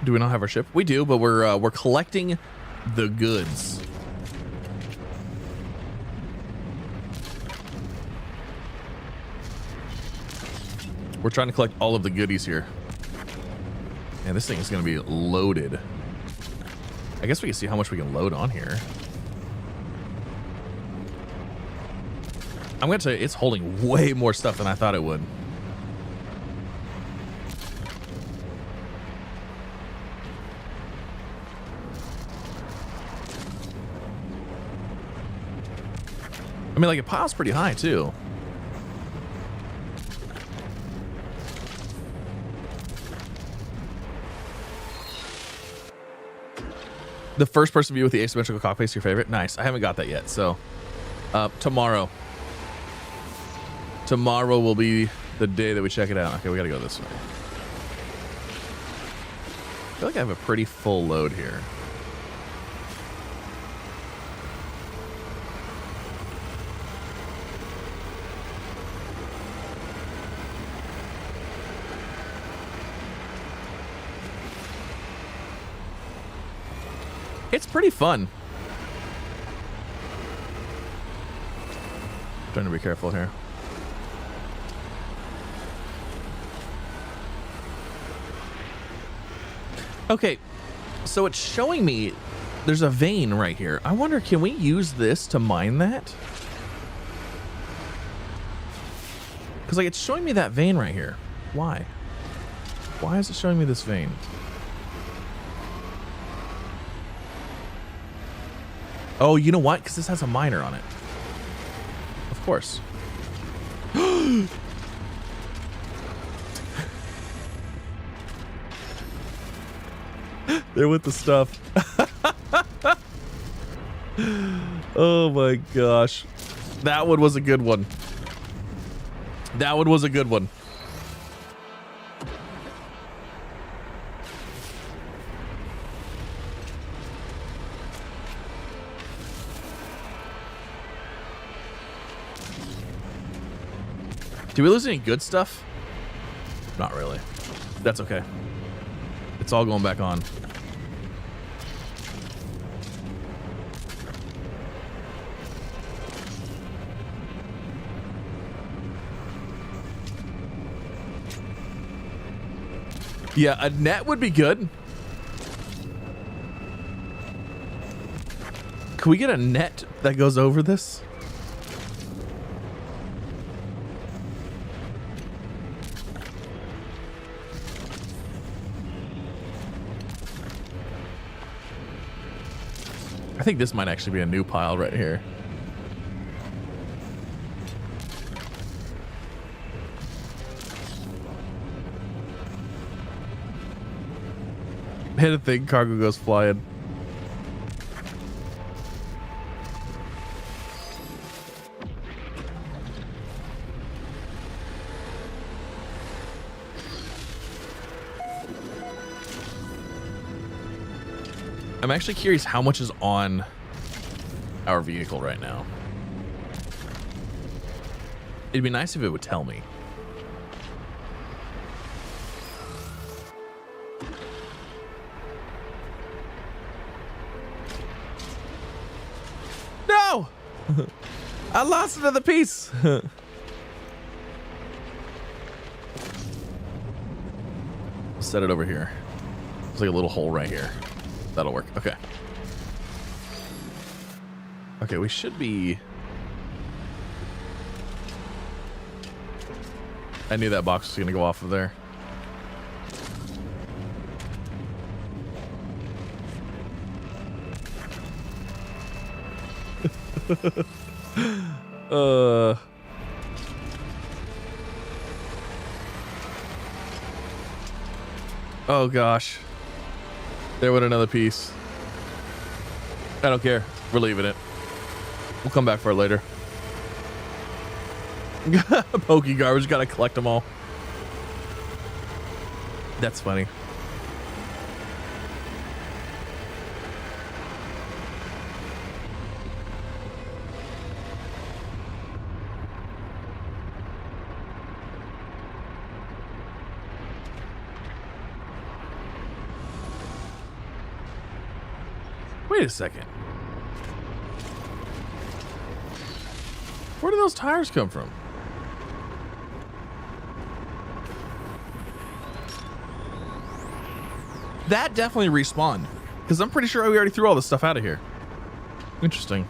Do we not have our ship? We do, but we're collecting the goods. We're trying to collect all of the goodies here. And this thing is going to be loaded. I guess we can see how much we can load on here. I'm going to tell you, it's holding way more stuff than I thought it would. I mean, like, it piles pretty high, too. The first person view with the asymmetrical cockpit is your favorite? Nice. I haven't got that yet, so tomorrow. Tomorrow will be the day that we check it out. Okay, we gotta go this way. I feel like I have a pretty full load here. It's pretty fun. Trying to be careful here. Okay, so it's showing me there's a vein right here. I wonder, can we use this to mine that? Because like it's showing me that vein right here. Why? Why is it showing me this vein? Oh, you know what? Because this has a miner on it. Of course. They're with the stuff. Oh my gosh. That one was a good one. That one was a good one. Did we lose any good stuff? Not really. That's okay. It's all going back on. Yeah, a net would be good. Can we get a net that goes over this? I think this might actually be a new pile right here. Hit a thing, cargo goes flying. I'm actually curious how much is on our vehicle right now. It'd be nice if it would tell me. No! I lost another piece. Set it over here. There's like a little hole right here. That'll work. Okay. Okay, we should be... I knew that box was going to go off of there. Oh gosh. There went another piece. I don't care. We're leaving it. We'll come back for it later. Pokey garbage. Gotta collect them all. That's funny. Wait a second. Where do those tires come from? That definitely respawned. Because I'm pretty sure we already threw all this stuff out of here. Interesting.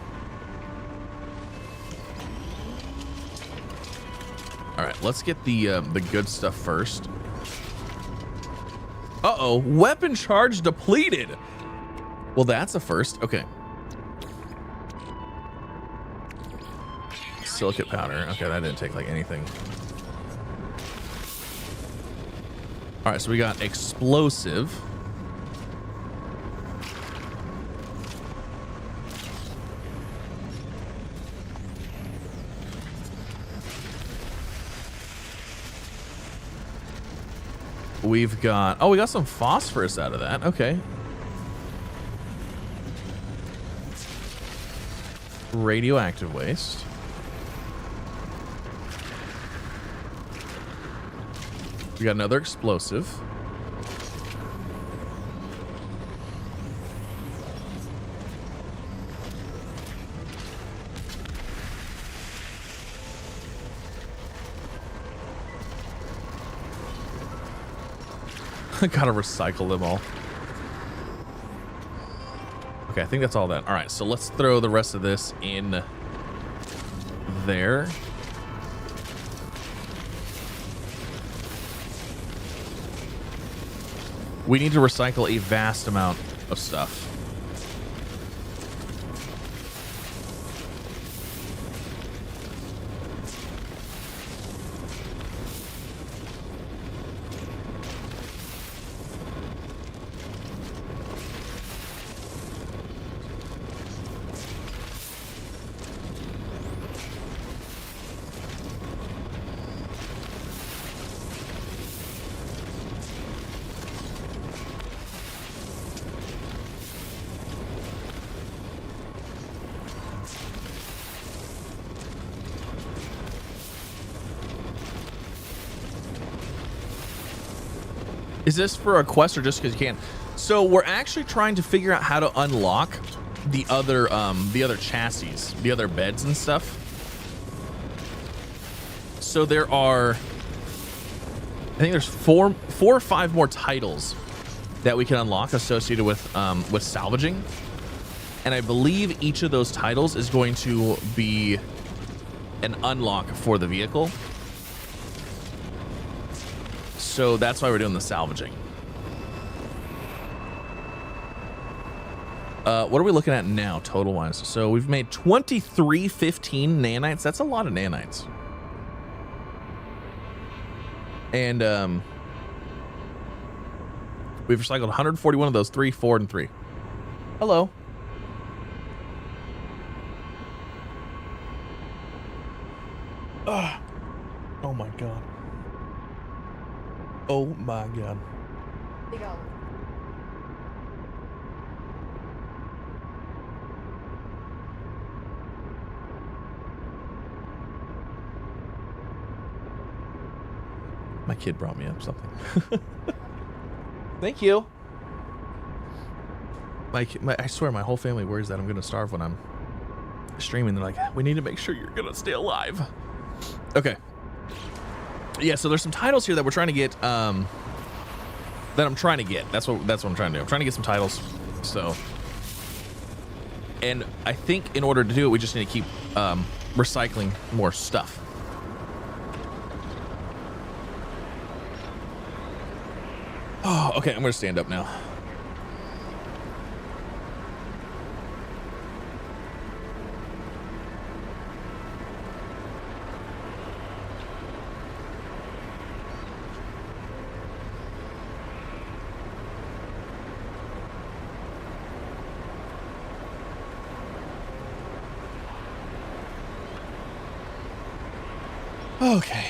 Alright, let's get the good stuff first. Uh-oh. Weapon charge depleted. Well, that's a first. Okay. Silicate powder. Okay, that didn't take like anything. All right, so we got explosive. we've got... Oh, we got some phosphorus out of that. Okay. Radioactive waste. We got another explosive. I gotta recycle them all. Okay, I think that's all that. All right, so let's throw the rest of this in there. We need to recycle a vast amount of stuff. Is this for a quest or just because you can? So we're actually trying to figure out how to unlock the other chassis, the other beds and stuff. So there are, I think there's four or five more titles that we can unlock associated with salvaging, and I believe each of those titles is going to be an unlock for the vehicle. So that's why we're doing the salvaging. What are we looking at now, total wise? So we've made 2315 nanites. That's a lot of nanites. And we've recycled 141 of those, 3, 4, and 3. Hello. Ugh. Oh my god. Oh my god. Big olive. My kid brought me up something. Thank you. I swear my whole family worries that I'm gonna starve when I'm streaming. They're like, we need to make sure you're gonna stay alive. Okay. Yeah, so there's some titles here that we're trying to get, that I'm trying to get. That's what I'm trying to do. I'm trying to get some titles. So, and I think in order to do it, we just need to keep recycling more stuff. Oh, okay, I'm gonna stand up now. Okay.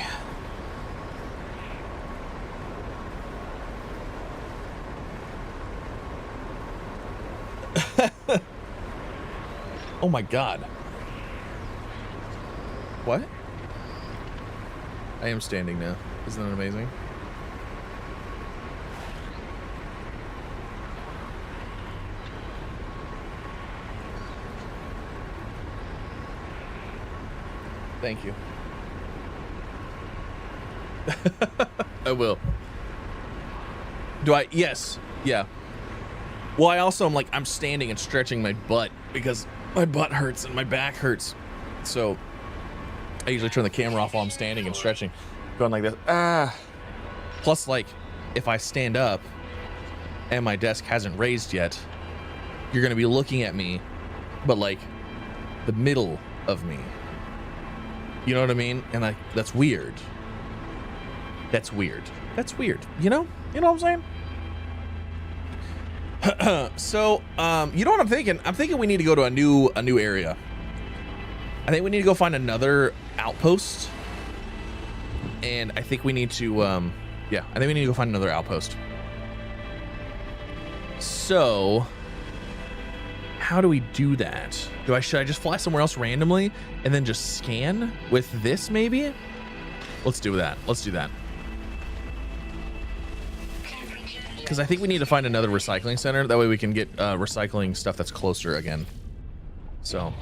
Oh my god. What? I am standing now. Isn't that amazing? Thank you. I will. Do I? Yes. Yeah. Well, I also am like, I'm standing and stretching my butt because my butt hurts and my back hurts. So I usually turn the camera off while I'm standing and stretching, going like this. Plus, like, if I stand up and my desk hasn't raised yet, you're going to be looking at me, but like the middle of me. You know what I mean? And that's weird. That's weird. That's weird. You know what I'm saying? So, you know what I'm thinking? I'm thinking we need to go to a new area. I think we need to go find another outpost. And I think we need to, Yeah, I think we need to go find another outpost. So, how do we do that? Should I just fly somewhere else randomly and then just scan with this maybe? Let's do that. Let's do that. Because I think we need to find another recycling center. That way we can get recycling stuff that's closer again. So,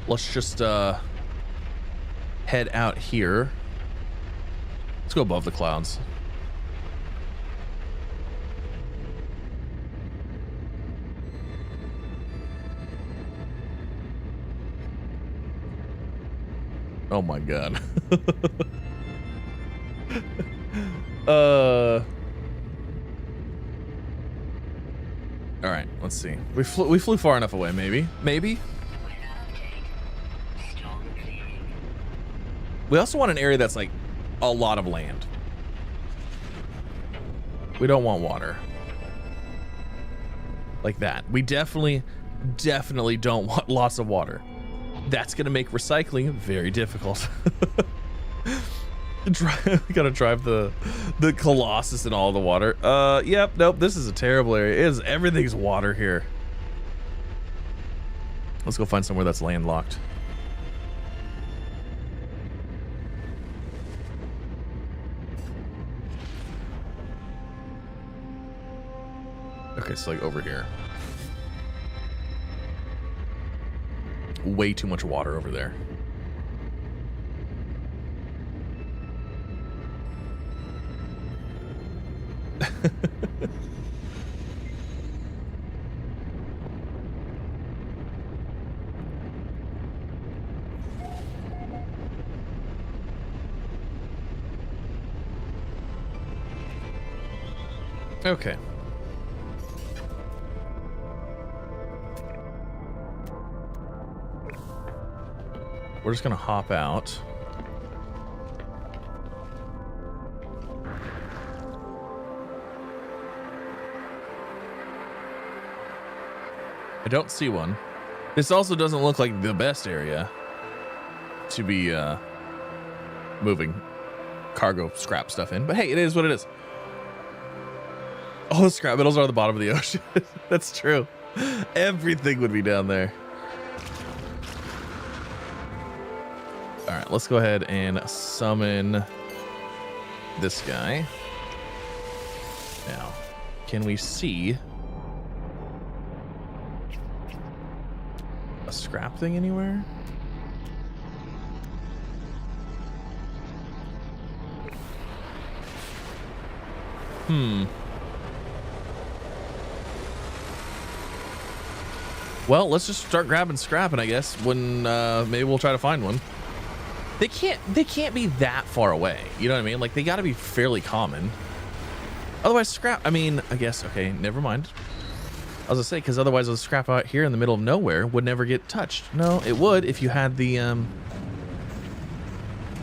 let's just head out here. Let's go above the clouds. Oh my god. All right, let's see. We flew far enough away, maybe. We also want an area that's like a lot of land. We don't want water. Like that. We definitely don't want lots of water. That's gonna make recycling very difficult. We gotta drive the Colossus in all the water. Yep, nope, this is a terrible area. Everything's water here. Let's go find somewhere that's landlocked. Okay, so like over here. Way too much water over there. Okay. We're just gonna hop out. I don't see one. This also doesn't look like the best area to be moving cargo scrap stuff in, but hey, it is what it is. All the scrap metals are at the bottom of the ocean. That's true. Everything would be down there. All right, let's go ahead and summon this guy. Now, can we see a scrap thing anywhere? Well, let's just start grabbing scrap, and I guess when maybe we'll try to find one. They can't be that far away. You know what I mean? Like, they got to be fairly common. Otherwise, scrap. I mean, I guess. Okay, never mind. I was gonna say, because otherwise, the scrap out here in the middle of nowhere would never get touched. No, it would if you had the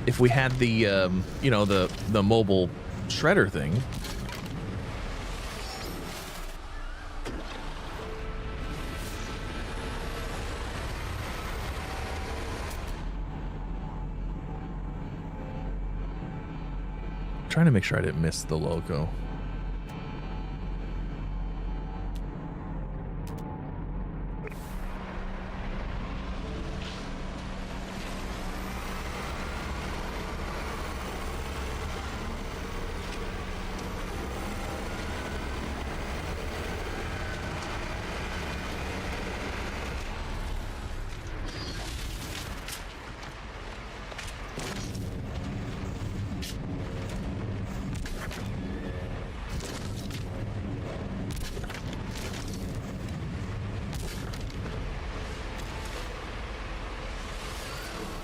if we had the you know, the mobile shredder thing. Trying to make sure I didn't miss the logo.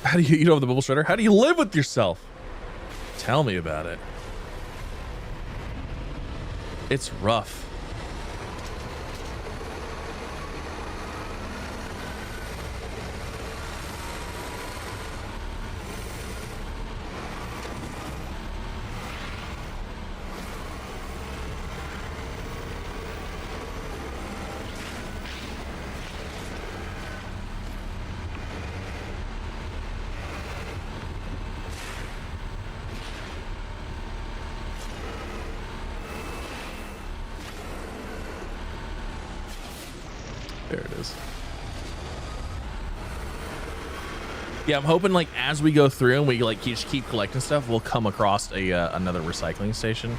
How do you don't have the mobile shredder? How do you live with yourself? Tell me about it. It's rough. There it is. Yeah, I'm hoping like as we go through and we like just keep collecting stuff, we'll come across a another recycling station.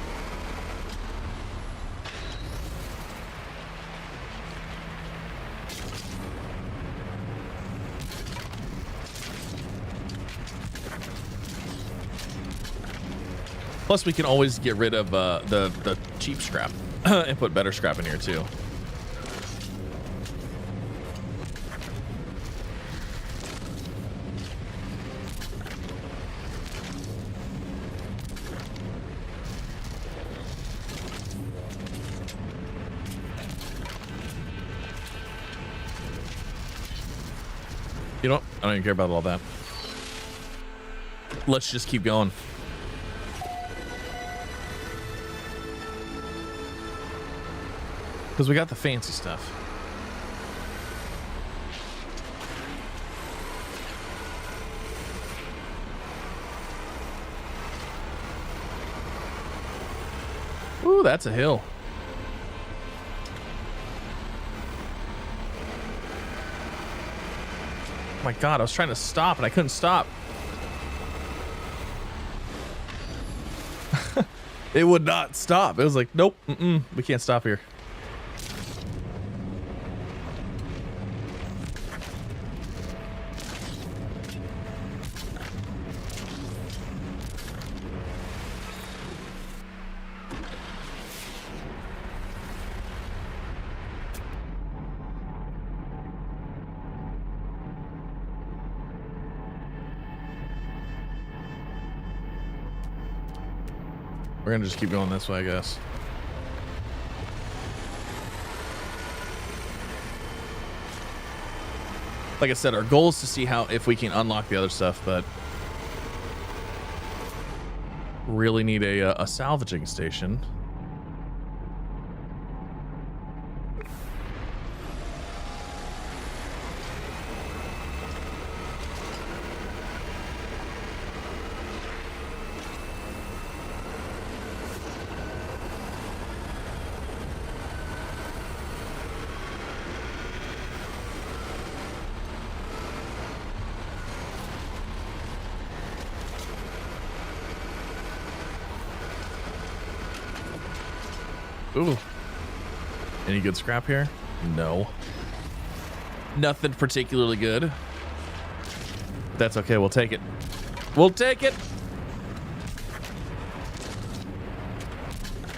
Plus, we can always get rid of the cheap scrap and put better scrap in here too. You know what? I don't even care about all that. Let's just keep going. Because we got the fancy stuff. Ooh, that's a hill. Oh my God, I was trying to stop and I couldn't stop. It would not stop. It was like, nope, we can't stop here. We're gonna just keep going this way, I guess. Like I said, our goal is to see how if we can unlock the other stuff, but really need a salvaging station. Ooh. Any good scrap here? No. Nothing particularly good. That's okay, we'll take it. We'll take it!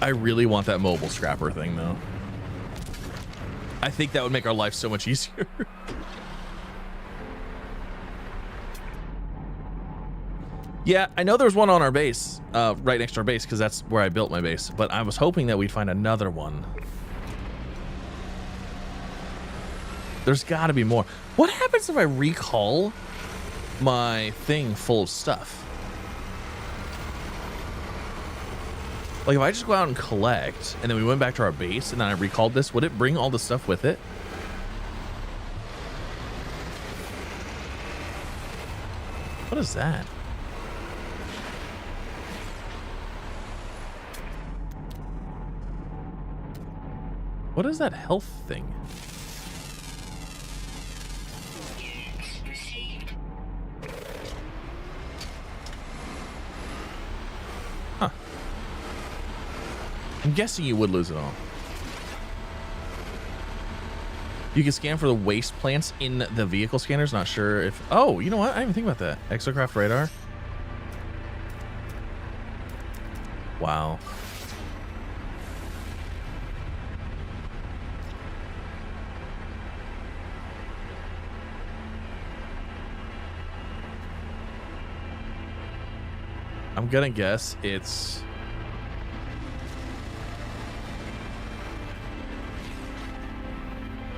I really want that mobile scrapper thing, though. I think that would make our life so much easier. Yeah, I know there's one on our base, right next to our base, because that's where I built my base. But I was hoping that we'd find another one. There's got to be more. What happens if I recall my thing full of stuff? Like, if I just go out and collect, and then we went back to our base, and then I recalled this, would it bring all the stuff with it? What is that? What is that health thing? Huh. I'm guessing you would lose it all. You can scan for the waste plants in the vehicle scanners. Not sure if... Oh, you know what? I didn't even think about that. Exocraft radar. Wow. I'm gonna guess it's...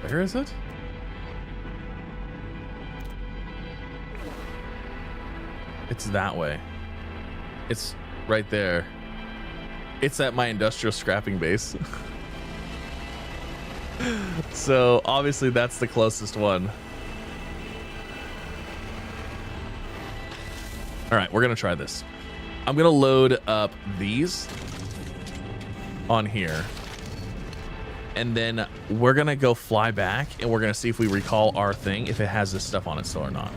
Where is it? It's that way. It's right there. It's at my industrial scrapping base. So obviously that's the closest one. All right, we're gonna try this. I'm gonna load up these on here, and then we're gonna go fly back, and we're gonna see if we recall our thing, if it has this stuff on it still or not.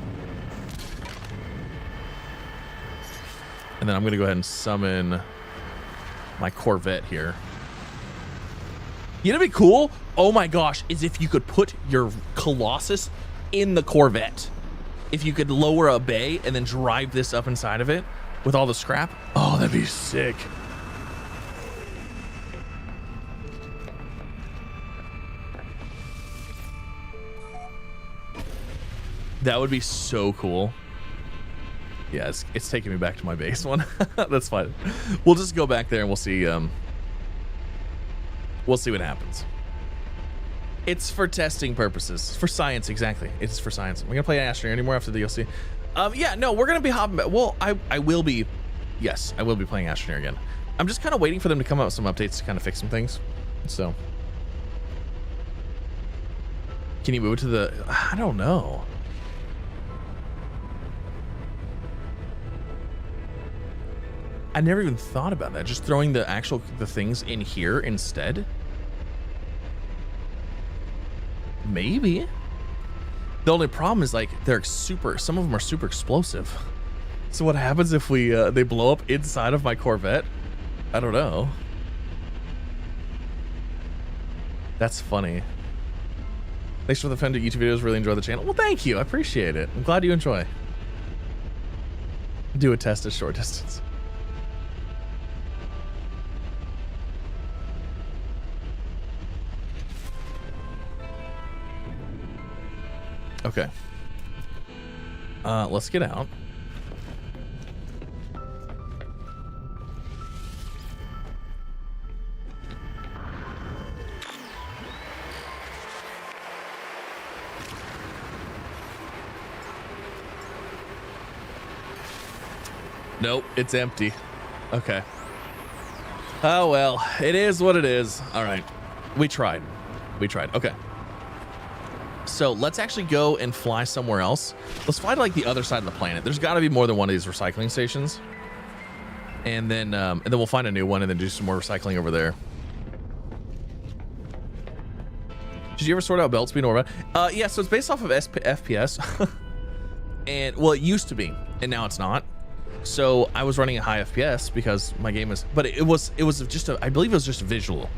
And then I'm gonna go ahead and summon my Corvette here. You know what'd be cool? Oh my gosh, is if you could put your Colossus in the Corvette. If you could lower a bay and then drive this up inside of it with all the scrap. Oh, that'd be sick. That would be so cool. Yeah, it's taking me back to my base one. That's fine. We'll just go back there and we'll see what happens. It's for testing purposes. For science, exactly. It's for science. We're gonna play Astroneer anymore after the DLC. Yeah, no, we're gonna be hopping back. Well, I will be, yes, I will be playing Astroneer again. I'm just kind of waiting for them to come out with some updates to kind of fix some things. So, can you move it to the, I don't know. I never even thought about that. Just throwing the things in here instead. Maybe. The only problem is like some of them are super explosive. So what happens if we they blow up inside of my Corvette? I don't know. That's funny. Thanks for the fun to YouTube videos. Really enjoy the channel. Well, thank you. I appreciate it. I'm glad you enjoy. Do a test at short distance. Okay. Let's get out. Nope, it's empty. Okay. Oh well, it is what it is. All right. We tried. We tried. Okay. So let's actually go and fly somewhere else. Let's fly to like the other side of the planet. There's got to be more than one of these recycling stations. And then we'll find a new one and then do some more recycling over there. Did you ever sort out belt speed or what? Yeah, so it's based off of FPS. And well, it used to be, and now it's not. So I was running a high FPS because my game was, but it was just I believe it was just visual.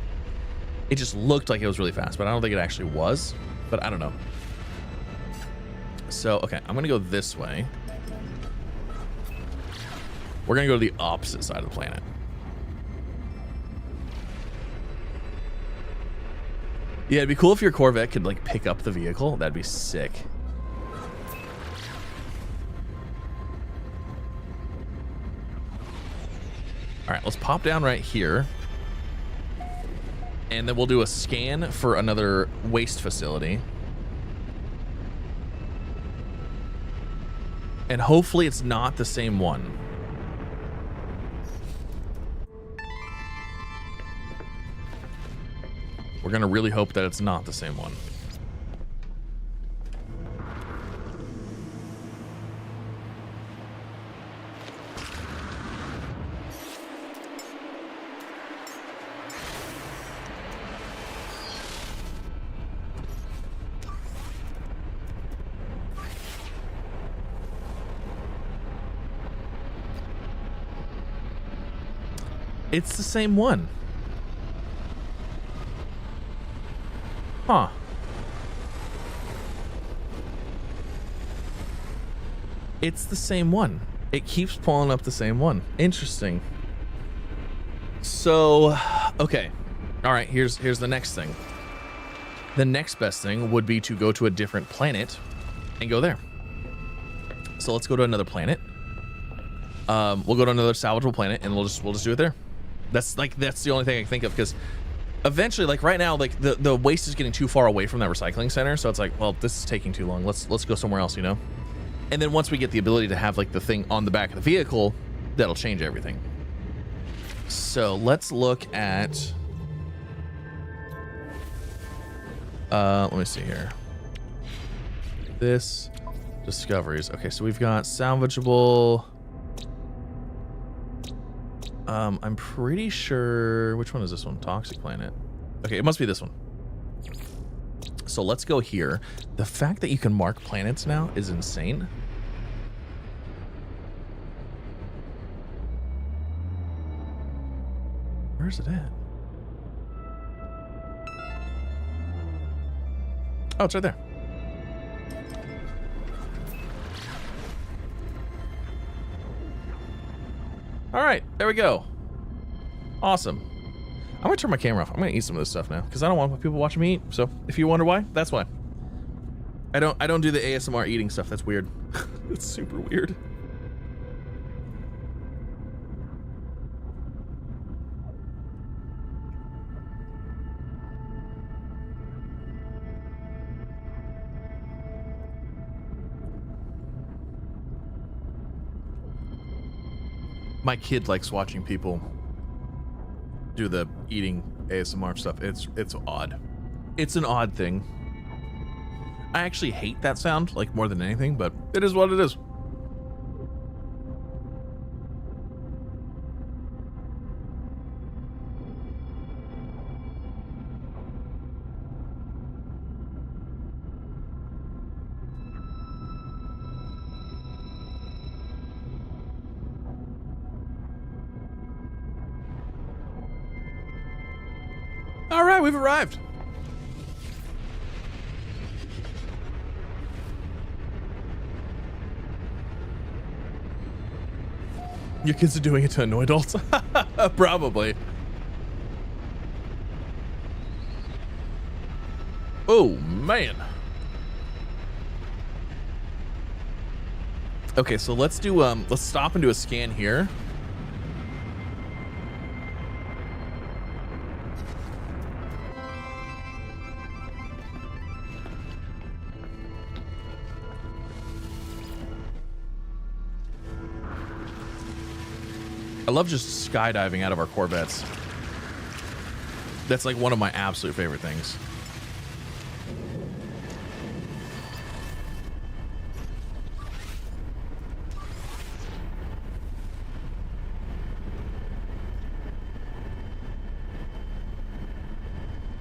It just looked like it was really fast, but I don't think it actually was. But I don't know. So, okay, I'm gonna go this way. We're gonna go to the opposite side of the planet. Yeah, it'd be cool if your Corvette could like pick up the vehicle. That'd be sick. All right, let's pop down right here. And then we'll do a scan for another waste facility. And hopefully it's not the same one. We're gonna really hope that it's not the same one. It's the same one. Huh. It's the same one. It keeps pulling up the same one. Interesting. So, okay. All right, here's the next thing. The next best thing would be to go to a different planet and go there. So let's go to another planet. We'll go to another salvageable planet and we'll just do it there. That's the only thing I can think of, because eventually, like right now, like the waste is getting too far away from that recycling center, so it's like, well, this is taking too long. Let's go somewhere else, you know? And then once we get the ability to have like the thing on the back of the vehicle, that'll change everything. So let's look at let me see here. This discoveries. Okay, so we've got salvageable. I'm pretty sure, which one is this one? Toxic planet. Okay, it must be this one. So let's go here. The fact that you can mark planets now is insane. Where's it at? Oh, it's right there. All right, there we go. Awesome. I'm gonna turn my camera off. I'm gonna eat some of this stuff now because I don't want people watching me eat. So if you wonder why, that's why. I don't do the ASMR eating stuff. That's weird. It's super weird. My kid likes watching people do the eating ASMR stuff. It's odd. It's an odd thing. I actually hate that sound like more than anything, but it is what it is. All right, we've arrived. Your kids are doing it to annoy adults? Probably. Oh, man. Okay, so let's do, let's stop and do a scan here. I love just skydiving out of our Corvettes. That's like one of my absolute favorite things.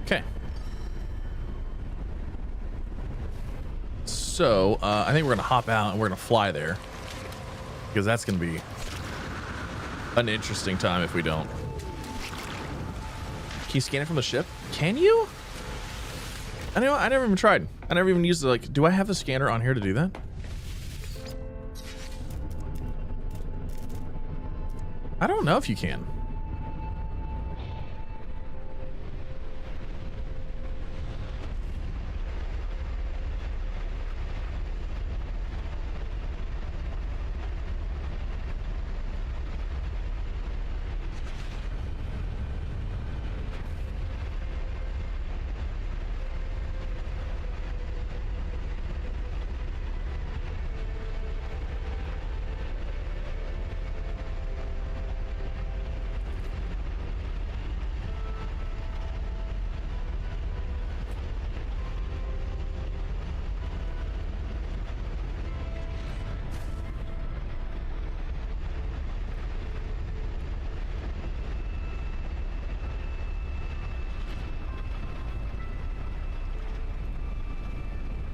Okay. So, I think we're gonna hop out and we're gonna fly there. Because that's gonna be an interesting time if we don't. Can you scan it from the ship? Can you? I know, I never even tried. I never even used it. Like, do I have the scanner on here to do that? I don't know if you can.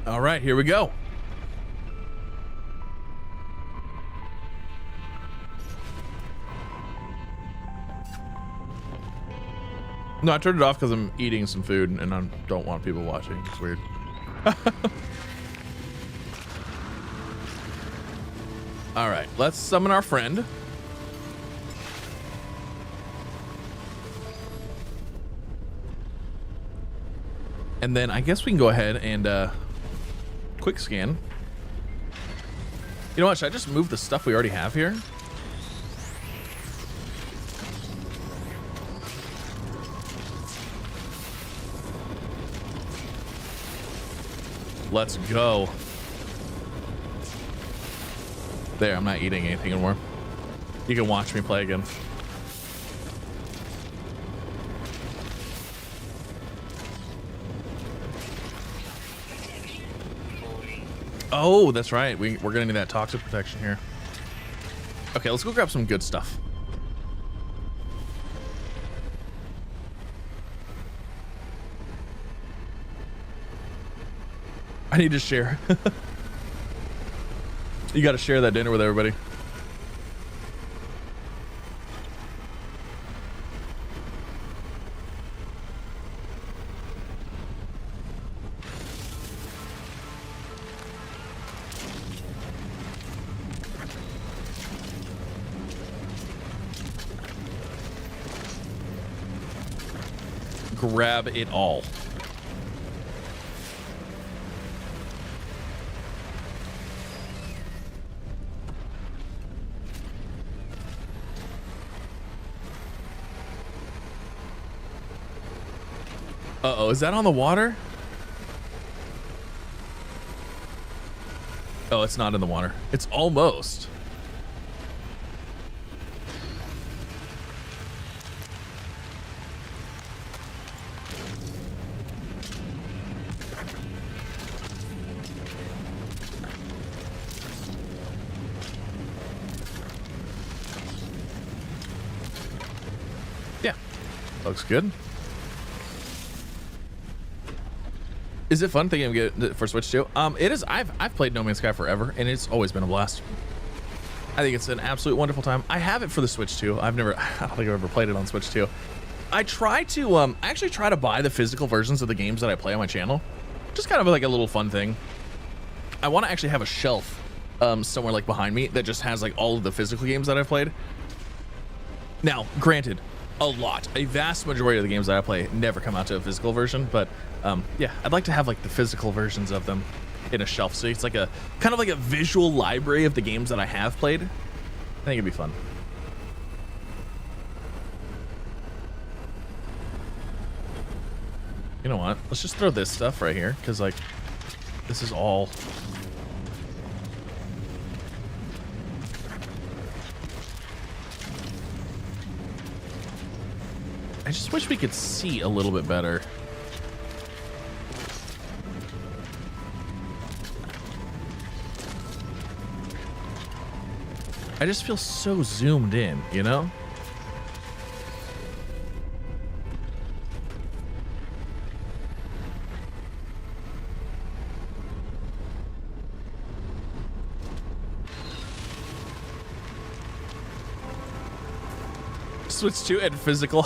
All right, here we go. No, I turned it off because I'm eating some food and I don't want people watching. It's weird. All right, let's summon our friend. And then I guess we can go ahead and quick scan. You know what? Should I just move the stuff we already have here? Let's go. There, I'm not eating anything anymore. You can watch me play again. Oh, that's right. We're gonna need that toxic protection here. Okay, let's go grab some good stuff. I need to share. You got to share that dinner with everybody. Grab it all. Uh-oh, is that on the water? Oh, it's not in the water. It's almost. Yeah, looks good. Is it fun thinking of getting it for Switch 2? It is. I've played No Man's Sky forever, and it's always been a blast. I think it's an absolute wonderful time. I have it for the Switch 2. I don't think I've ever played it on Switch 2. I try to, I actually try to buy the physical versions of the games that I play on my channel. Just kind of like a little fun thing. I want to actually have a shelf somewhere like behind me that just has like all of the physical games that I've played. Now, granted, a vast majority of the games that I play never come out to a physical version, but yeah, I'd like to have like the physical versions of them in a shelf, so it's like a kind of like a visual library of the games that I have played. I think it'd be fun. You know what, let's just throw this stuff right here, because like this is all I just wish we could see a little bit better. I just feel so zoomed in, you know? Switch 2 and physical.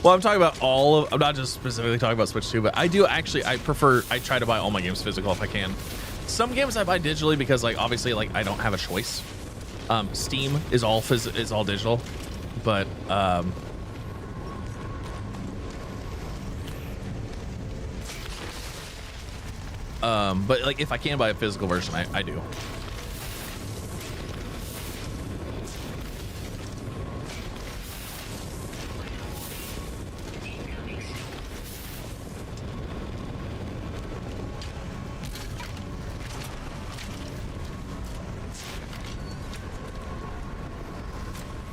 Well, I'm talking about I'm not just specifically talking about Switch 2, but I do actually, I try to buy all my games physical if I can. Some games I buy digitally because like obviously like I don't have a choice. Steam is all digital, but but like if I can buy a physical version, I do.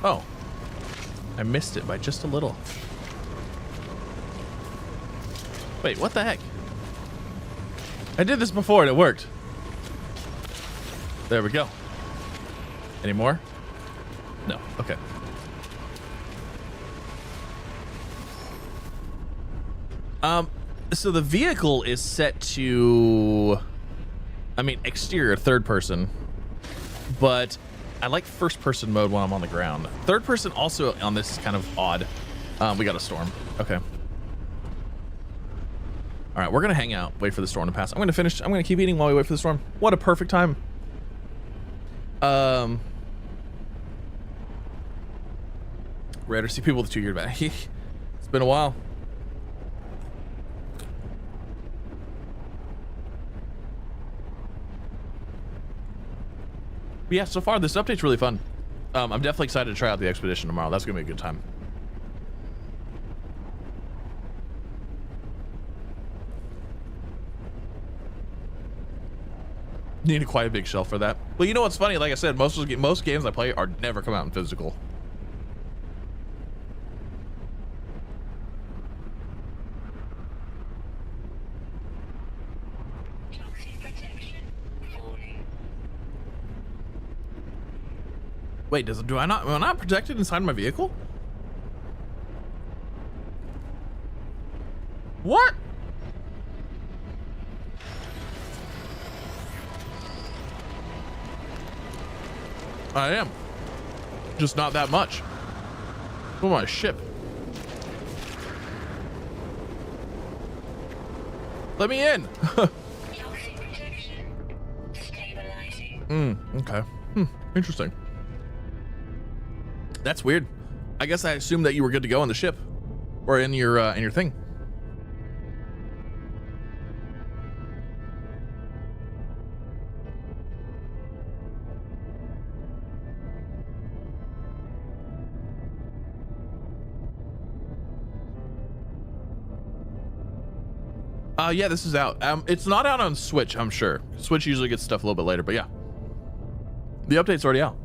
Oh, I missed it by just a little. Wait, what the heck? I did this before and it worked. There we go. Any more? No, okay. So the vehicle is set to, I mean, exterior, third person, but I like first person mode when I'm on the ground. Third person also on this is kind of odd. We got a storm. Okay. All right, we're gonna hang out, wait for the storm to pass. I'm gonna keep eating while we wait for the storm. What a perfect time. Rare to see people with 2-year back. It's been a while. But yeah, so far this update's really fun. I'm definitely excited to try out the expedition tomorrow. That's gonna be a good time. Need quite a big shelf for that. Well, you know what's funny? Like I said, most games I play are never come out in physical. Wait, am I not protected inside my vehicle? What? I am. Just not that much. Oh, my ship. Let me in. Toxic protection. Stabilizing. Okay. Interesting. That's weird. I guess I assumed that you were good to go on the ship or in your thing. Yeah, this is out. It's not out on Switch, I'm sure. Switch usually gets stuff a little bit later, but yeah. The update's already out.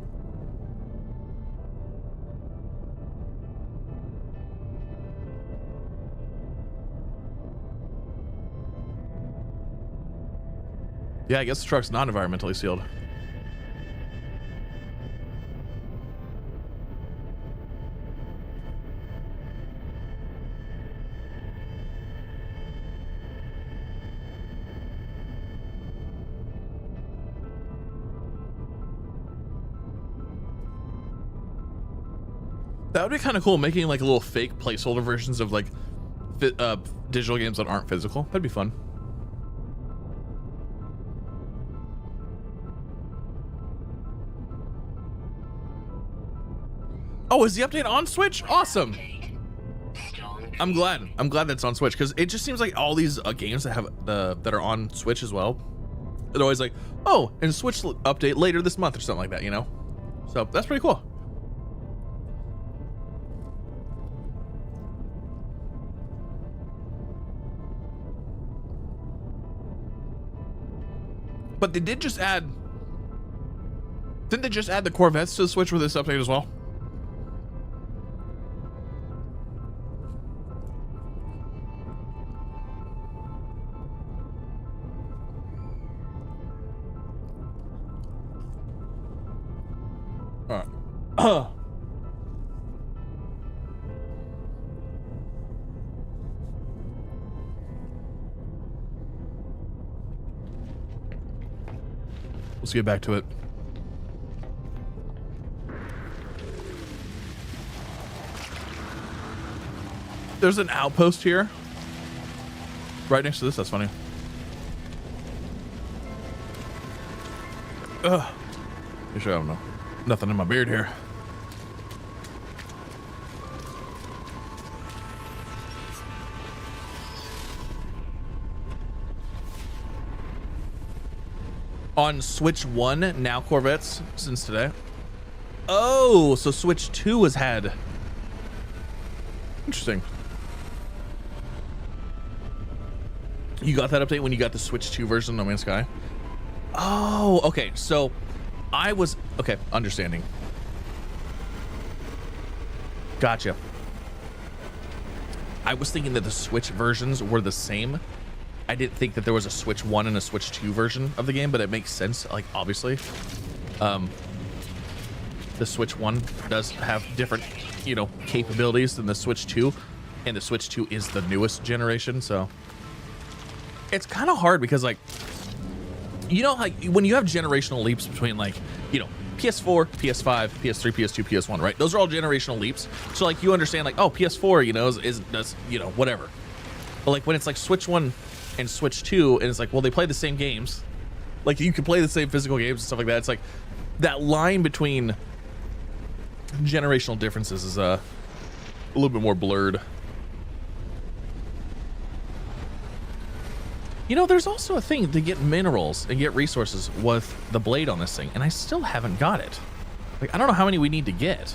Yeah, I guess the truck's not environmentally sealed. That would be kind of cool, making like little fake placeholder versions of like digital games that aren't physical. That'd be fun. Oh, is the update on Switch? Awesome. I'm glad that's on Switch, because it just seems like all these games that have that are on Switch as well, they're always like, oh, and Switch update later this month or something like that, you know? So that's pretty cool. But they did just add, didn't they just add the Corvettes to the Switch with this update as well? All right. Let's get back to it. There's an outpost here. Right next to this, that's funny. Ugh. You sure I don't know. Nothing in my beard here. On Switch 1, now Corvettes since today. Oh, so Switch 2 has had. Interesting. You got that update when you got the Switch 2 version of No Man's Sky? Oh, okay. So I was, okay, understanding. Gotcha. I was thinking that the Switch versions were the same. I didn't think that there was a Switch 1 and a Switch 2 version of the game, but it makes sense, like, obviously. The Switch 1 does have different, you know, capabilities than the Switch 2, and the Switch 2 is the newest generation, so it's kind of hard because, like, you know, like, when you have generational leaps between, like, you know, PS4, PS5, PS3, PS2, PS1, right? Those are all generational leaps. So, like, you understand, like, oh, PS4, you know, does, you know, whatever. But, like, when it's, like, Switch 1 and Switch 2, and it's like, well, they play the same games. Like, you can play the same physical games and stuff like that. It's like, that line between generational differences is a little bit more blurred. You know, there's also a thing to get minerals and get resources with the blade on this thing, and I still haven't got it. Like, I don't know how many we need to get.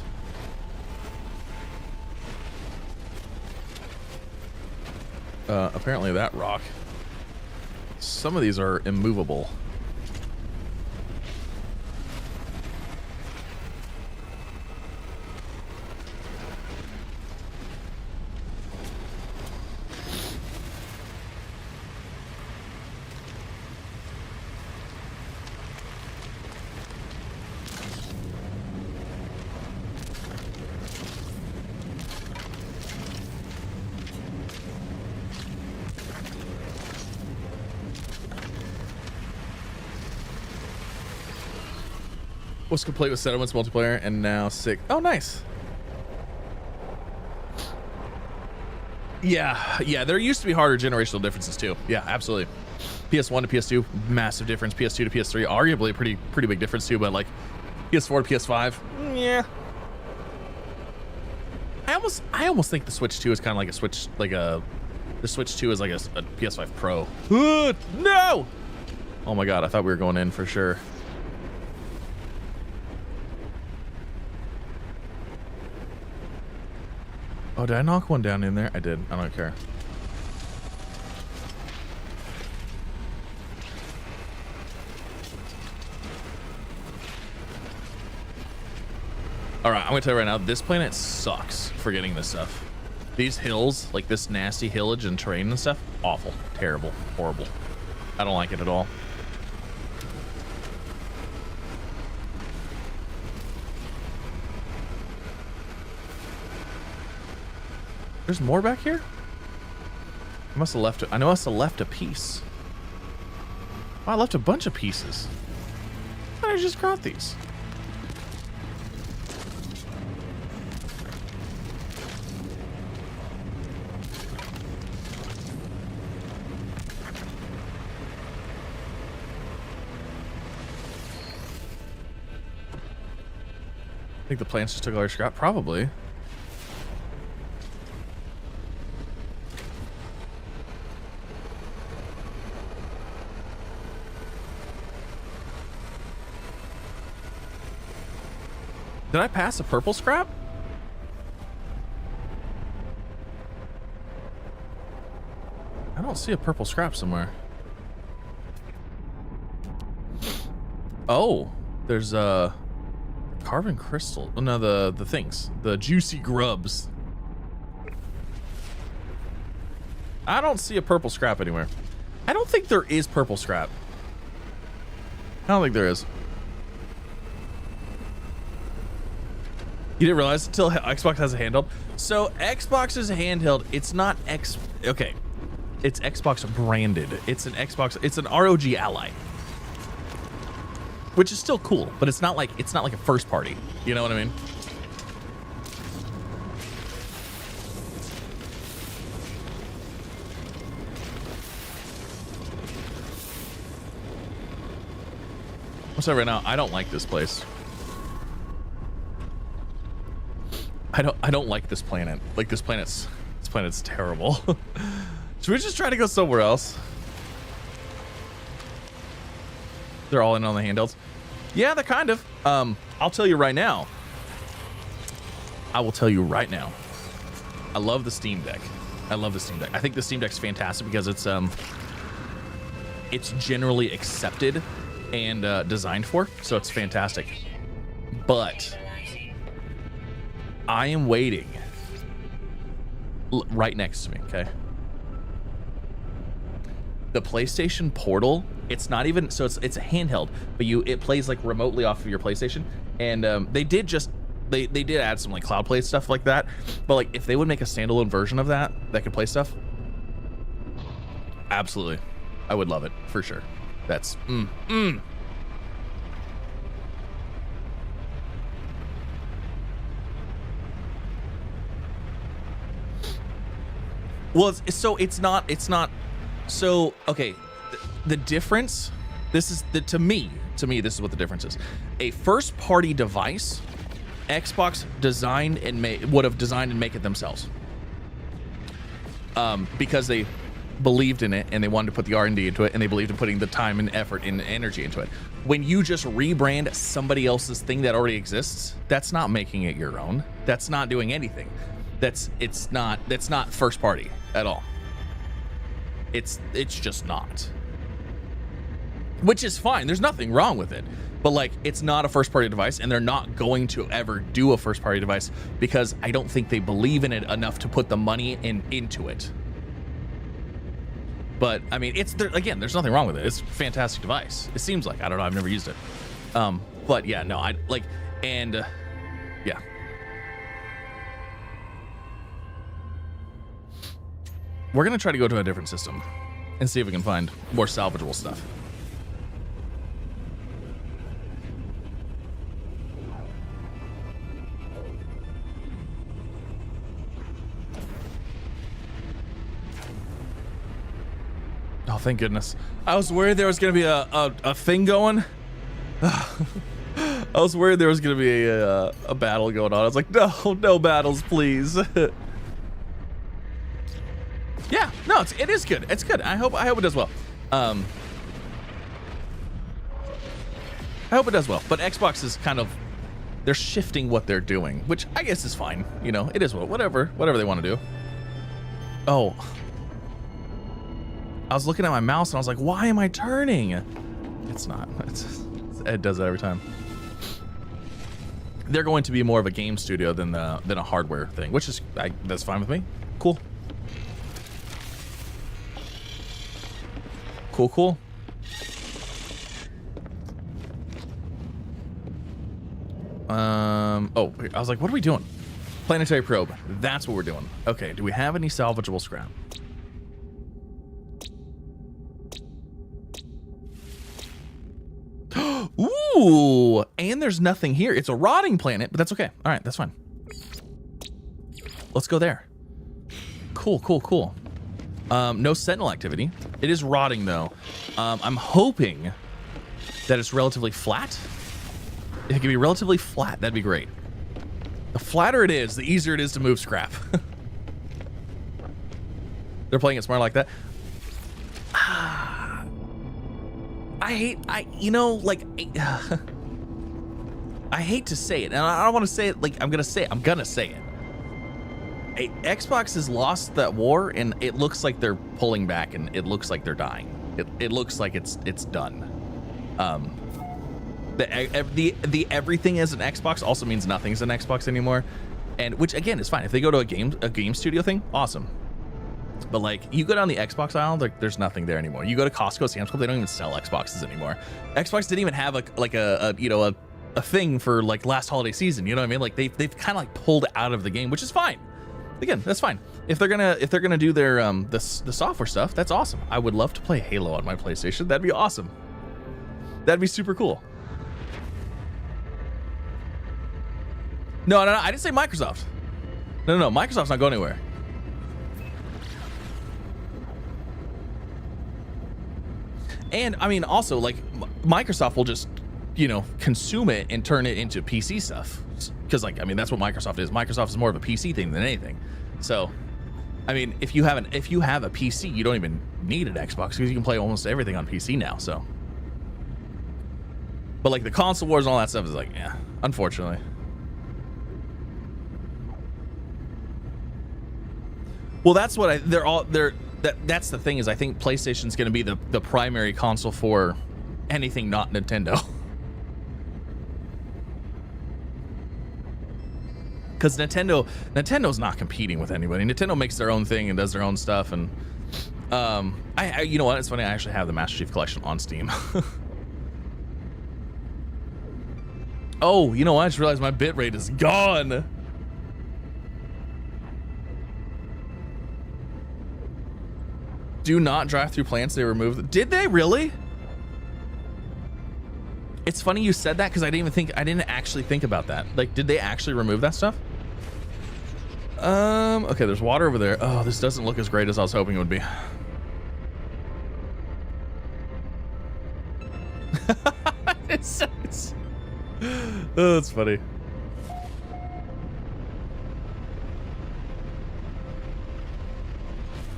Apparently that rock. Some of these are immovable. Was complete with settlements multiplayer and now 6. Oh, nice. Yeah, there used to be harder generational differences too. Yeah, absolutely. PS1 to PS2, massive difference. PS2 to PS3, arguably a pretty big difference too. But like PS4 to PS5, yeah. I almost think the Switch 2 is kind of like a Switch, the Switch 2 is like a PS5 Pro. No! Oh my god, I thought we were going in for sure. Oh, did I knock one down in there? I did. I don't care. All right, I'm gonna tell you right now, this planet sucks for getting this stuff. These hills, like this nasty hillage and terrain and stuff, awful, terrible, horrible. I don't like it at all. There's more back here? I must have left. I know I must have left a piece. Oh, I left a bunch of pieces. I just got these. I think the plants just took all our scrap. Probably. Did I pass a purple scrap? I don't see a purple scrap somewhere. Oh, there's a carbon crystal. Oh, no, the things, the juicy grubs. I don't see a purple scrap anywhere. I don't think there is purple scrap. I don't think there is. You didn't realize until Xbox has a handheld. So Xbox is a handheld. It's not okay. It's Xbox branded. It's an Xbox. It's an ROG Ally, which is still cool, but it's not like a first party. You know what I mean? What's up right now? I don't like this place. I don't like this planet. Like this planet's terrible. Should we just try to go somewhere else? They're all in on the handhelds. Yeah, they're kind of. I'll tell you right now. I will tell you right now. I love the Steam Deck. I love the Steam Deck. I think the Steam Deck's fantastic because it's generally accepted and designed for, so it's fantastic. But I am waiting right next to me, okay? The PlayStation Portal, it's not even, so it's a handheld, but it plays like remotely off of your PlayStation. And they did add some like cloud play stuff like that. But like if they would make a standalone version of that could play stuff, absolutely. I would love it for sure. That's Well, it's not. So, okay, the difference, to me, this is what the difference is. A first-party device, Xbox would have designed and make it themselves. Because they believed in it and they wanted to put the R&D into it and they believed in putting the time and effort and energy into it. When you just rebrand somebody else's thing that already exists, that's not making it your own. That's not doing anything. That's not first party at all. It's just not. Which is fine. There's nothing wrong with it. But like, it's not a first party device and they're not going to ever do a first party device because I don't think they believe in it enough to put the money into it. But I mean, again, there's nothing wrong with it. It's a fantastic device. It seems like, I don't know, I've never used it. But yeah, no, yeah. We're gonna try to go to a different system and see if we can find more salvageable stuff. Oh, thank goodness. I was worried there was gonna be a thing going. I was worried there was gonna be a battle going on. I was like, no battles, please. Yeah, no, it is good. It's good. I hope it does well. I hope it does well. But Xbox is kind of, they're shifting what they're doing, which I guess is fine. You know, it is whatever they want to do. Oh, I was looking at my mouse and I was like, why am I turning? It's not. It does that every time. They're going to be more of a game studio than a hardware thing, which is that's fine with me. Cool. Cool. Oh, I was like, what are we doing? Planetary probe. That's what we're doing. Okay, do we have any salvageable scrap? Ooh, and there's nothing here. It's a rotting planet, but that's okay. All right, that's fine. Let's go there. Cool. No sentinel activity. It is rotting though. I'm hoping that it's relatively flat. If it can be relatively flat, that'd be great. The flatter it is, the easier it is to move scrap. They're playing it smart like that. I hate to say it, and I don't want to say it like I'm gonna say it. Xbox has lost that war, and it looks like they're pulling back, and it looks like they're dying. It looks like it's done. The everything as an Xbox also means nothing's an Xbox anymore, and which again is fine. If they go to a game studio thing, awesome. But like, you go down the Xbox aisle, like there's nothing there anymore. You go to Costco, Sam's Club, they don't even sell Xboxes anymore. Xbox didn't even have a thing for like last holiday season. You know what I mean? Like they've kind of like pulled out of the game, which is fine. Again, that's fine. If they're gonna do their the software stuff, that's awesome. I would love to play Halo on my PlayStation. That'd be awesome. That'd be super cool. No, I didn't say Microsoft. No, Microsoft's not going anywhere. And I mean, also like Microsoft will just, consume it and turn it into PC stuff. Because like, I mean, that's what Microsoft is. Microsoft is more of a PC thing than anything. So, I mean, if you have a PC, you don't even need an Xbox because you can play almost everything on PC now. So, but like the console wars and all that stuff is like, yeah, unfortunately. Well, that's what that's the thing is I think PlayStation's going to be the primary console for anything not Nintendo. Because Nintendo's not competing with anybody. Nintendo makes their own thing and does their own stuff. And I you know what? It's funny. I actually have the Master Chief Collection on Steam. Oh, you know what? I just realized my bitrate is gone. Do not drive through plants. They removed them. Did they really? It's funny you said that because I didn't actually think about that. Like, did they actually remove that stuff? Okay, there's water over there. Oh, this doesn't look as great as I was hoping it would be. Oh, that's funny.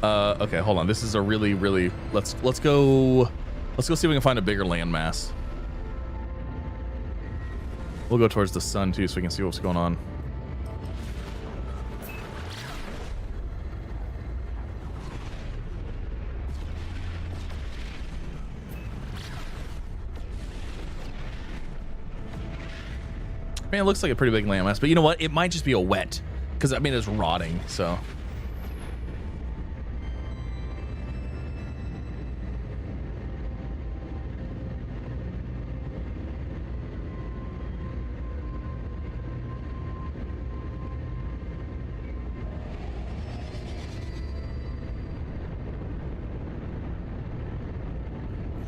Okay, hold on. This is a really let's go see if we can find a bigger landmass. We'll go towards the sun too so we can see what's going on. I mean, it looks like a pretty big landmass, but you know what? It might just be a wet because I mean it's rotting, so.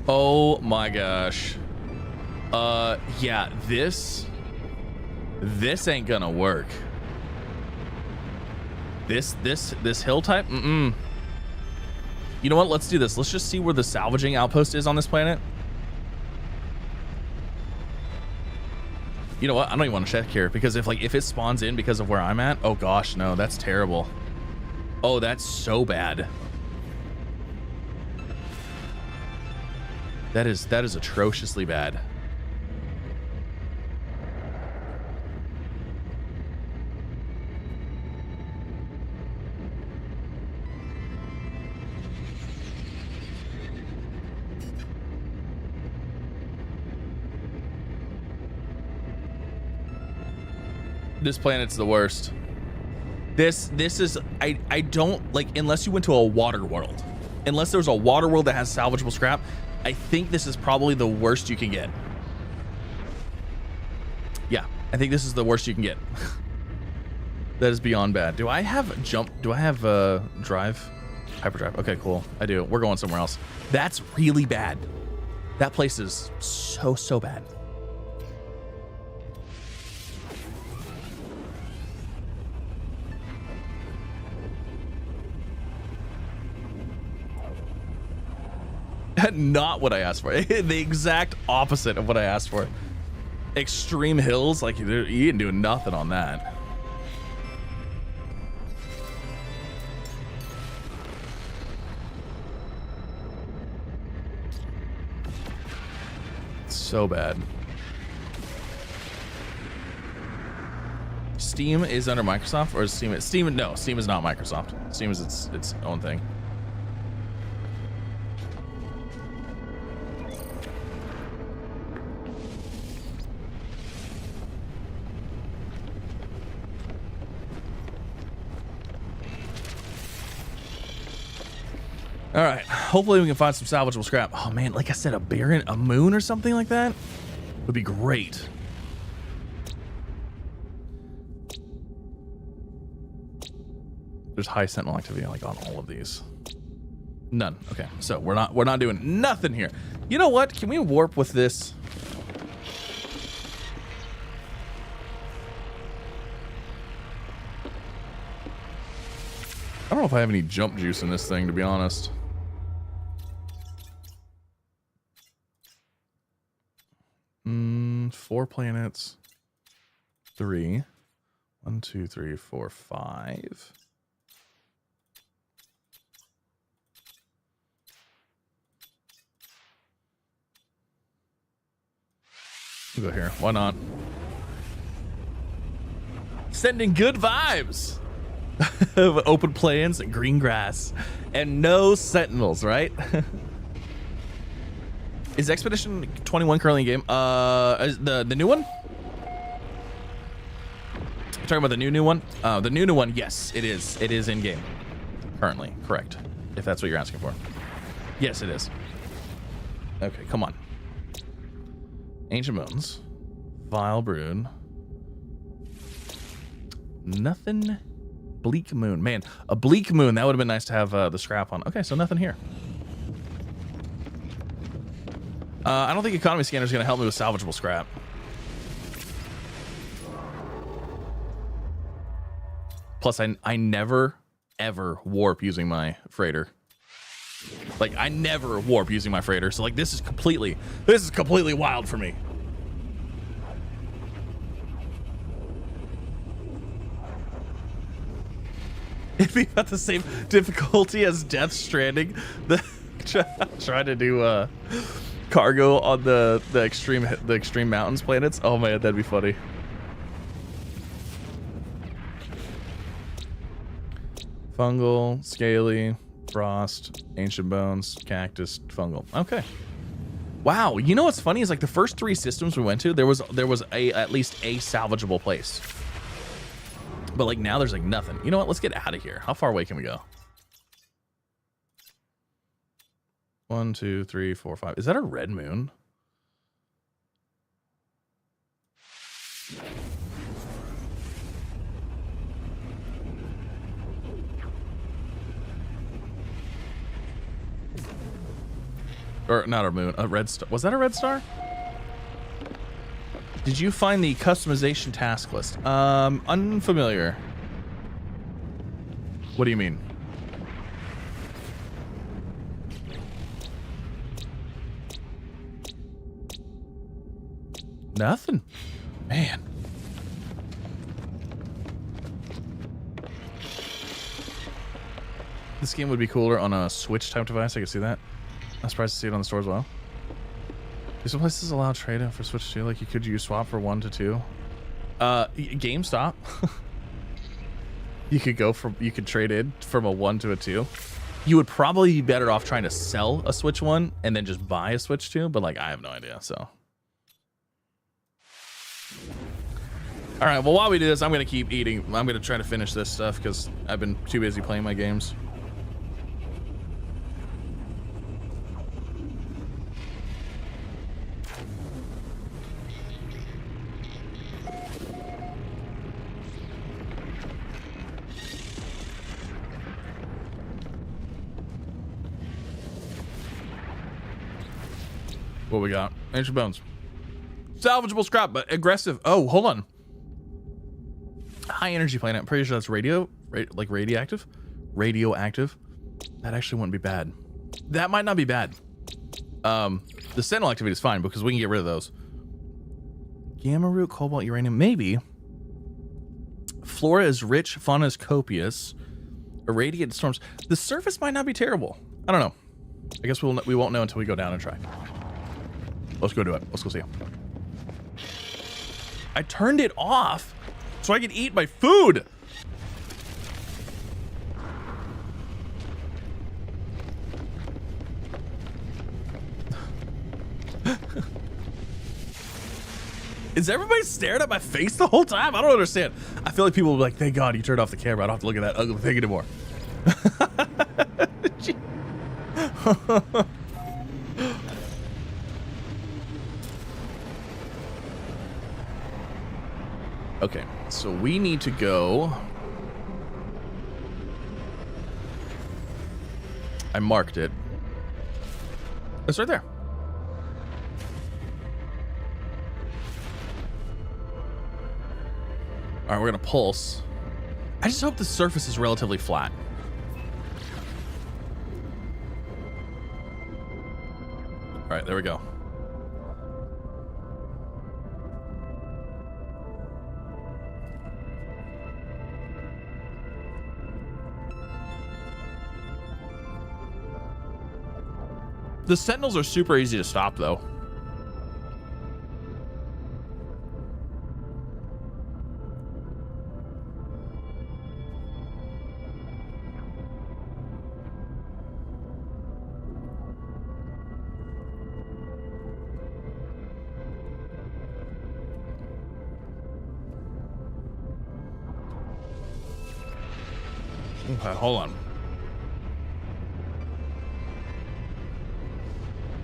Oh my gosh. Yeah, this ain't gonna work. This hill type? You know what? Let's do this. Let's just see where the salvaging outpost is on this planet. You know what? I don't even want to check here because if it spawns in because of where I'm at, oh gosh, no, that's terrible. Oh, that's so bad. That is atrociously bad. This planet's the worst. This is I don't like, unless you went to a water world. Unless there's a water world that has salvageable scrap, I think this is probably the worst you can get. Yeah, I think this is the worst you can get. That is beyond bad. Do I have jump? Do I have drive? Hyperdrive. Okay, cool. I do. We're going somewhere else. That's really bad. That place is so bad. Not what I asked for. The exact opposite of what I asked for. Extreme hills, like you didn't do nothing on that. So bad. Steam is under Microsoft, or is Steam? No, Steam is not Microsoft. Steam is its own thing. All right, hopefully we can find some salvageable scrap. Oh man, like I said, a moon or something like that would be great. There's high sentinel activity like on all of these. None. Okay, so we're not doing nothing here. You know what? Can we warp with this? I don't know if I have any jump juice in this thing, to be honest. Four planets. 3. 1, 2, 3, 4, 5. We'll go here. Why not? Sending good vibes. Open plains and green grass and no sentinels, right? Is Expedition 21 currently in game? Is the new one? You're talking about the new one? The new one, yes, it is. It is in game currently, correct. If that's what you're asking for. Yes, it is. Okay, come on. Ancient Bones. Vile Brood. Nothing. Bleak Moon. Man, a bleak moon. That would have been nice to have the scrap on. Okay, so nothing here. I don't think economy scanner is going to help me with salvageable scrap. Plus, I never, ever warp using my freighter. Like, I never warp using my freighter. So, like, this is completely wild for me. It'd be about the same difficulty as Death Stranding. Trying to do cargo on the extreme mountains planets. Oh man, that'd be funny. Fungal, scaly, frost, ancient bones, cactus, fungal. Okay. Wow. You know what's funny is like the first 3 systems we went to, there was at least a salvageable place. But like now there's like nothing. You know what? Let's get out of here. How far away can we go? 1, 2, 3, 4, 5. Is that a red moon? Or not a moon, a red star. Was that a red star? Did you find the customization task list? Unfamiliar. What do you mean? Nothing. Man. This game would be cooler on a Switch type device. I can see that. I'm surprised to see it on the store as well. Do some places allow trade-in for Switch 2? Like you could use swap for 1 to 2? GameStop. You could trade in from a 1 to a 2. You would probably be better off trying to sell a Switch 1 and then just buy a Switch 2, but like I have no idea, so. All right, well, while we do this, I'm gonna keep eating. I'm gonna try to finish this stuff because I've been too busy playing my games. What we got? Ancient bones. Salvageable scrap, but aggressive. Oh, hold on. High energy planet. I'm pretty sure that's like radioactive. Radioactive. That actually wouldn't be bad. That might not be bad. The sentinel activity is fine because we can get rid of those. Gamma root, cobalt, uranium, maybe. Flora is rich, fauna is copious. Irradiated storms. The surface might not be terrible. I don't know. I guess we won't know until we go down and try. Let's go do it. Let's go see. I turned it off so I could eat my food. Is everybody staring at my face the whole time? I don't understand. I feel like people will be like, thank God you turned off the camera. I don't have to look at that ugly thing anymore. Okay, so we need to go. I marked it. It's right there. All right, we're gonna pulse. I just hope the surface is relatively flat. All right, there we go. The sentinels are super easy to stop, though. Okay, hold on.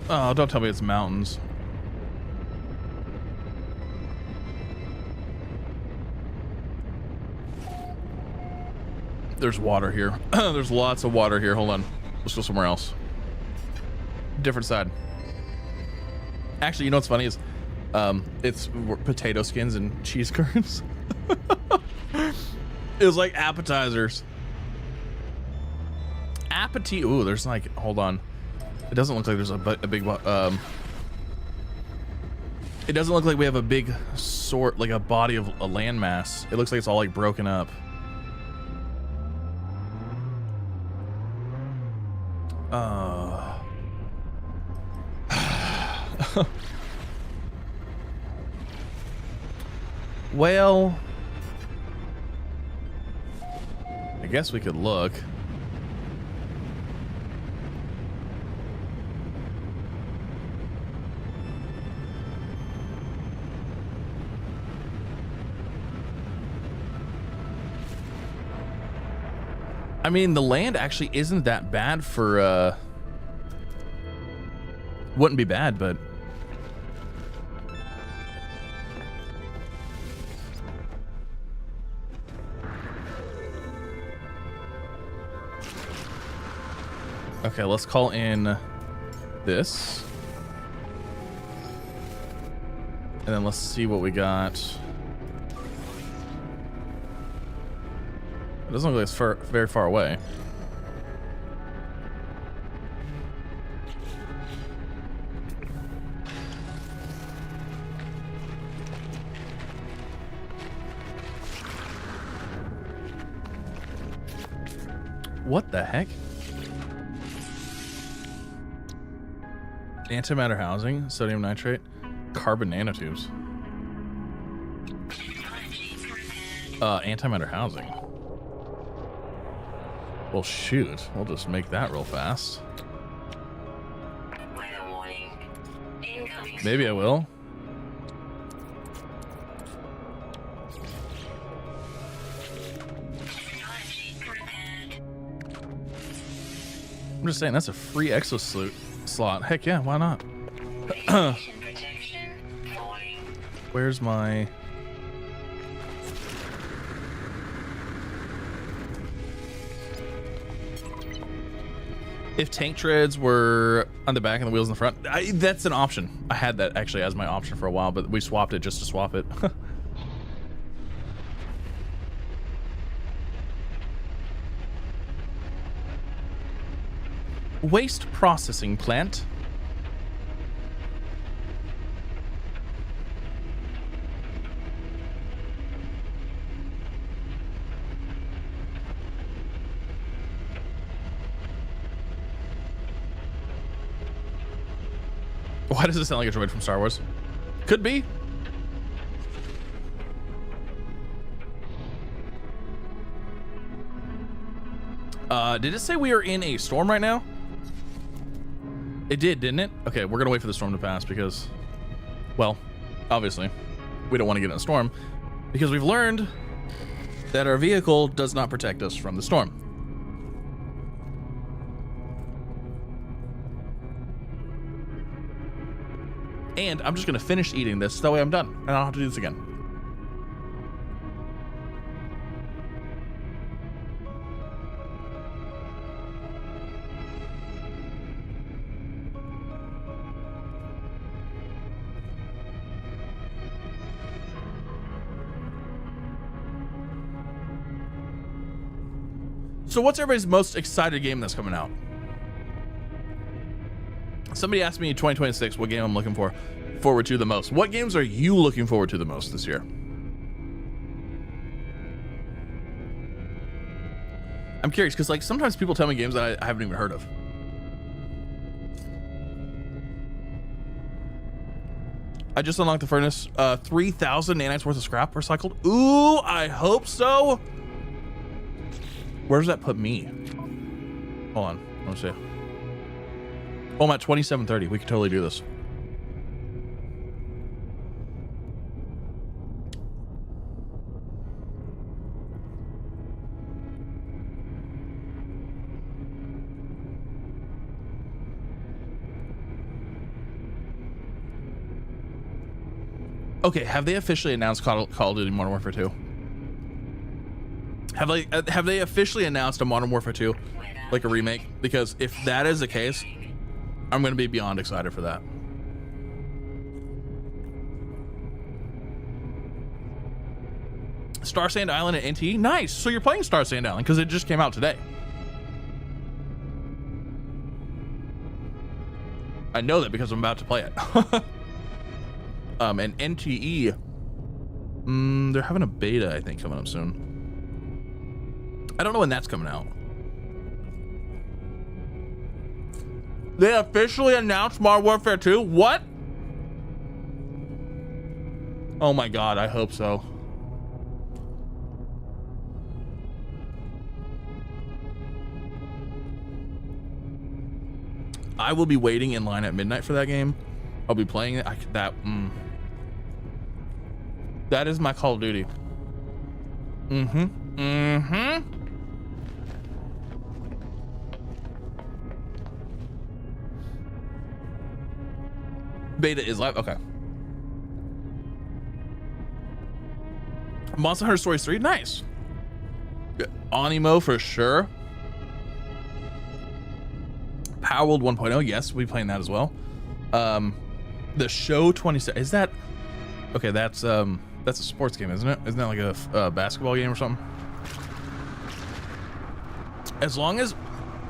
Oh, don't tell me it's mountains. There's water here. There's lots of water here. Hold on. Let's go somewhere else. Different side. Actually, you know what's funny is it's potato skins and cheese curds. It was like appetizers. Ooh, there's like, hold on. It doesn't look like there's a big, it doesn't look like we have a big like a body of a landmass. It looks like it's all like broken up. Well, I guess we could look. I mean, the land actually isn't that bad for, wouldn't be bad, but. Okay, let's call in this. And then let's see what we got. It doesn't look like it's very far away. What the heck? Antimatter housing, sodium nitrate, carbon nanotubes. Antimatter housing. Well, shoot. We'll just make that real fast. Maybe I will. I'm just saying, that's a free exosuit slot. Heck yeah, why not? Where's my... If tank treads were on the back and the wheels in the front, that's an option. I had that actually as my option for a while, but we swapped it just to swap it. Waste processing plant. Why does it sound like a droid from Star Wars? Could be. Did it say we are in a storm right now? It did, didn't it? Okay, we're gonna wait for the storm to pass because, well, obviously, we don't want to get in a storm because we've learned that our vehicle does not protect us from the storm. And I'm just gonna finish eating this, that way I'm done, and I don't have to do this again. So what's everybody's most excited game that's coming out? Somebody asked me in 2026 what game I'm looking forward to the most. What games are you looking forward to the most this year? I'm curious because like sometimes people tell me games that I haven't even heard of. I just unlocked the furnace. 3,000 nanites worth of scrap recycled. Ooh, I hope so. Where does that put me? Hold on, let me see. Oh, I'm at 2730. We could totally do this. Okay, have they officially announced Call of Duty Modern Warfare 2? Have they officially announced a Modern Warfare 2, like a remake? Because if that is the case, I'm going to be beyond excited for that. Star Sand Island at NTE? Nice. So you're playing Star Sand Island because it just came out today. I know that because I'm about to play it. And NTE, they're having a beta, I think, coming up soon. I don't know when that's coming out. They officially announced Modern Warfare 2? What? Oh my god, I hope so. I will be waiting in line at midnight for that game. I'll be playing it. That is my Call of Duty. Beta is live. Okay. Monster Hunter Stories 3. Nice. Onimo for sure. Power World 1.0. Yes, we'll be playing that as well. The Show 27. Is that... Okay, that's a sports game, isn't it? Isn't that like a basketball game or something? As long as...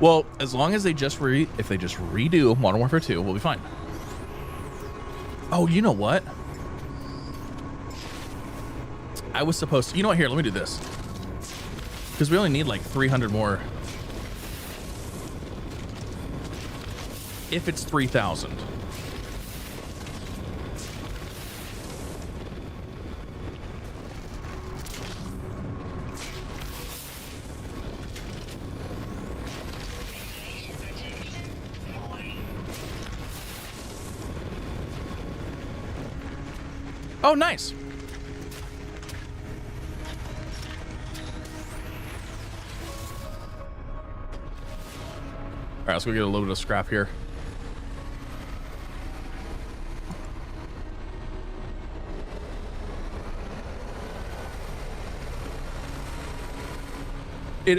Well, as long as they just if they just redo Modern Warfare 2, we'll be fine. Oh, you know what? I was supposed to... You know what? Here, let me do this. Because we only need like 300 more if it's 3,000. Oh, nice. All right, let's go get a little bit of scrap here.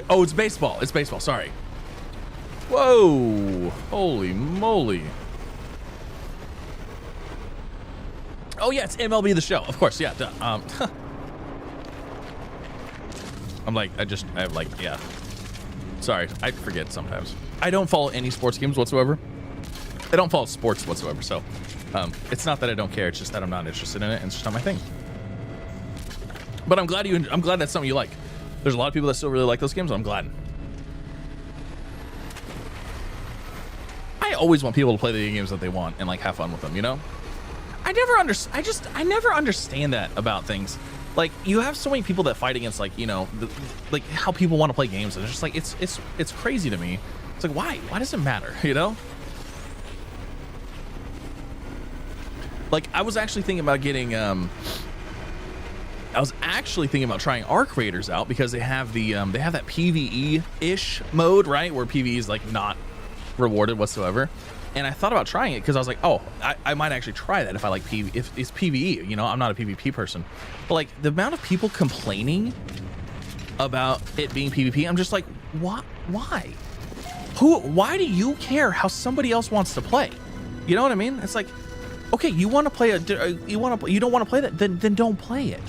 Oh, it's baseball. It's baseball. Sorry. Whoa. Holy moly. Oh yeah, it's MLB The Show. Of course, yeah. I'm like, I have like, yeah. Sorry, I forget sometimes. I don't follow any sports games whatsoever. I don't follow sports whatsoever, so it's not that I don't care. It's just that I'm not interested in it, and it's just not my thing. But I'm glad that's something you like. There's a lot of people that still really like those games, so I'm glad. I always want people to play the games that they want and like have fun with them, you know? I never understand that about things. Like, you have so many people that fight against, like, you know, like how people want to play games, and it's just like it's crazy to me. It's like, why does it matter, you know? Like, I was actually thinking about getting trying Arc Raiders out because they have the they have that PvE-ish mode, right, where PvE is like not rewarded whatsoever. And I thought about trying it because I was like, oh, I might actually try that if I like if it's PvE, you know. I'm not a PvP person, but like the amount of people complaining about it being PvP, I'm just like, what? Why? Why do you care how somebody else wants to play? You know what I mean? It's like, okay, you want to play you don't want to play that, then don't play it.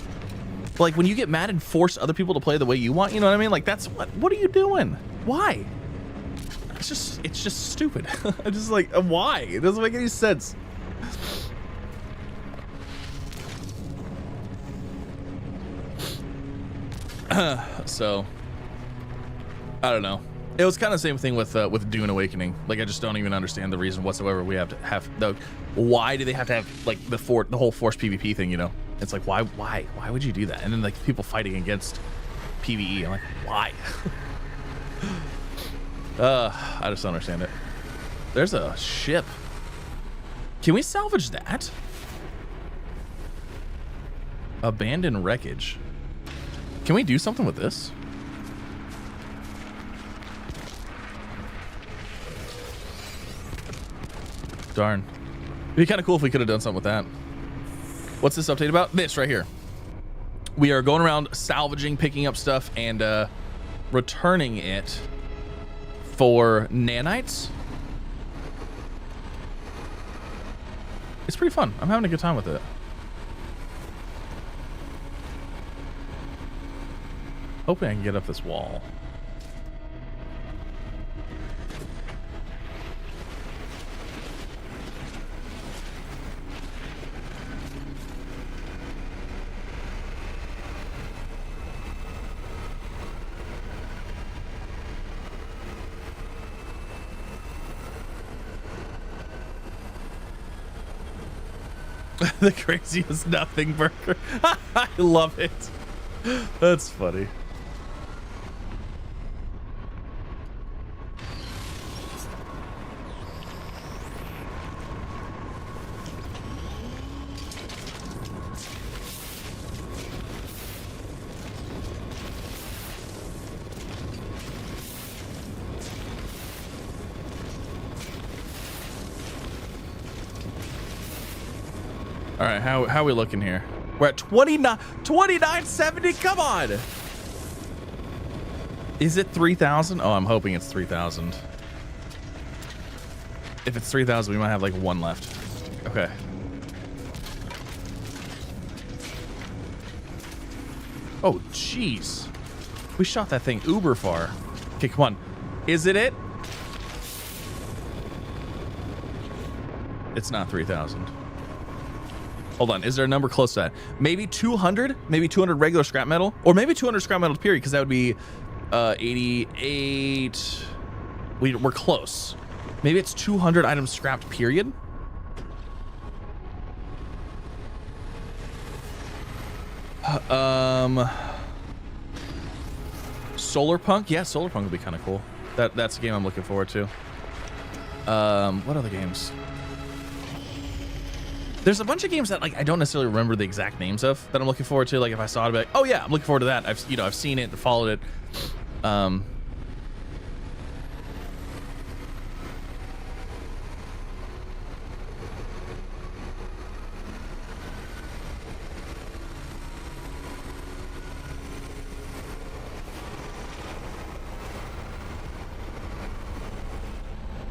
But like when you get mad and force other people to play the way you want, you know what I mean? Like that's what are you doing? Why? It's just stupid. I'm just like, why? It doesn't make any sense. So I don't know. It was kind of the same thing with Dune Awakening. Like, I just don't even understand the reason whatsoever we have to have the. Why do they have to have like the whole forced PvP thing? You know, it's like why would you do that? And then like people fighting against PvE. I'm like, why? I just don't understand it. There's a ship. Can we salvage that? Abandoned wreckage. Can we do something with this? Darn. It'd be kind of cool if we could have done something with that. What's this update about? This right here. We are going around salvaging, picking up stuff, and returning it for nanites. It's pretty fun. I'm having a good time with it. Hoping I can get up this wall. The craziest nothing burger. I love it. That's funny. All right, how are we looking here? We're at 2970. Come on. Is it 3,000? Oh, I'm hoping it's 3,000. If it's 3,000, we might have like one left. Okay. Oh, jeez. We shot that thing uber far. Okay, come on. Is it? It's not 3,000. Hold on, is there a number close to that? Maybe 200? Maybe 200 regular scrap metal? Or maybe 200 scrap metal period, because that would be 88. We're close. Maybe it's 200 items scrapped, period. Solar Punk? Yeah, Solar Punk would be kind of cool. That's a game I'm looking forward to. What other games? There's a bunch of games that like I don't necessarily remember the exact names of that I'm looking forward to. Like if I saw it, I'd be like, oh yeah, I'm looking forward to that. I've seen it and followed it.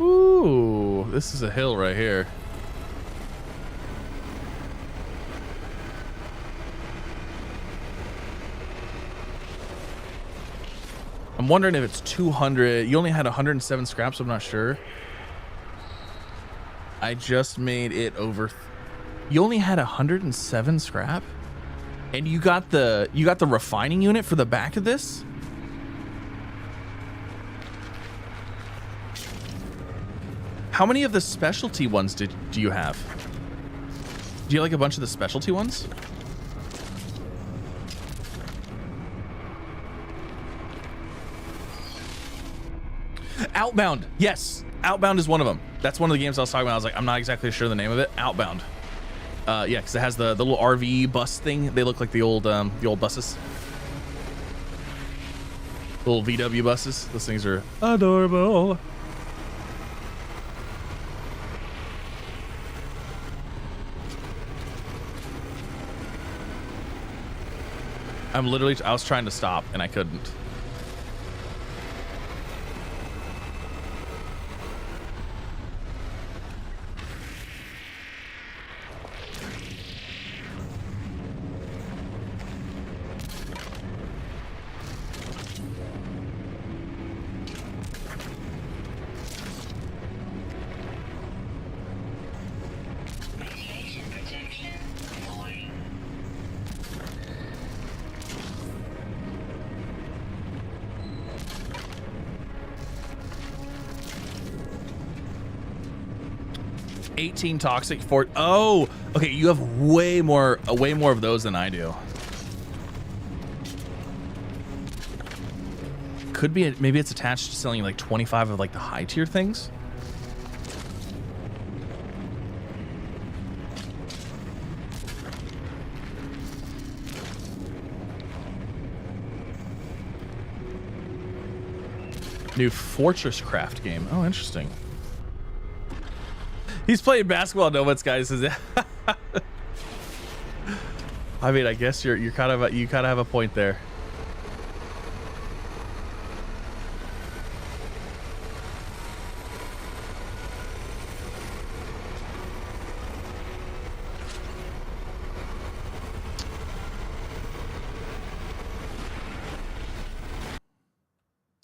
Ooh, this is a hill right here. I'm wondering if it's 200. You only had 107 scraps. I'm not sure. I just made it over. You only had 107 scrap, and you got the refining unit for the back of this. How many of the specialty ones do you have? Do you like a bunch of the specialty ones? Outbound, yes. Outbound is one of them. That's one of the games I was talking about. I was like, I'm not exactly sure the name of it. Outbound. Yeah, because it has the little RV bus thing. They look like the old buses. Little VW buses. Those things are adorable. I was trying to stop and I couldn't. Radiation protection deployed. $18 toxic for. Oh, okay. You have way more of those than I do. Could be. Maybe it's attached to selling like 25 of like the high tier things. New Fortress Craft game. Oh, interesting. He's playing basketball. No one's guys. I mean, I guess you kind of have a point there.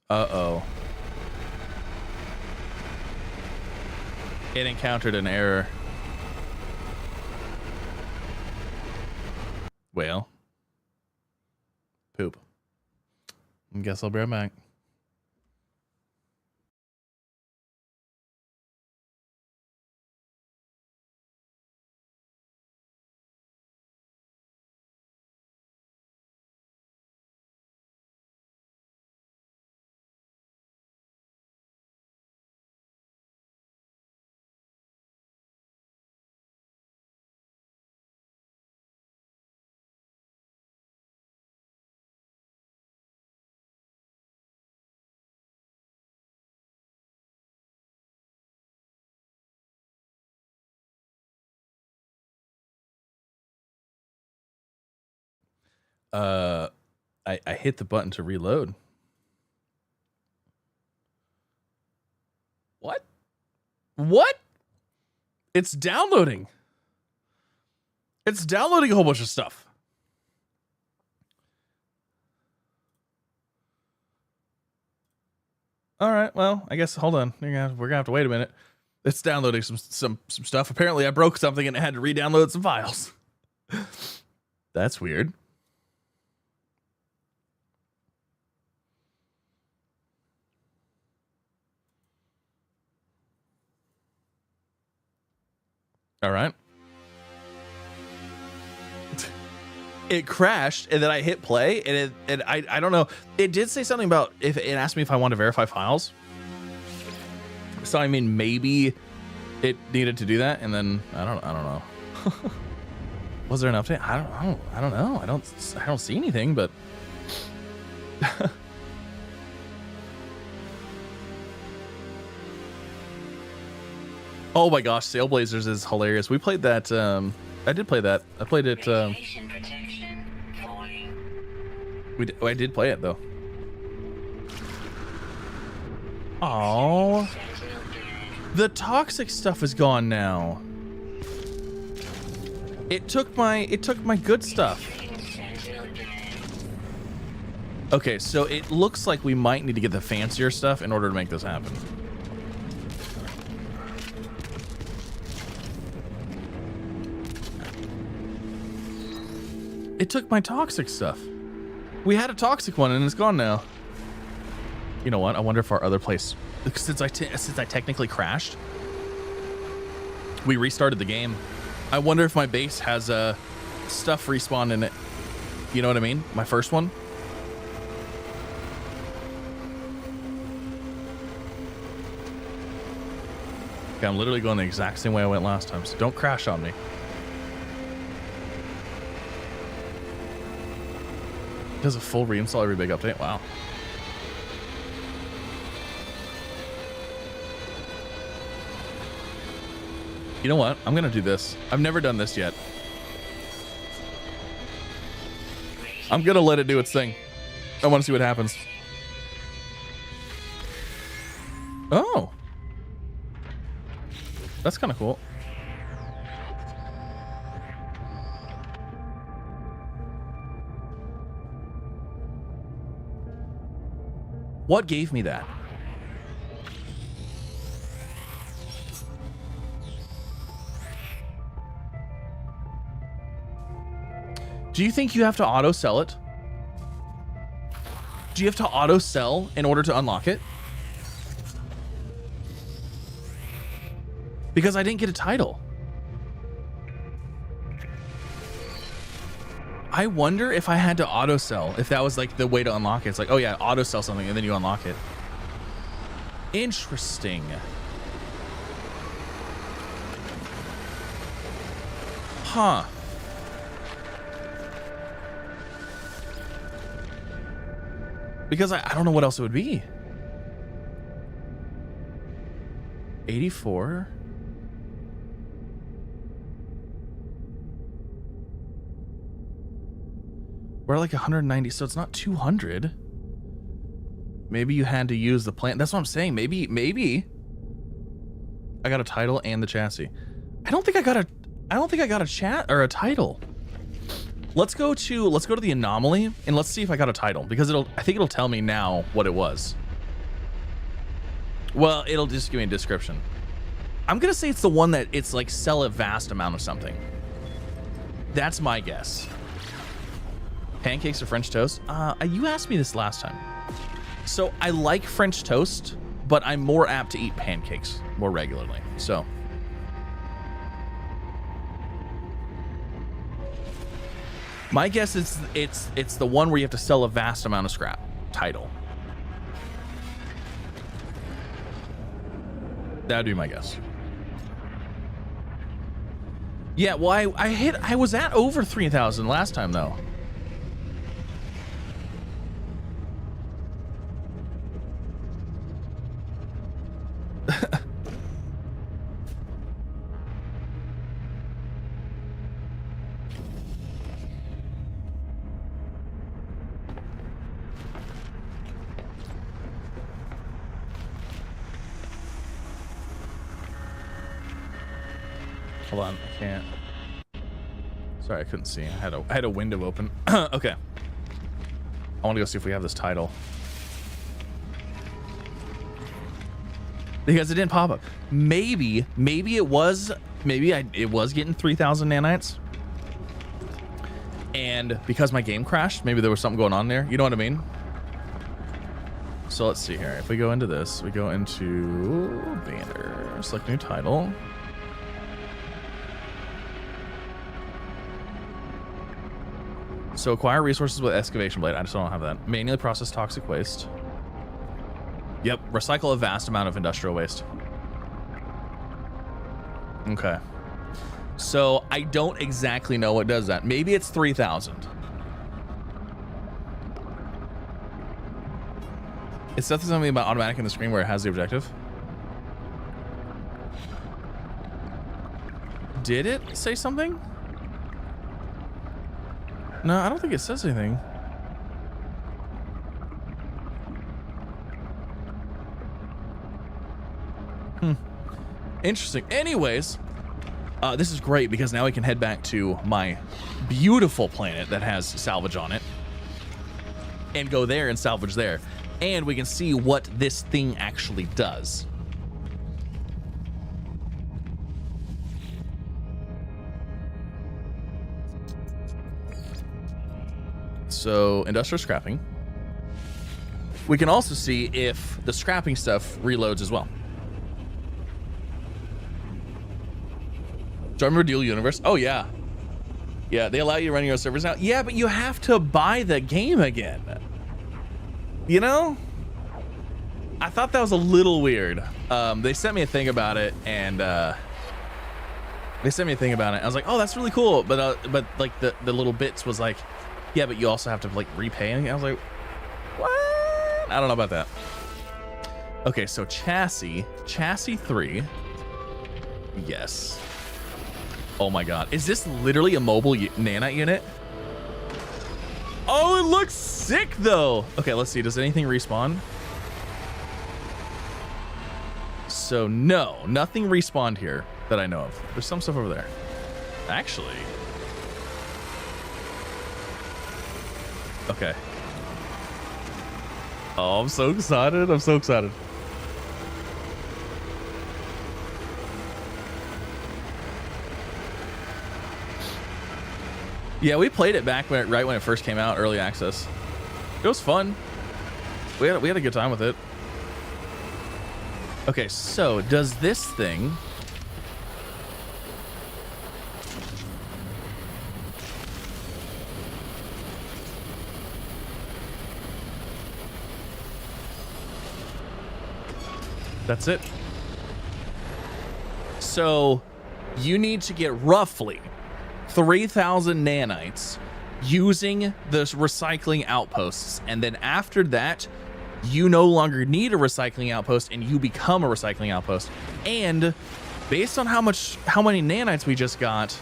Uh-oh. It encountered an error. Well. Poop. I guess I'll be right back. I hit the button to reload. What? What? It's downloading. It's downloading a whole bunch of stuff. All right. Well, I guess hold on. We're gonna have to wait a minute. It's downloading some stuff. Apparently, I broke something and it had to re-download some files. That's weird. All right. It crashed, and then I hit play, and I don't know. It did say something about if it asked me if I want to verify files. So I mean, maybe it needed to do that, and then I don't know. Was there an update? I don't know. I don't see anything, but oh my gosh, Sailblazers is hilarious. We played that. I did play that. I played it. Radiation protection falling. I did play it though. Oh, Sentinel dead. the toxic stuff is gone now. It took my good stuff. Sentinel dead. Okay, so it looks like we might need to get the fancier stuff in order to make this happen. It took my toxic stuff. We had a toxic one and it's gone now. You know what? I wonder if our other place, since I technically crashed, we restarted the game. I wonder if my base has stuff respawn in it. You know what I mean? My first one. Okay, I'm literally going the exact same way I went last time, so don't crash on me. Does a full reinstall every big update? Wow. You know what? I'm gonna do this. I've never done this yet. I'm gonna let it do its thing. I want to see what happens. Oh. That's kind of cool. What gave me that? Do you think you have to auto sell it? Do you have to auto sell in order to unlock it? Because I didn't get a title. I wonder if I had to auto sell, if that was like the way to unlock it. It's like, oh yeah, auto sell something and then you unlock it. Interesting. Huh. Because I don't know what else it would be. 84. We're like 190, so it's not 200. Maybe you had to use the plant. That's what I'm saying. Maybe I got a title and the chassis. I don't think I got a chat or a title. Let's go to the anomaly and let's see if I got a title, because I think it'll tell me now what it was. Well, it'll just give me a description. I'm gonna say it's the one that it's like sell a vast amount of something. That's my guess. Pancakes or French toast? You asked me this last time. So I like French toast, but I'm more apt to eat pancakes more regularly. So my guess is it's the one where you have to sell a vast amount of scrap. Title. That'd be my guess. Yeah, well, I was at over 3,000 last time though. Hold on, I can't. Sorry, I couldn't see. I had a window open. Okay. I want to go see if we have this title. Because it didn't pop up. Maybe it was getting 3,000 nanites. And because my game crashed, maybe there was something going on there. You know what I mean? So let's see here. If we go into this, we go into banner, select new title. So acquire resources with excavation blade. I just don't have that. Manually process toxic waste. Yep. Recycle a vast amount of industrial waste. Okay. So I don't exactly know what does that. Maybe it's 3,000. It says something about automatic in the screen where it has the objective. Did it say something? No, I don't think it says anything. Interesting. Anyways, this is great because now we can head back to my beautiful planet that has salvage on it and go there and salvage there. And we can see what this thing actually does. So, industrial scrapping. We can also see if the scrapping stuff reloads as well. Do I remember Dual Universe? Oh, yeah. Yeah, they allow you to run your own servers now. Yeah, but you have to buy the game again. You know? I thought that was a little weird. They sent me a thing about it, and I was like, oh, that's really cool. But like the little bits was like, yeah, but you also have to like repay. And I was like, what? I don't know about that. Okay, so chassis 3. Yes. Oh my God. Is this literally a mobile nanite unit? Oh, it looks sick though. Okay, let's see. Does anything respawn? So no, nothing respawned here that I know of. There's some stuff over there. Actually. Okay. Oh, I'm so excited. I'm so excited. Yeah, we played it back right when it first came out, early access. It was fun. We had a good time with it. Okay, so does this thing... That's it. So you need to get roughly 3,000 nanites using the recycling outposts, and then after that you no longer need a recycling outpost and you become a recycling outpost. And based on how many nanites we just got,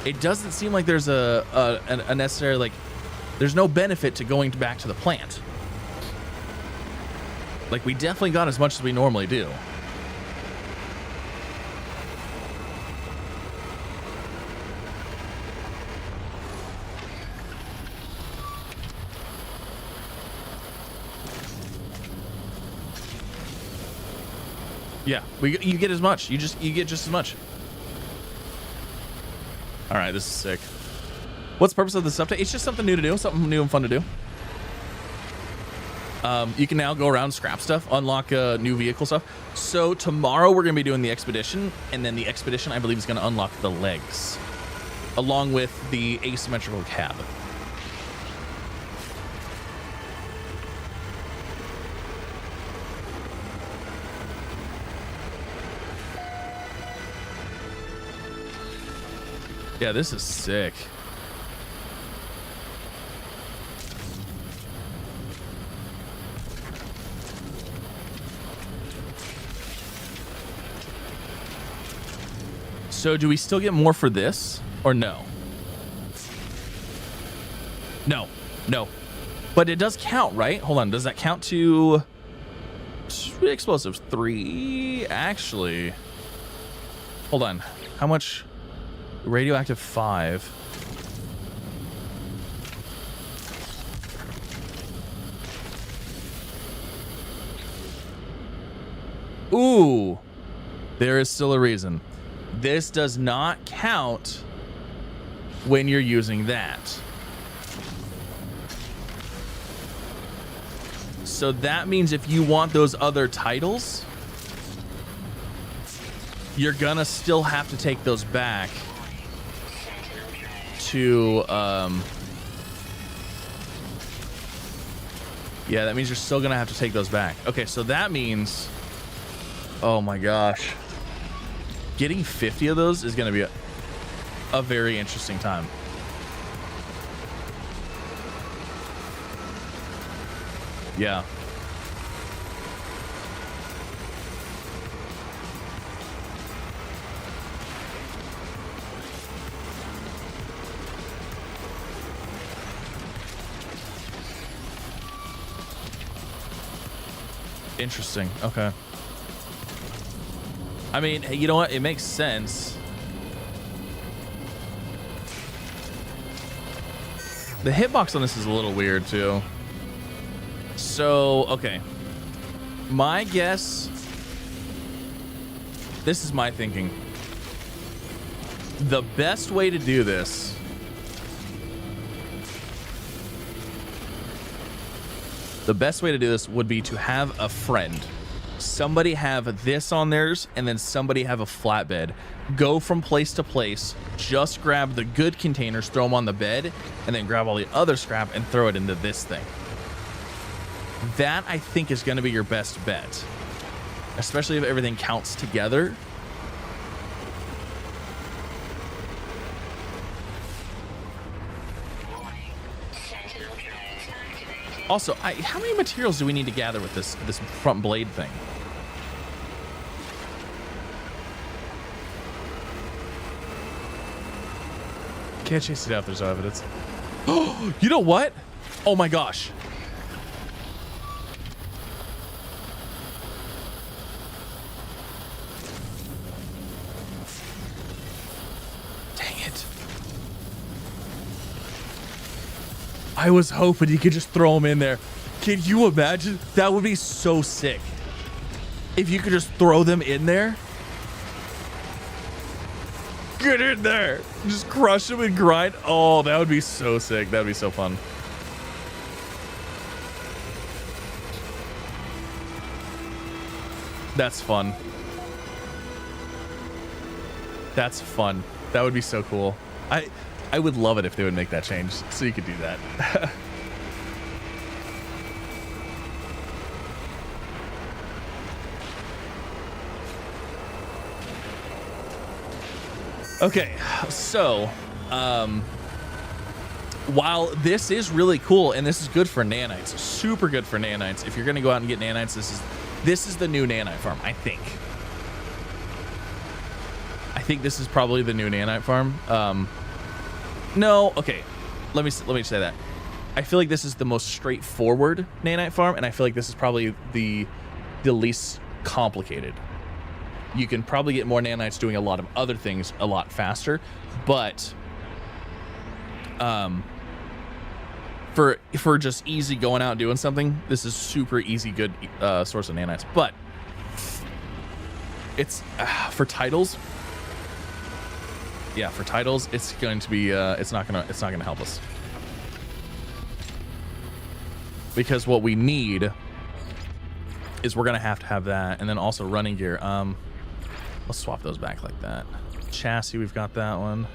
it doesn't seem like there's a necessary, like, there's no benefit to going back to the plant. Like, we definitely got as much as we normally do. Yeah, you get as much. You get just as much. All right, this is sick. What's the purpose of this update? It's just something new to do, something new and fun to do. You can now go around, scrap stuff, unlock new vehicle stuff. So tomorrow we're going to be doing the expedition, and then the expedition, I believe, is going to unlock the legs, along with the asymmetrical cab. Yeah, this is sick. So do we still get more for this or no? No. But it does count, right? Hold on. Does that count to explosives? 3? Actually. Hold on. How much? Radioactive 5. Ooh. There is still a reason. This does not count when you're using that. So that means if you want those other titles, you're gonna still have to take those back to Yeah, that means you're still gonna have to take those back. Okay, so that means, oh my gosh, getting 50 of those is gonna be a very interesting time. Yeah. Interesting. Okay. I mean, hey, you know what? It makes sense. The hitbox on this is a little weird too. So, okay. My guess, this is my thinking. The best way to do this would be to have a friend. Somebody have this on theirs, and then somebody have a flatbed. Go from place to place, just grab the good containers, throw them on the bed, and then grab all the other scrap and throw it into this thing. That, I think, is going to be your best bet. Especially if everything counts together. Also, how many materials do we need to gather with this front blade thing? Can't chase it out if there's no evidence. Oh, you know what? Oh my gosh. Dang it. I was hoping you could just throw them in there. Can you imagine? That would be so sick. If you could just throw them in there. Get in there. Just crush them and grind. Oh, that would be so sick. That would be so fun. That's fun. That's fun. That would be so cool. I would love it if they would make that change so you could do that. Okay, so while this is really cool and this is good for nanites, super good for nanites. If you're gonna go out and get nanites, this is the new nanite farm, I think. I think this is probably the new nanite farm. No, okay. Let me say that. I feel like this is the most straightforward nanite farm, and I feel like this is probably the least complicated. You can probably get more nanites doing a lot of other things a lot faster, but for just easy going out and doing something, this is super easy, good source of nanites. But it's for titles. Yeah, for titles, it's going to be it's not gonna help us, because what we need is we're gonna have to have that, and then also running gear. Let's swap those back like that. Chassis, we've got that one.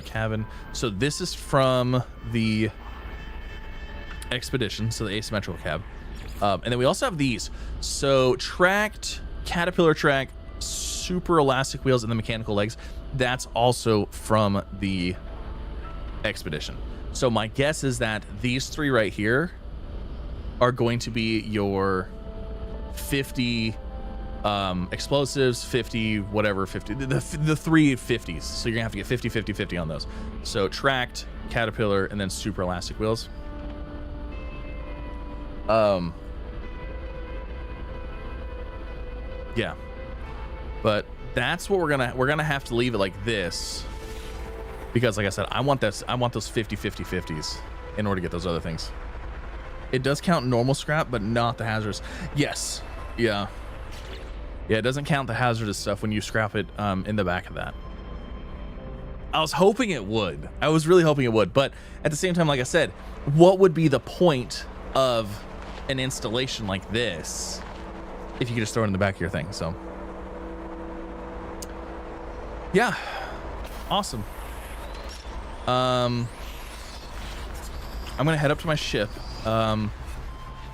Cabin. So this is from the expedition, so the asymmetrical cab. And then we also have these. So tracked caterpillar track, super elastic wheels, and the mechanical legs. That's also from the expedition. So my guess is that these three right here are going to be your 50 explosives, 50 whatever, 50 the 3 50s. So you're gonna have to get 50 50 50 on those. So tracked, caterpillar, and then super elastic wheels. Yeah, but that's what we're gonna have to leave it like this, because like I said, I want those 50 50 50s in order to get those other things. It does count normal scrap, but not the hazardous. Yes. Yeah, it doesn't count the hazardous stuff when you scrap it in the back of that. I was hoping it would. I was really hoping it would, but at the same time, like I said, what would be the point of an installation like this if you could just throw it in the back of your thing? So yeah, awesome. I'm gonna head up to my ship.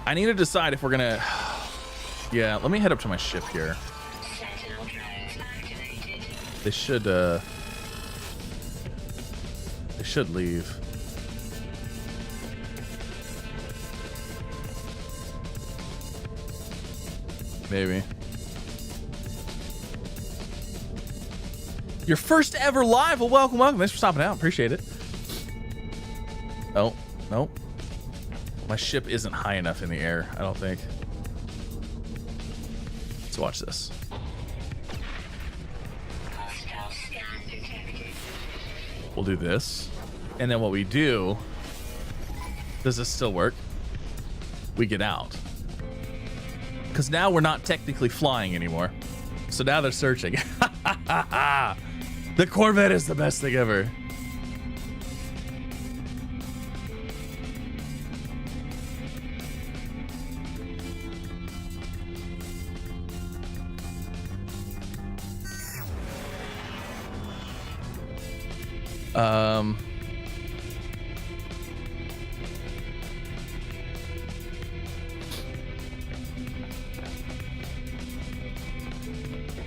I need to decide if we're gonna. Yeah, let me head up to my ship here. Sentinel drones activated. They should leave. Maybe. Your first ever live. Well, welcome. Thanks for stopping out. Appreciate it. Oh, nope. My ship isn't high enough in the air, I don't think. Let's watch this. Hostile scan detected. We'll do this. And then what we do, does this still work? We get out. Because now we're not technically flying anymore. So now they're searching. The Corvette is the best thing ever.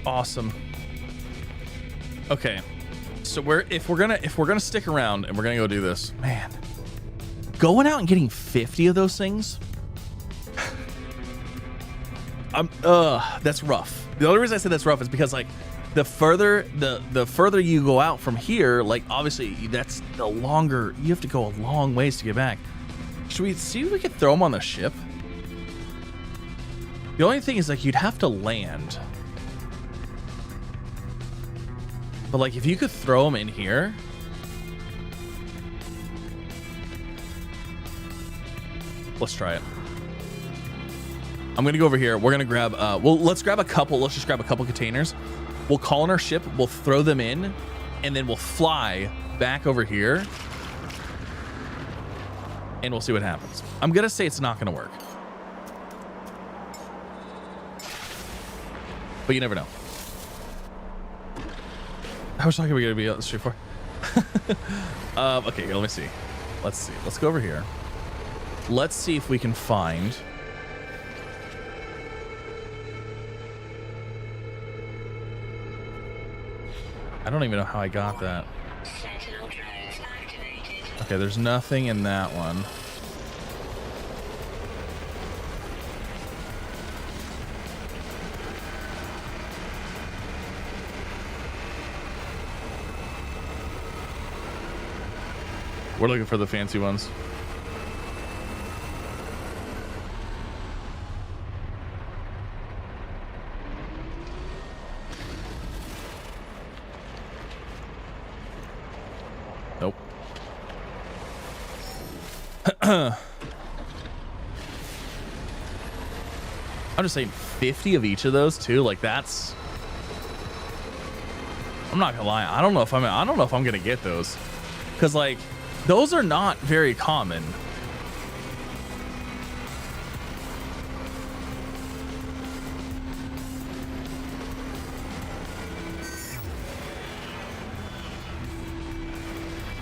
Awesome. Okay, so if we're gonna stick around and we're gonna go do this, man, going out and getting 50 of those things, that's rough. The only reason I said that's rough is because like the further you go out from here, like obviously that's the longer you have to go a long ways to get back. Should we see if we could throw them on the ship? The only thing is like you'd have to land. But like if you could throw them in here. Let's try it. I'm gonna go over here. We're gonna grab let's grab a couple. Let's just grab a couple containers. We'll call in our ship, we'll throw them in, and then we'll fly back over here. And we'll see what happens. I'm gonna say it's not gonna work. But you never know. How much longer are we gonna be on the street for? Okay, let me see. Let's see. Let's go over here. Let's see if we can find. I don't even know how I got that. Sentinel drones activated. Okay, there's nothing in that one. We're looking for the fancy ones. Nope. I'm just saying 50 of each of those too. Like that's, I'm not gonna lie. I don't know if I'm gonna get those. Cause like, those are not very common.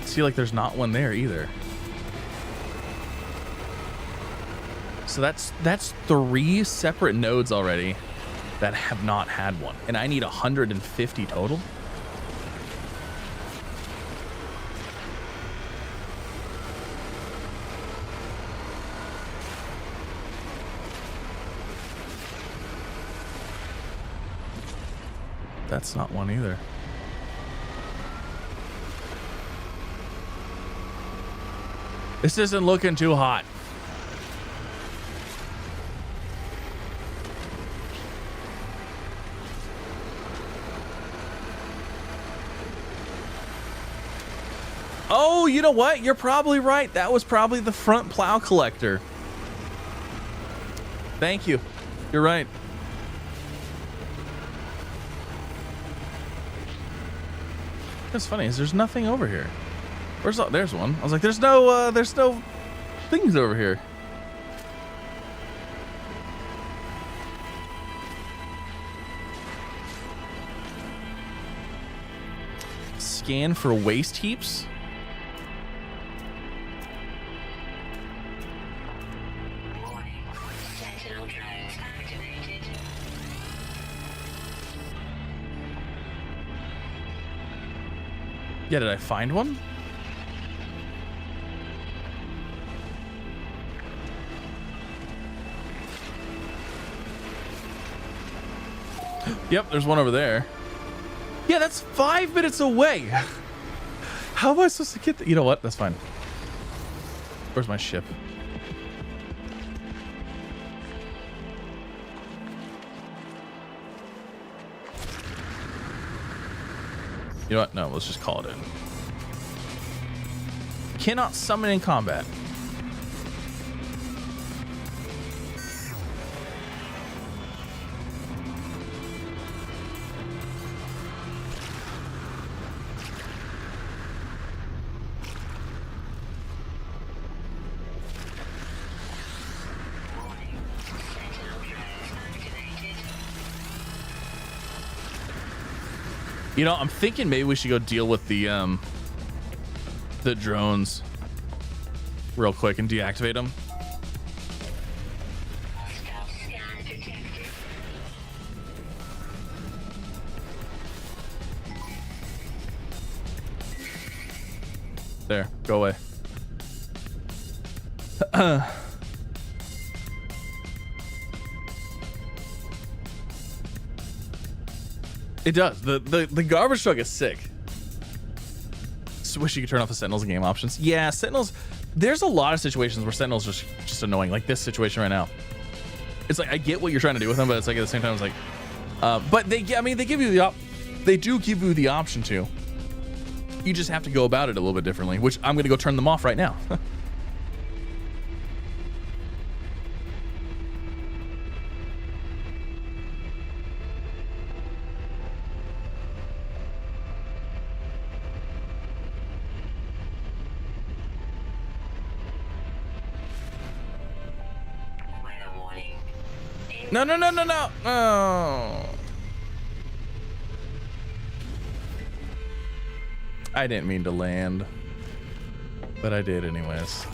See, like there's not one there either. So that's 3 separate nodes already that have not had one. And I need 150 total. That's not one either. This isn't looking too hot. Oh, you know what? You're probably right. That was probably the front plow collector. Thank you. You're right. What's funny is there's nothing over here. There's one. I was like, there's no things over here. Scan for waste heaps. Warning. Yeah, did I find one? Yep, there's one over there. Yeah, that's 5 minutes away. How am I supposed to get the... You know what? That's fine. Where's my ship? You know what? No, let's just call it in. Cannot summon in combat. You know, I'm thinking maybe we should go deal with the drones real quick and deactivate them. There, go away. It does. The garbage truck is sick. Just wish you could turn off the sentinels in game options. Yeah, sentinels. There's a lot of situations where sentinels are just annoying, like this situation right now. It's like I get what you're trying to do with them, but it's like at the same time it's like, but they give you they do give you the option to. You just have to go about it a little bit differently, which I'm gonna go turn them off right now. No, no, no, no, no. Oh. I didn't mean to land, but I did anyways.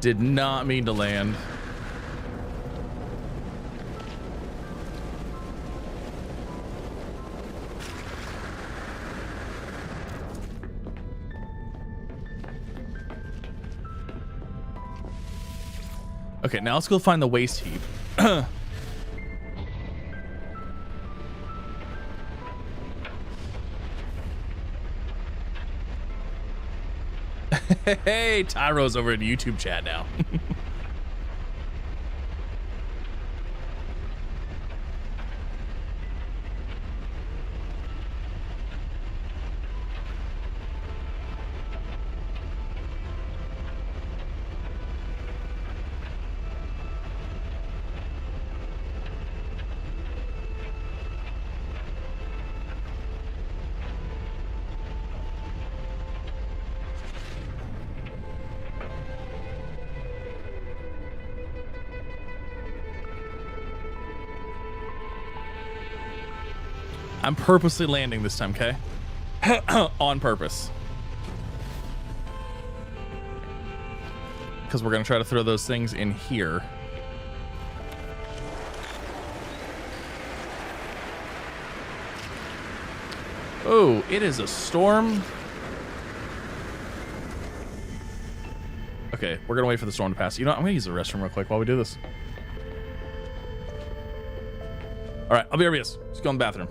Did not mean to land. Okay, now let's go find the waste heap. Hey, Tyro's over in YouTube chat now. I'm purposely landing this time, okay? On purpose. Because we're going to try to throw those things in here. Oh, it is a storm. Okay, we're going to wait for the storm to pass. You know what? I'm going to use the restroom real quick while we do this. All right, I'll be RBS. Let's go in the bathroom.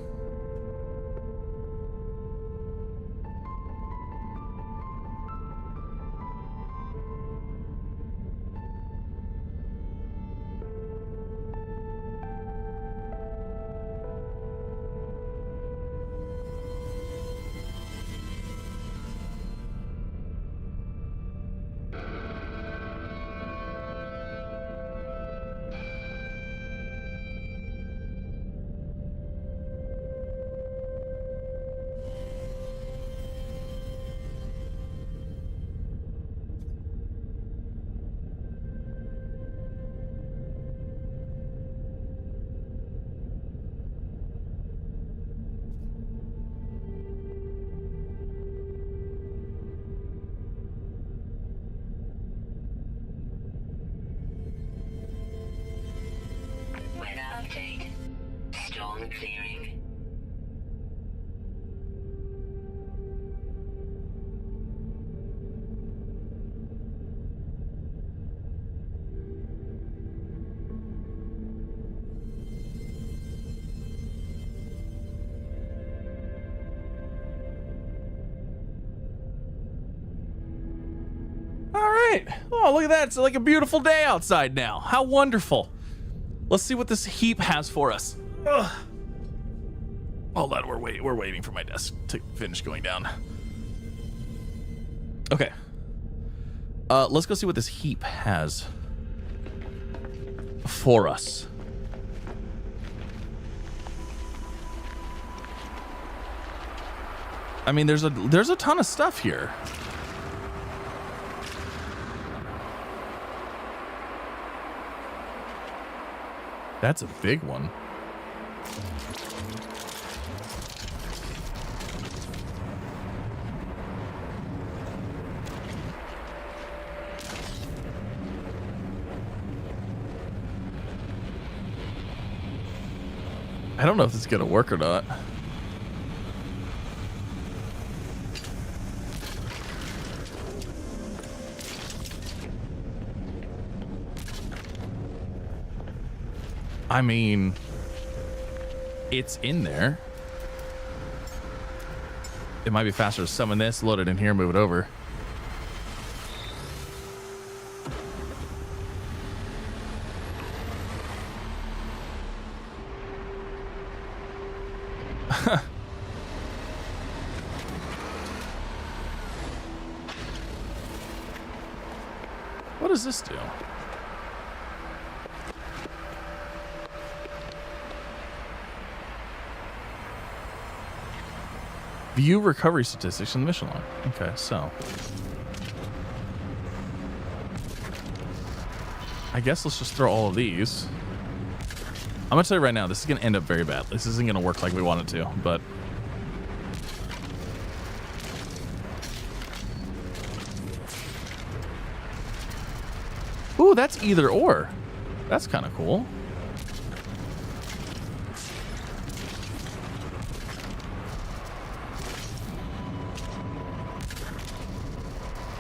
update. Storm clearing. All right. Oh, look at that. It's like a beautiful day outside now. How wonderful. Let's see what this heap has for us. Ugh. Hold on, we're waiting for my desk to finish going down. Okay. Let's go see what this heap has for us. I mean, there's a ton of stuff here. That's a big one. I don't know if this is gonna work or not. I mean, it's in there. It might be faster to summon this, load it in here, move it over. What does this do? View recovery statistics in the mission log. Okay, so I guess let's just throw all of these. I'm gonna tell you right now, this is gonna end up very bad. This isn't gonna work like we want it to, but ooh, that's either or. That's kind of cool.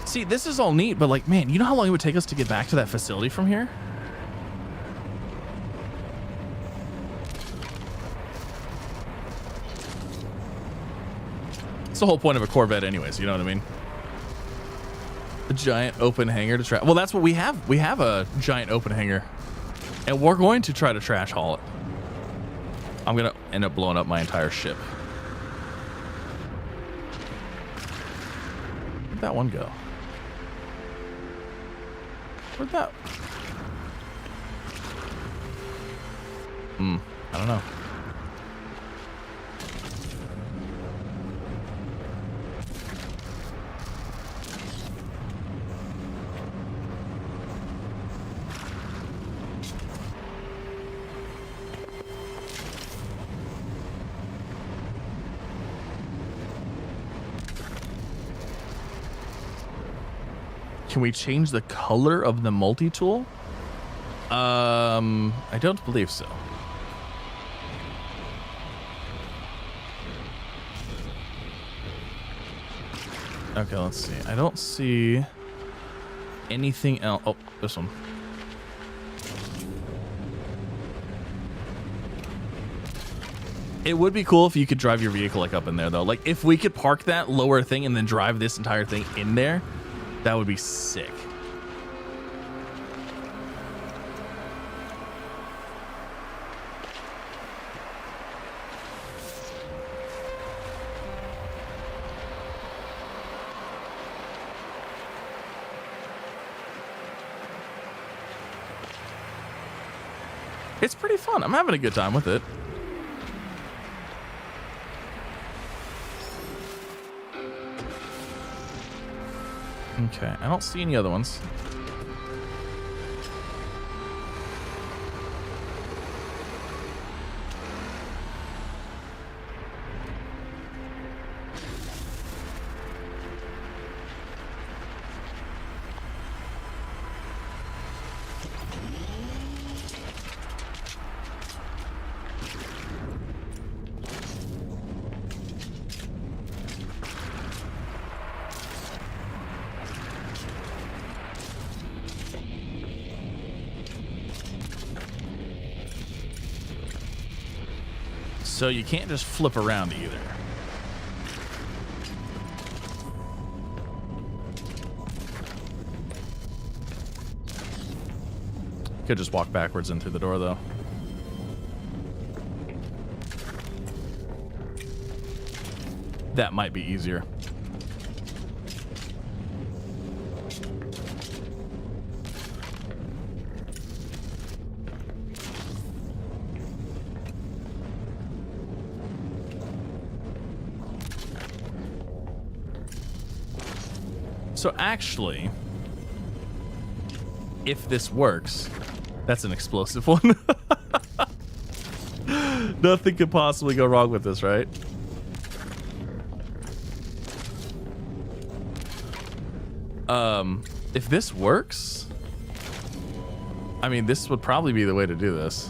See, this is all neat, but like, man, you know how long it would take us to get back to that facility from here? It's the whole point of a Corvette anyways, you know what I mean? A giant open hangar to trash. Well, that's what we have. We have a giant open hangar. And we're going to try to trash haul it. I'm going to end up blowing up my entire ship. Where'd that one go? Where'd that? I don't know. Can we change the color of the multi-tool? I don't believe so. Okay, let's see. I don't see anything else. Oh, this one. It would be cool if you could drive your vehicle like up in there though. Like if we could park that lower thing and then drive this entire thing in there, that would be sick. It's pretty fun. I'm having a good time with it. Okay, I don't see any other ones. So you can't just flip around either. Could just walk backwards in through the door, though. That might be easier. So actually, if this works, that's an explosive one. Nothing could possibly go wrong with this, right? If this works, I mean, this would probably be the way to do this.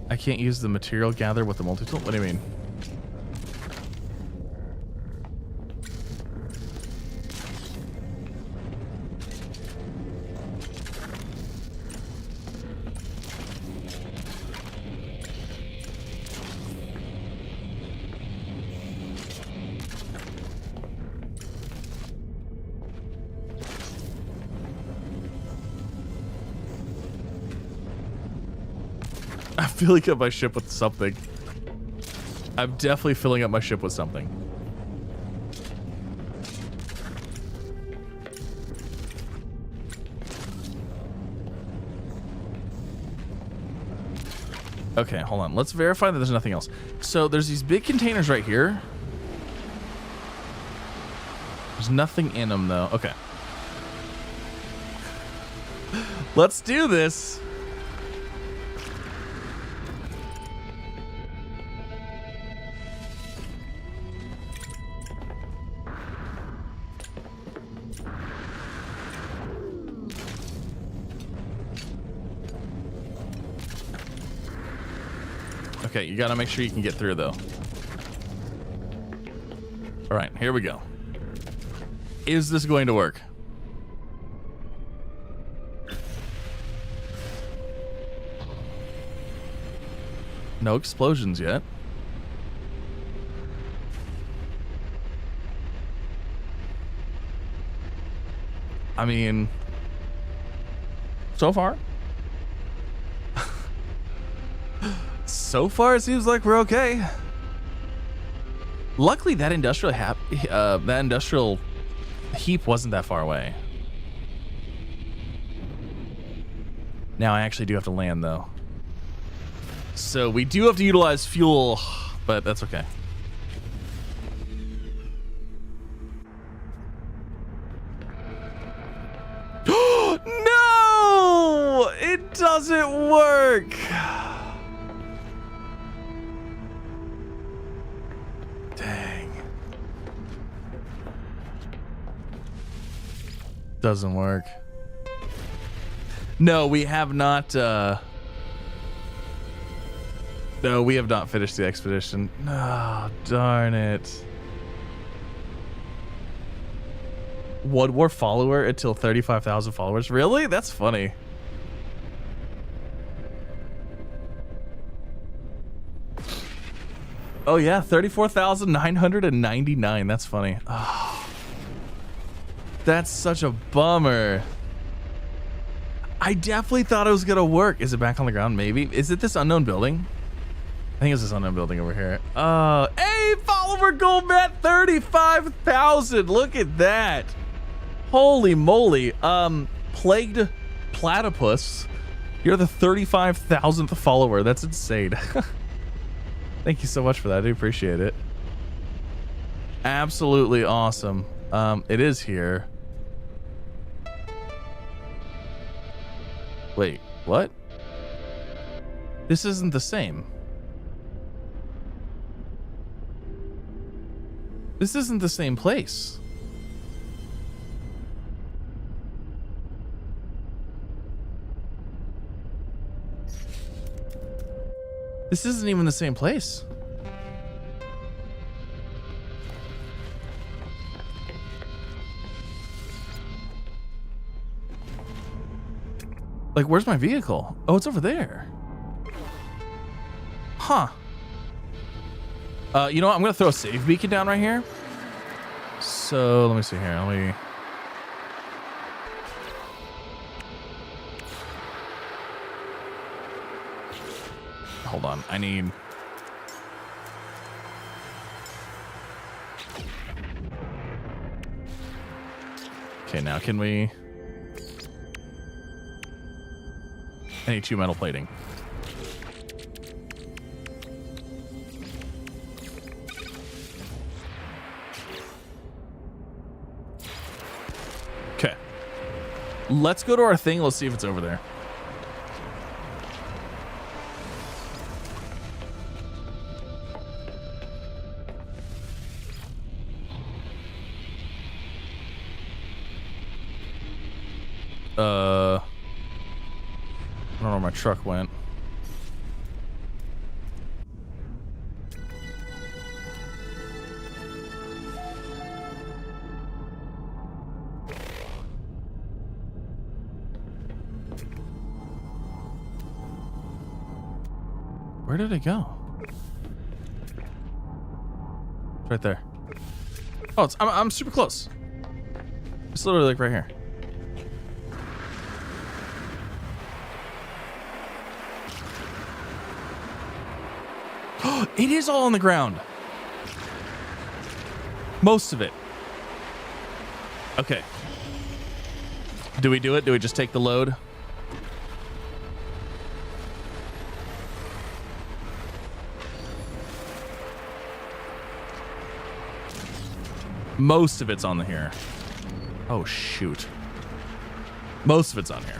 I can't use the material gather with the multi-tool? What do you mean? I'm filling up my ship with something. I'm definitely filling up my ship with something. Okay, hold on. Let's verify that there's nothing else. So there's these big containers right here. There's nothing in them, though. Okay. Let's do this. Okay, you gotta make sure you can get through, though. All right, here we go. Is this going to work? No explosions yet. I mean, so far. So far, it seems like we're okay. Luckily, that industrial heap wasn't that far away. Now I actually do have to land, though. So we do have to utilize fuel, but that's okay. No! It doesn't work! Dang. Doesn't work. No, we have not, no, we have not finished the expedition. No, darn it. One more follower until 35,000 followers. Really? That's funny. Oh yeah, 34,999. That's funny. Oh, that's such a bummer. I definitely thought it was gonna work. Is it back on the ground? Maybe. Is it this unknown building? I think it's this unknown building over here. Hey, follower goal met 35,000. Look at that. Holy moly. Plagued platypus. You're the 35,000th follower. That's insane. Thank you so much for that. I do appreciate it. Absolutely awesome. It is here. Wait, what? This isn't the same. This isn't the same place. This isn't even the same place. Like, where's my vehicle? Oh, it's over there. Huh. You know what? I'm going to throw a save beacon down right here. So let me see here. Let me... Hold on. I need... Okay, now can we... I need 2 metal plating. Okay. Let's go to our thing. Let's see if it's over there. I don't know where my truck went. Where did it go? It's right there. Oh, I'm super close. It's literally like right here. It is all on the ground. Most of it. Okay. Do we do it? Do we just take the load? Most of it's on here. Oh, shoot. Most of it's on here.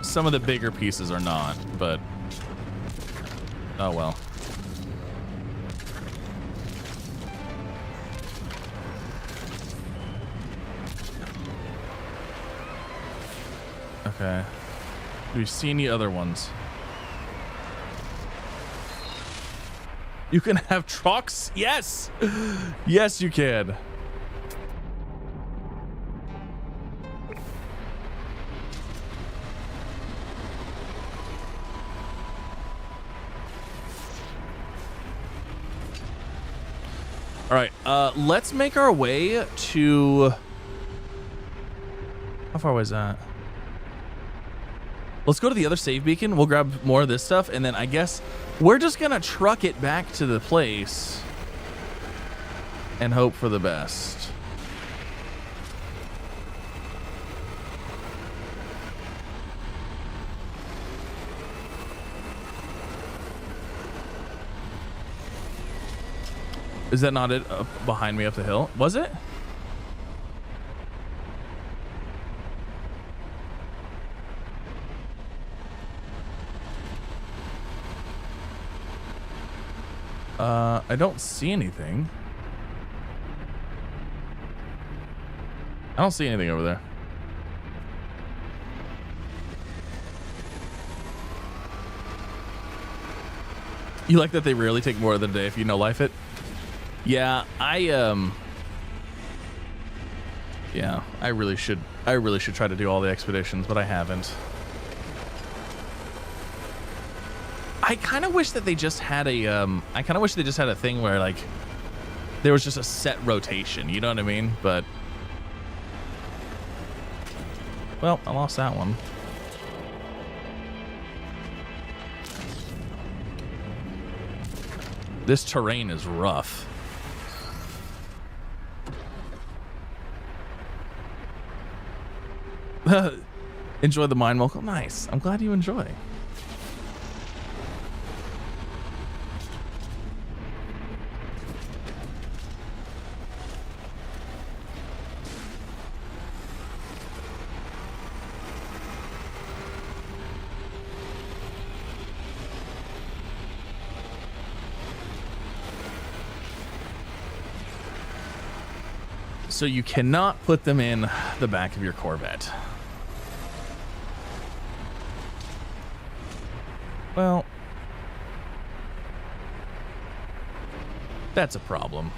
Some of the bigger pieces are not, but oh well. Okay. Do we see any other ones? You can have trucks? Yes! Yes, you can. All right, let's make our way to... How far away is that? Let's go to the other save beacon. We'll grab more of this stuff, and then I guess we're just gonna truck it back to the place and hope for the best. Is that not it up behind me up the hill? Was it? I don't see anything. I don't see anything over there. You like that they rarely take more than a day if you no life it? Yeah, I really should try to do all the expeditions, but I haven't. I kind of wish that they just had a I kind of wish they just had a thing where like there was just a set rotation, you know what I mean? But well, I lost that one. This terrain is rough. Enjoy the mine welcome. Nice. I'm glad you enjoy. So you cannot put them in the back of your Corvette. Well, that's a problem.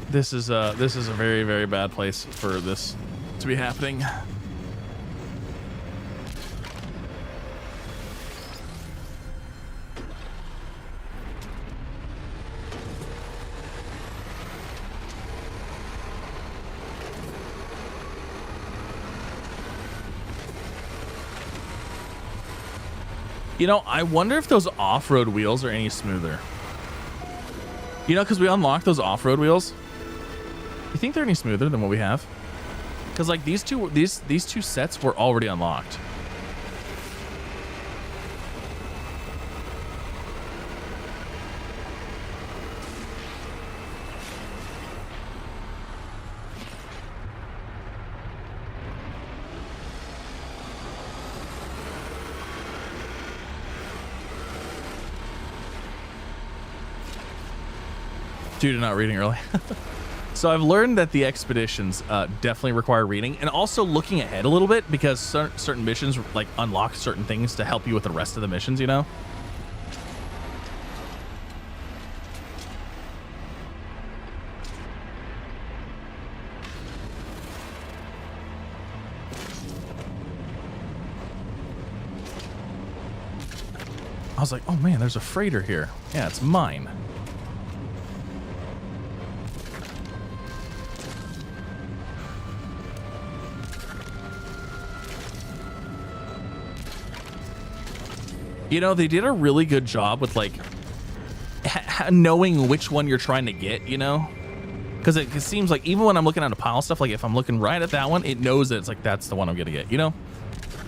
This is a very, very bad place for this to be happening. You know, I wonder if those off-road wheels are any smoother. You know, because we unlocked those off-road wheels. You think they're any smoother than what we have? Because like these two sets were already unlocked. Due to not reading early. So I've learned that the expeditions definitely require reading and also looking ahead a little bit, because certain missions like unlock certain things to help you with the rest of the missions, you know? I was like, oh man, there's a freighter here. Yeah, it's mine. You know, they did a really good job with like knowing which one you're trying to get, you know? Because it seems like even when I'm looking at a pile of stuff, like if I'm looking right at that one, it knows that it's like, that's the one I'm going to get, you know?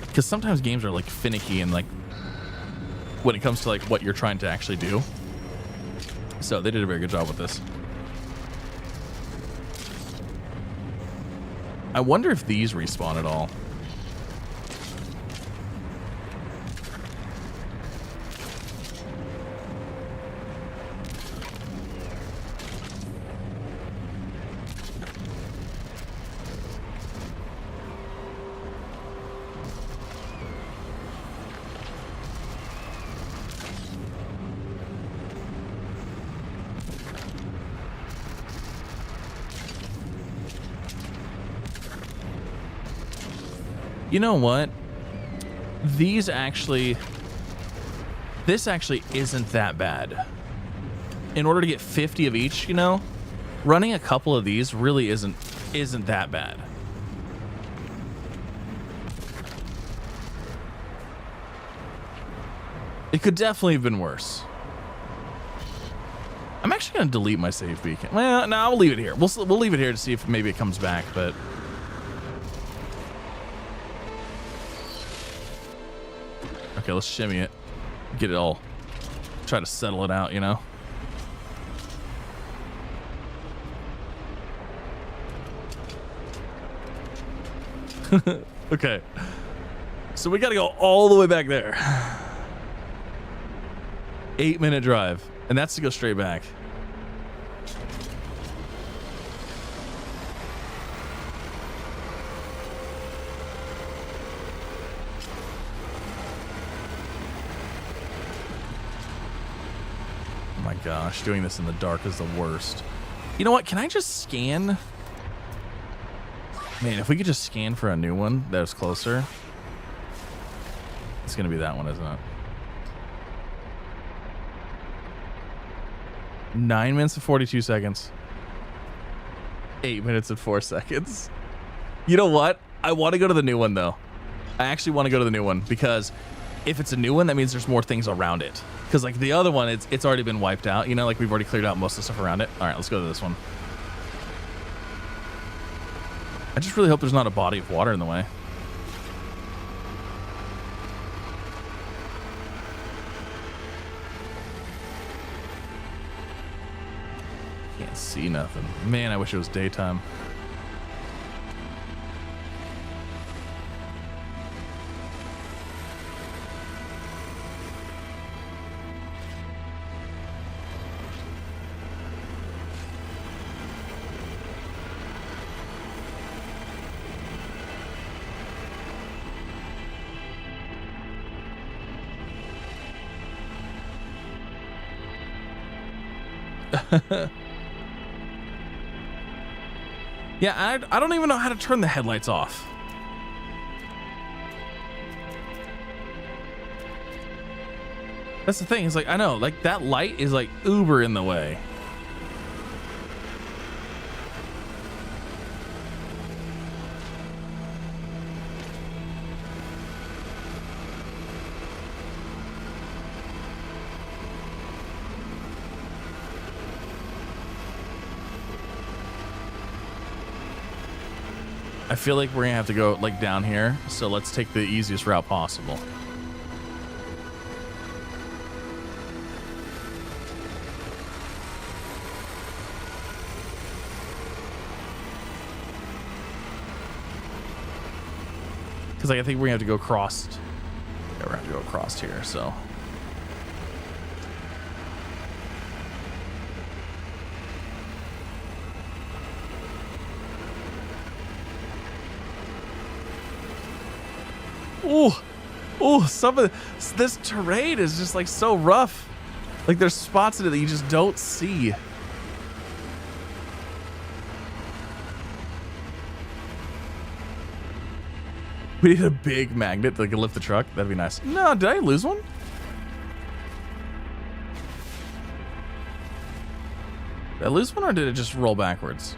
Because sometimes games are like finicky and like when it comes to like what you're trying to actually do. So they did a very good job with this. I wonder if these respawn at all. You know what? This actually isn't that bad. In order to get 50 of each, you know, running a couple of these really isn't that bad. It could definitely have been worse. I'm actually going to delete my save beacon. Well, no, I'll leave it here. We'll leave it here to see if maybe it comes back, but... Okay, let's shimmy it. Get it all. Try to settle it out, you know? Okay. So we gotta go all the way back there. 8-minute drive. And that's to go straight back. Gosh, doing this in the dark is the worst. You know what? Can I just scan? Man, if we could just scan for a new one that was closer. It's gonna be that one, isn't it? 9 minutes and 42 seconds. 8 minutes and 4 seconds. You know what? I want to go to the new one though. I actually want to go to the new one because if it's a new one, that means there's more things around it. Because like the other one, it's already been wiped out. You know, like we've already cleared out most of the stuff around it. All right, let's go to this one. I just really hope there's not a body of water in the way. Can't see nothing. Man, I wish it was daytime. Yeah, I don't even know how to turn the headlights off. That's the thing. It's like, I know, like that light is like uber in the way. I feel like we're gonna have to go like down here, so let's take the easiest route possible. Because like, I think we're gonna have to go across. Yeah, we're gonna have to go across here, so. Oh, some of this terrain is just like so rough. Like there's spots in it that you just don't see. We need a big magnet that can lift the truck. That'd be nice. No, did I lose one? Did I lose one or did it just roll backwards?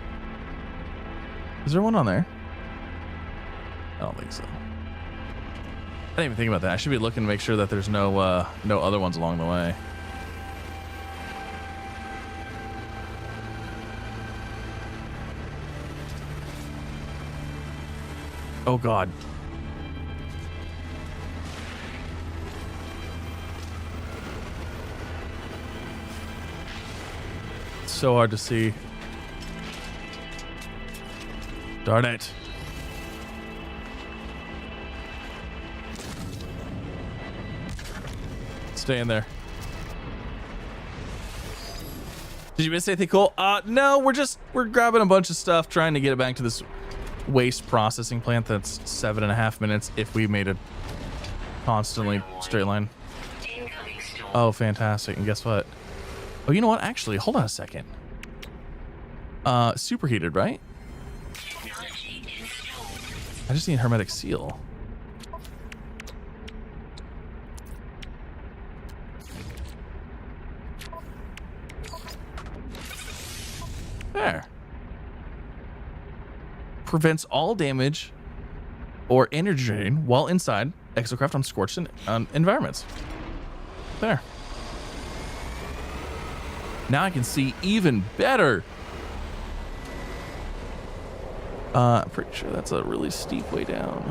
Is there one on there? I don't think so. I didn't even think about that. I should be looking to make sure that there's no other ones along the way. Oh God. It's so hard to see. Darn it. Stay in there. Did you miss anything cool? No, we're grabbing a bunch of stuff, trying to get it back to this waste processing plant that's 7.5 minutes if we made a constantly straight line. Oh, fantastic. And guess what? Oh, you know what? Actually, hold on a second. Superheated, right? I just need a hermetic seal. There. Prevents all damage or energy drain while inside exocraft on scorched environments. There. Now I can see even better. I'm pretty sure that's a really steep way down.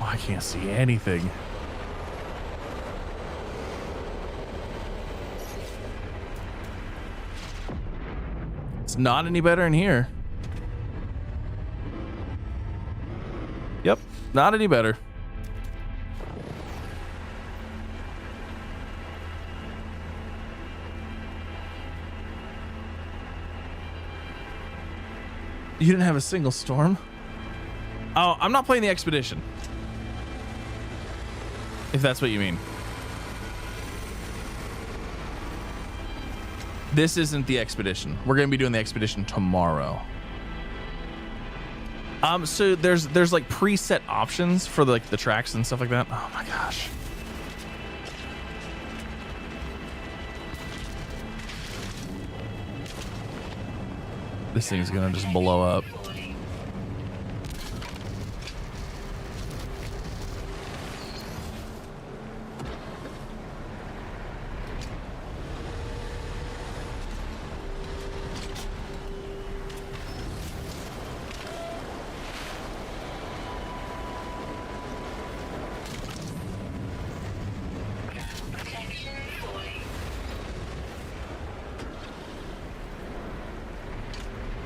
Oh, I can't see anything. It's not any better in here. Yep, not any better. You didn't have a single storm? Oh, I'm not playing the expedition. If that's what you mean. This isn't the expedition. We're going to be doing the expedition tomorrow. So there's like preset options for the tracks and stuff like that. Oh my gosh. This thing's gonna just blow up.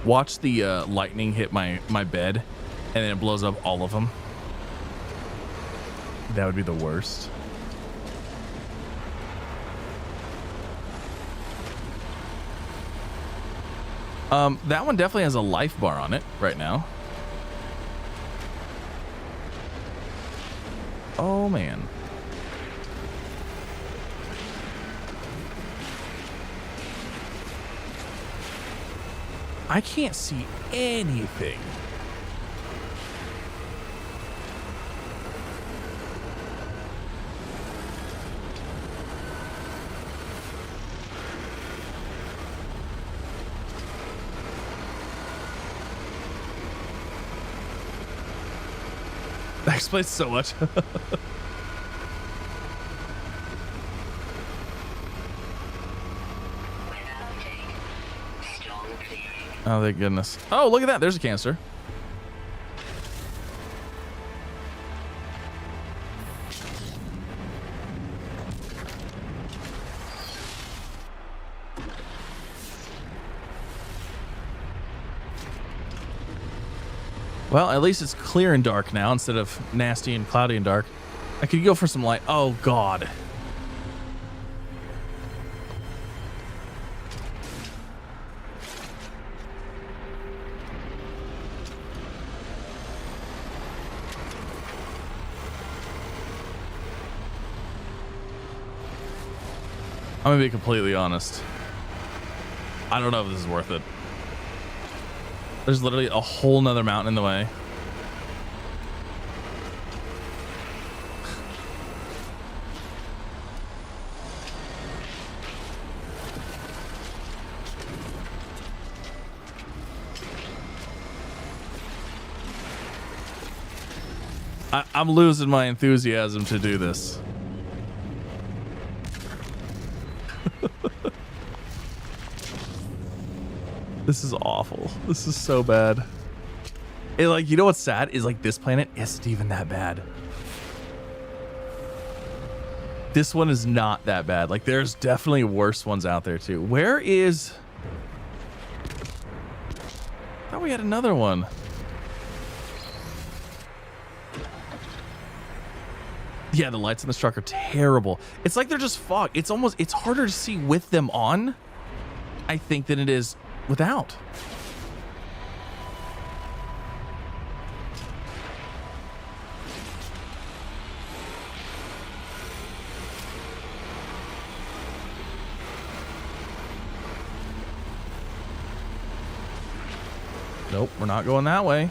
Watch the lightning hit my bed, and then it blows up all of them. That would be the worst. That one definitely has a life bar on it right now. Oh man. I can't see anything. That explains so much. Oh, thank goodness. Oh, look at that. There's a canister. Well, at least it's clear and dark now instead of nasty and cloudy and dark. I could go for some light. Oh, God. I'm gonna be completely honest. I don't know if this is worth it. There's literally a whole nother mountain in the way. I'm losing my enthusiasm to do this. This is awful. This is so bad. And like, you know what's sad is like this planet isn't even that bad. This one is not that bad. Like there's definitely worse ones out there too. Where is... I thought we had another one. Yeah, the lights in this truck are terrible. It's like they're just fog. It's almost, it's harder to see with them on, I think, than it is without. Nope, we're not going that way.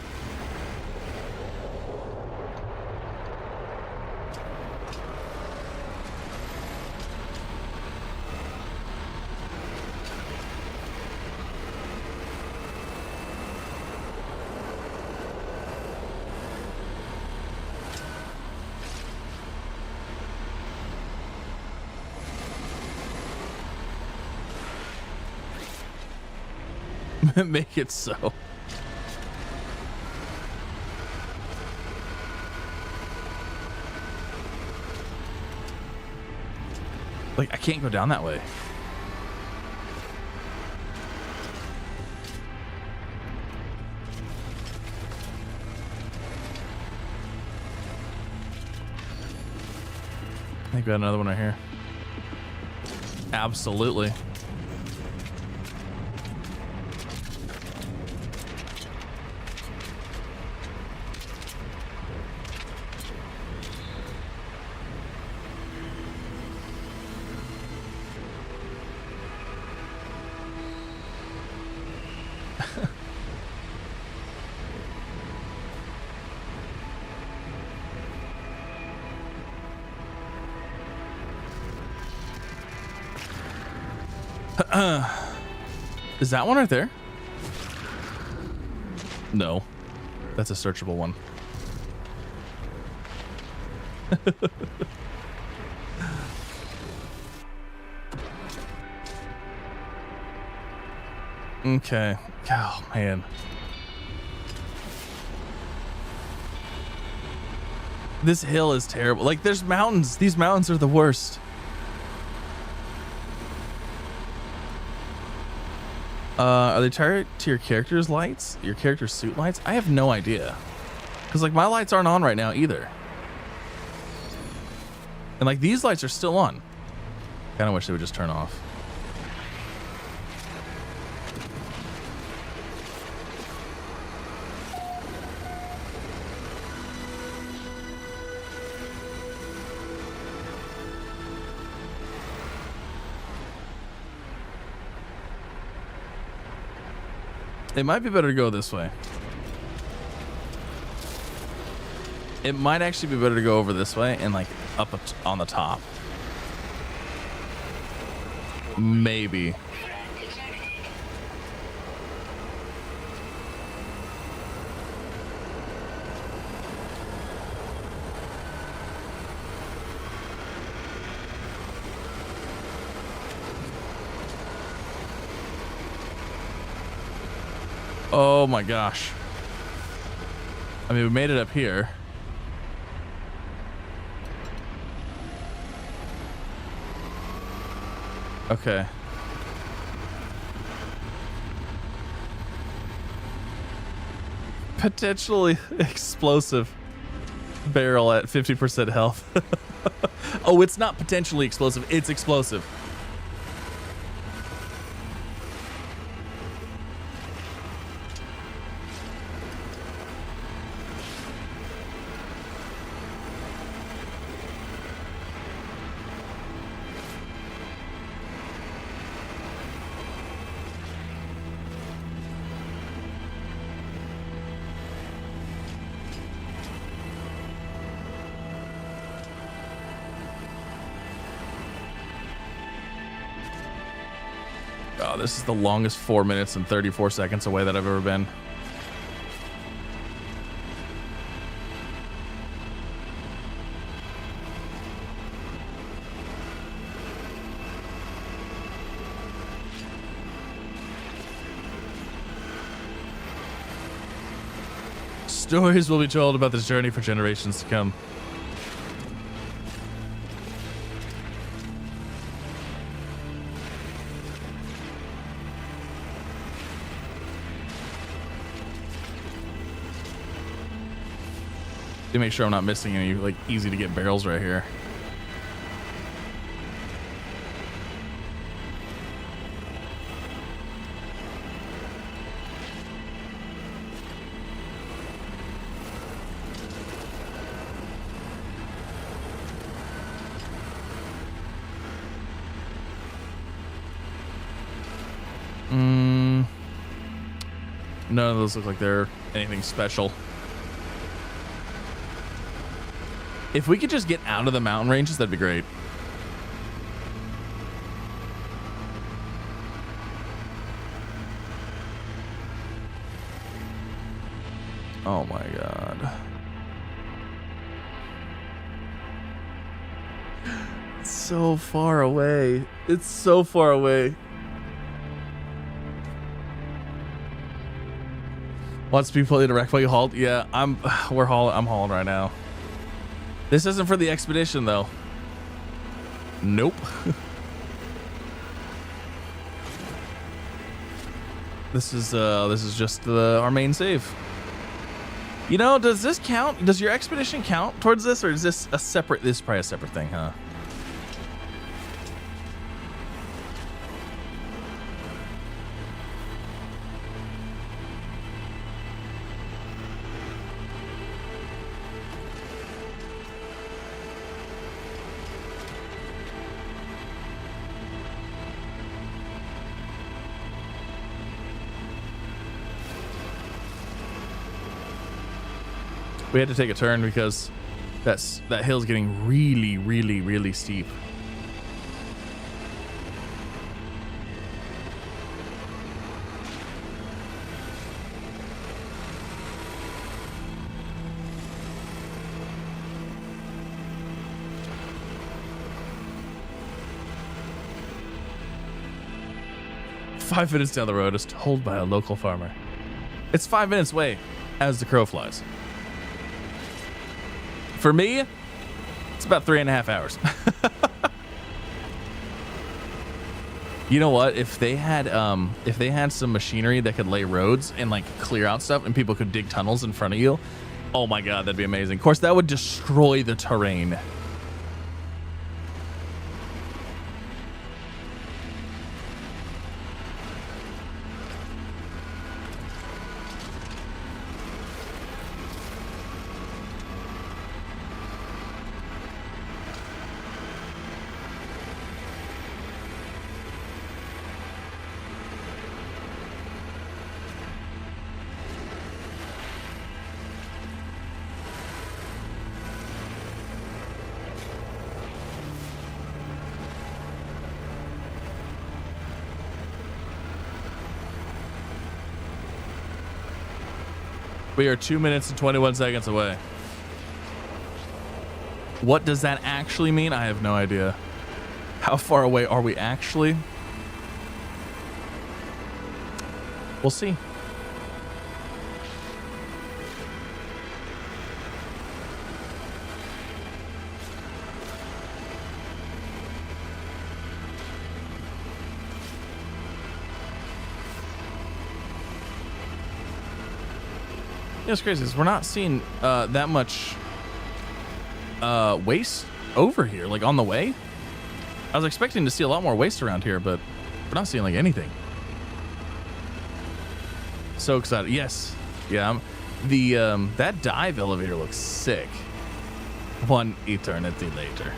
Make it so. Like, I can't go down that way. I think we got another one right here. Absolutely. Is that one right there? No, that's a searchable one. Okay. Oh, man. This hill is terrible. Like, there's mountains. These mountains are the worst. Are they tied to your character's lights? Your character's suit lights? I have no idea. Because, like, my lights aren't on right now either. And, like, these lights are still on. Kind of wish they would just turn off. It might be better to go this way. It might actually be better to go over this way and like up on the top. Maybe. Oh my gosh. I mean, we made it up here. Okay. Potentially explosive barrel at 50% health. Oh, it's not potentially explosive, it's explosive. Oh, this is the longest 4 minutes and 34 seconds away that I've ever been. Stories will be told about this journey for generations to come. To make sure I'm not missing any like easy to get barrels right here. None of those look like they're anything special. If we could just get out of the mountain ranges, that'd be great. Oh my god. It's so far away. It's so far away. Wants people to interact while you halt? Yeah, I'm hauling right now. This isn't for the expedition though. Nope. This is just our main save. You know, does this count? Does your expedition count towards this, or is this a separate? This is probably a separate thing, huh? We had to take a turn because that hill's getting really, really, really steep. Five minutes down the road is told by a local farmer. It's 5 minutes away as the crow flies. For me, it's about 3.5 hours. You know what? If they had some machinery that could lay roads and like clear out stuff, and people could dig tunnels in front of you, oh my god, that'd be amazing. Of course, that would destroy the terrain. We are 2 minutes and 21 seconds away. What does that actually mean? I have no idea. How far away are we actually? We'll see. Yeah, it's crazy. We're not seeing that much waste over here, like on the way. I was expecting to see a lot more waste around here, but we're not seeing like anything. So excited. Yes. Yeah. That dive elevator looks sick. 1 eternity later.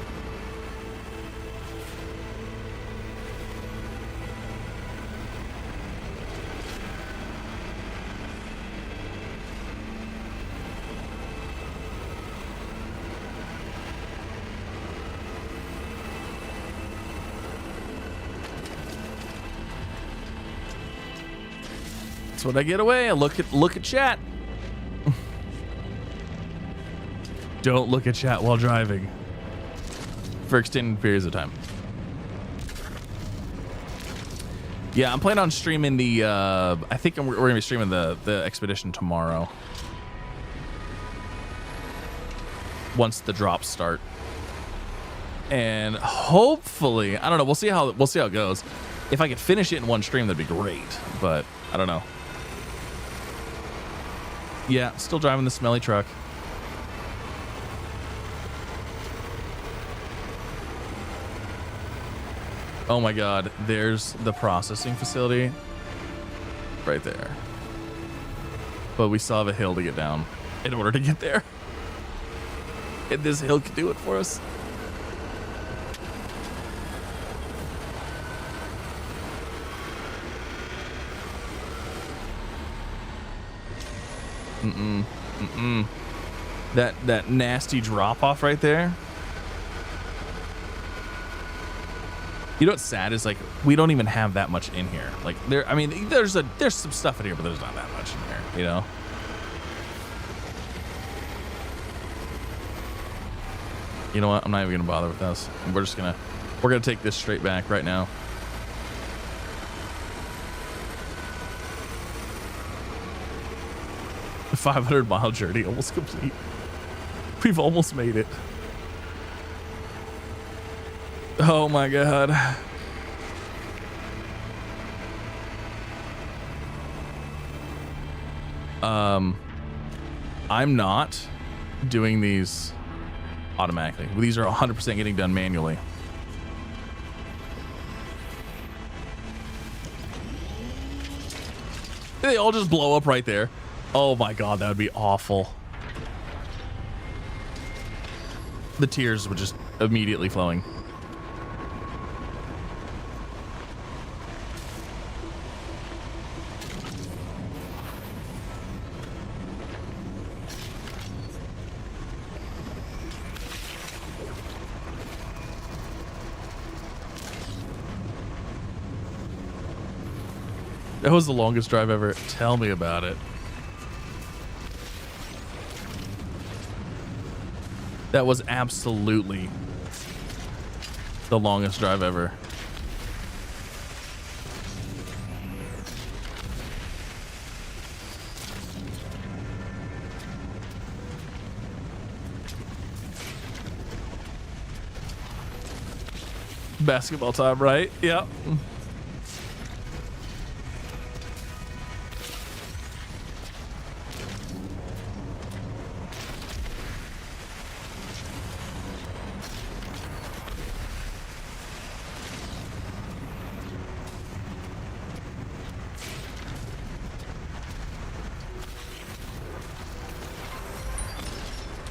When I get away, I look at chat. Don't look at chat while driving for extended periods of time. Yeah, I'm planning on streaming the I think we're gonna be streaming the expedition tomorrow once the drops start, and hopefully, I don't know, we'll see how it goes. If I could finish it in one stream, that'd be great, but I don't know. Yeah, still driving the smelly truck. Oh my god, there's the processing facility right there. But we still have a hill to get down in order to get there. And this hill could do it for us. That nasty drop off right there. You know what's sad is like we don't even have that much in here. Like there, I mean, there's some stuff in here, but there's not that much in here. You know. You know what? I'm not even gonna bother with this. We're gonna take this straight back right now. The 500-mile journey almost complete. We've almost made it. Oh my god. I'm not doing these automatically. These are 100% getting done manually. They all just blow up right there. Oh my god, that would be awful. The tears were just immediately flowing. That was the longest drive ever. Tell me about it. That was absolutely the longest drive ever. Basketball time, right? Yep.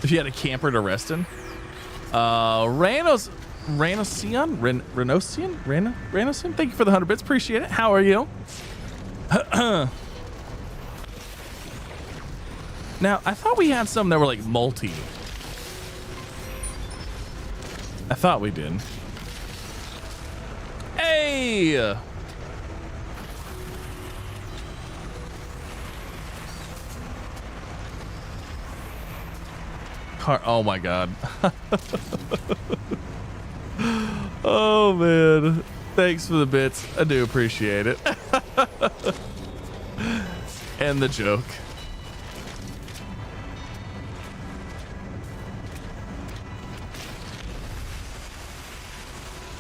If you had a camper to rest in. Ranosian? Thank you for the 100 bits. Appreciate it. How are you? Now, I thought we had some that were like multi. I thought we did. Hey! car. Oh my god. Oh man. Thanks for the bits. I do appreciate it. And the joke.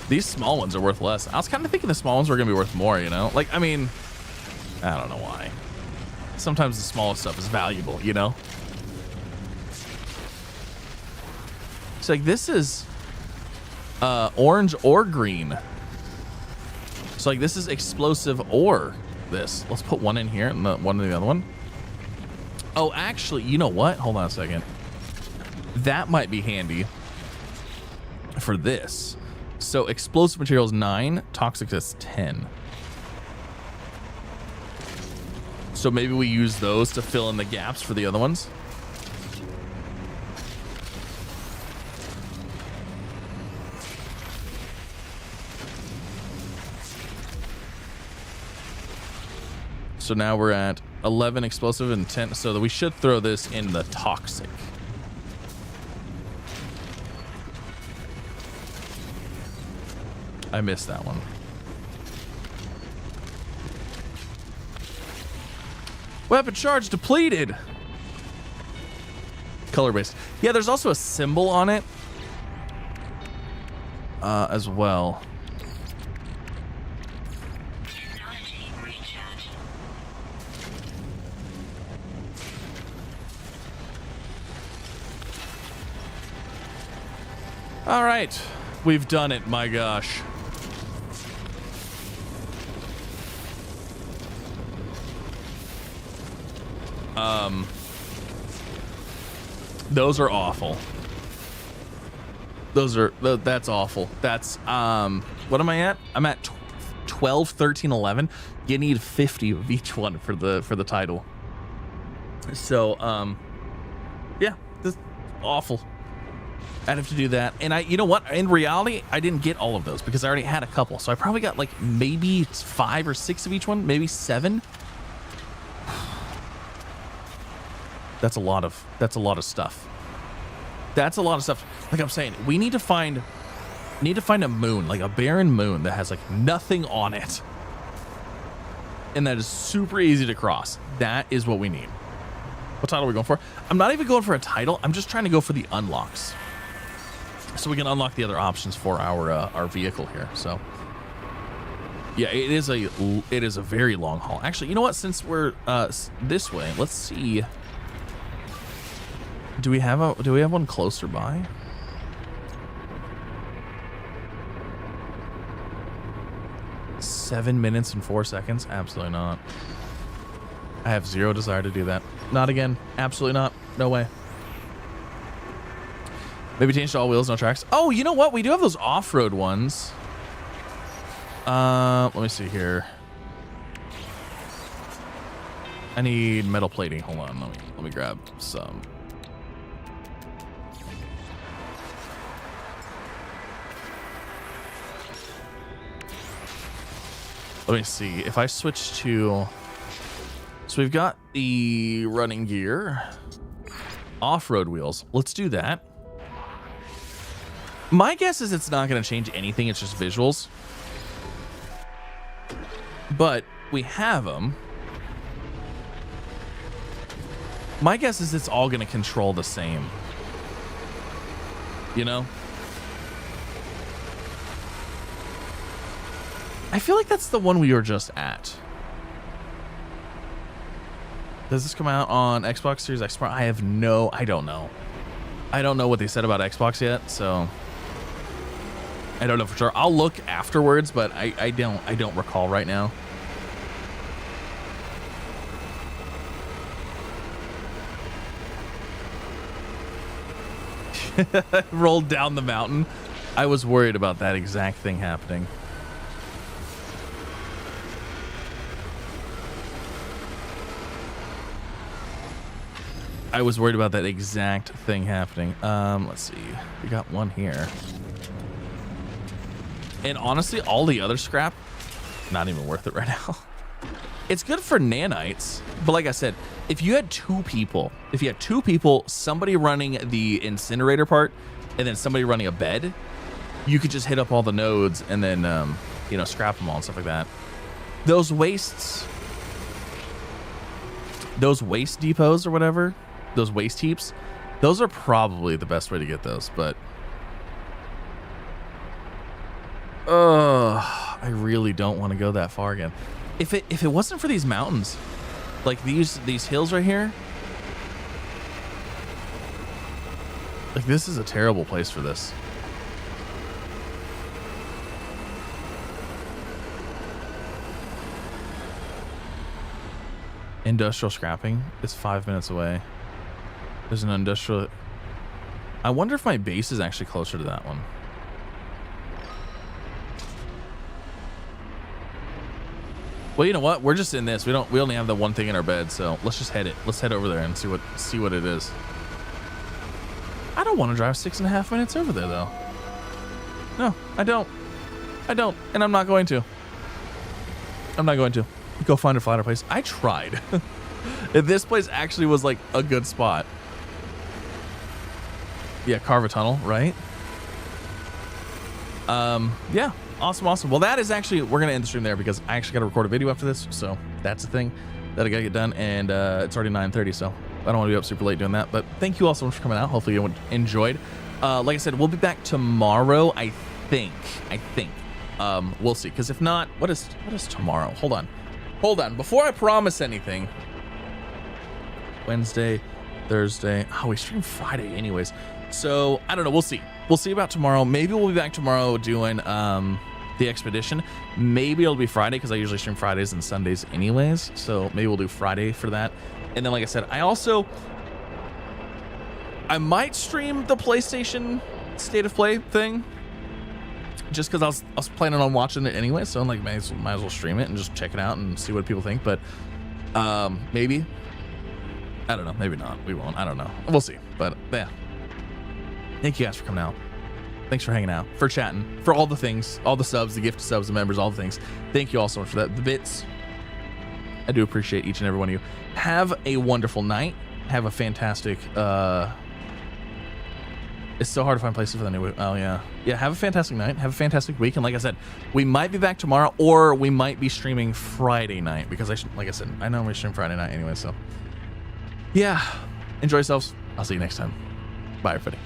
These small ones are worth less. I was kind of thinking the small ones were going to be worth more, you know? Like, I mean, I don't know why. Sometimes the smallest stuff is valuable, you know? It's like, this is orange or green. So, like, this is explosive or this. Let's put one in here and one in the other one. Oh, actually, you know what? Hold on a second. That might be handy for this. So explosive materials 9, toxic is 10. So maybe we use those to fill in the gaps for the other ones. So now we're at 11 explosive and 10. So that we should throw this in the toxic. I missed that one. Weapon charge depleted. Color based. Yeah, there's also a symbol on it as well. All right, we've done it. My gosh. Those are awful. That's awful. That's, what am I at? I'm at 12, 13, 11. You need 50 of each one for the title. So, yeah, this awful. I'd have to do that. And you know what? In reality, I didn't get all of those because I already had a couple. So I probably got like maybe 5 or 6 of each one, maybe 7. That's a lot of stuff. That's a lot of stuff. Like I'm saying, we need to find a moon, like a barren moon that has like nothing on it. And that is super easy to cross. That is what we need. What title are we going for? I'm not even going for a title. I'm just trying to go for the unlocks. So we can unlock the other options for our vehicle here. So yeah, it is a very long haul. Actually, you know what? Since we're this way, let's see. Do we have one closer by? $7 minutes and 4 seconds? Absolutely not. I have zero desire to do that. Not again. Absolutely not. No way. Maybe change to all wheels, no tracks. Oh, you know what? We do have those off-road ones. Let me see here. I need metal plating. Hold on. Let me grab some. Let me see if I switch to, so we've got the running gear, off-road wheels. Let's do that. My guess is it's not going to change anything. It's just visuals, but we have them. My guess is it's all going to control the same, you know? I feel like that's the one we were just at. Does this come out on Xbox Series X? I don't know. I don't know what they said about Xbox yet, so I don't know for sure. I'll look afterwards, but I don't recall right now. Rolled down the mountain. I was worried about that exact thing happening. I was worried about that exact thing happening. Let's see. We got one here. And honestly, all the other scrap, not even worth it right now. It's good for nanites, but like I said, if you had two people, somebody running the incinerator part and then somebody running a bed, you could just hit up all the nodes and then, you know, scrap them all and stuff like that. Those waste depots or whatever, those waste heaps, those are probably the best way to get those, but I really don't want to go that far again. If it wasn't for these mountains, like these hills right here, like this is a terrible place for this. Industrial scrapping is 5 minutes away. There's an industrial. I wonder if my base is actually closer to that one. Well, you know what? We're just in this. We only have the one thing in our bed, so let's just head it. Let's head over there and see what it is. I don't want to drive 6.5 minutes over there though. No, I don't, and I'm not going to. Go find a flatter place. I tried. This place actually was like a good spot. Yeah, carve a tunnel, right? Yeah. Awesome. Well, that is actually, we're going to end the stream there because I actually got to record a video after this. So that's the thing that I got to get done. And it's already 9:30, so I don't want to be up super late doing that. But thank you all so much for coming out. Hopefully you enjoyed. Like I said, we'll be back tomorrow, I think. We'll see. Because if not, what is tomorrow? Hold on. Before I promise anything. Wednesday, Thursday. Oh, we stream Friday anyways. So I don't know. We'll see. We'll see about tomorrow. Maybe we'll be back tomorrow doing the expedition. Maybe it'll be Friday because I usually stream Fridays and Sundays anyways. So maybe we'll do Friday for that. And then, like I said, I might stream the PlayStation State of Play thing. Just because I was planning on watching it anyway. So I'm like, might as well stream it and just check it out and see what people think. But maybe. I don't know. Maybe not. We won't. I don't know. We'll see. But yeah. Thank you guys for coming out. Thanks for hanging out, for chatting, for all the things, all the subs, the gift subs, the members, all the things. Thank you all so much for that. The bits. I do appreciate each and every one of you. Have a wonderful night. Have a fantastic, it's so hard to find places for the new week. Oh yeah. Yeah, have a fantastic night. Have a fantastic week. And like I said, we might be back tomorrow or we might be streaming Friday night because like I said, I normally stream Friday night anyway. So yeah, enjoy yourselves. I'll see you next time. Bye everybody.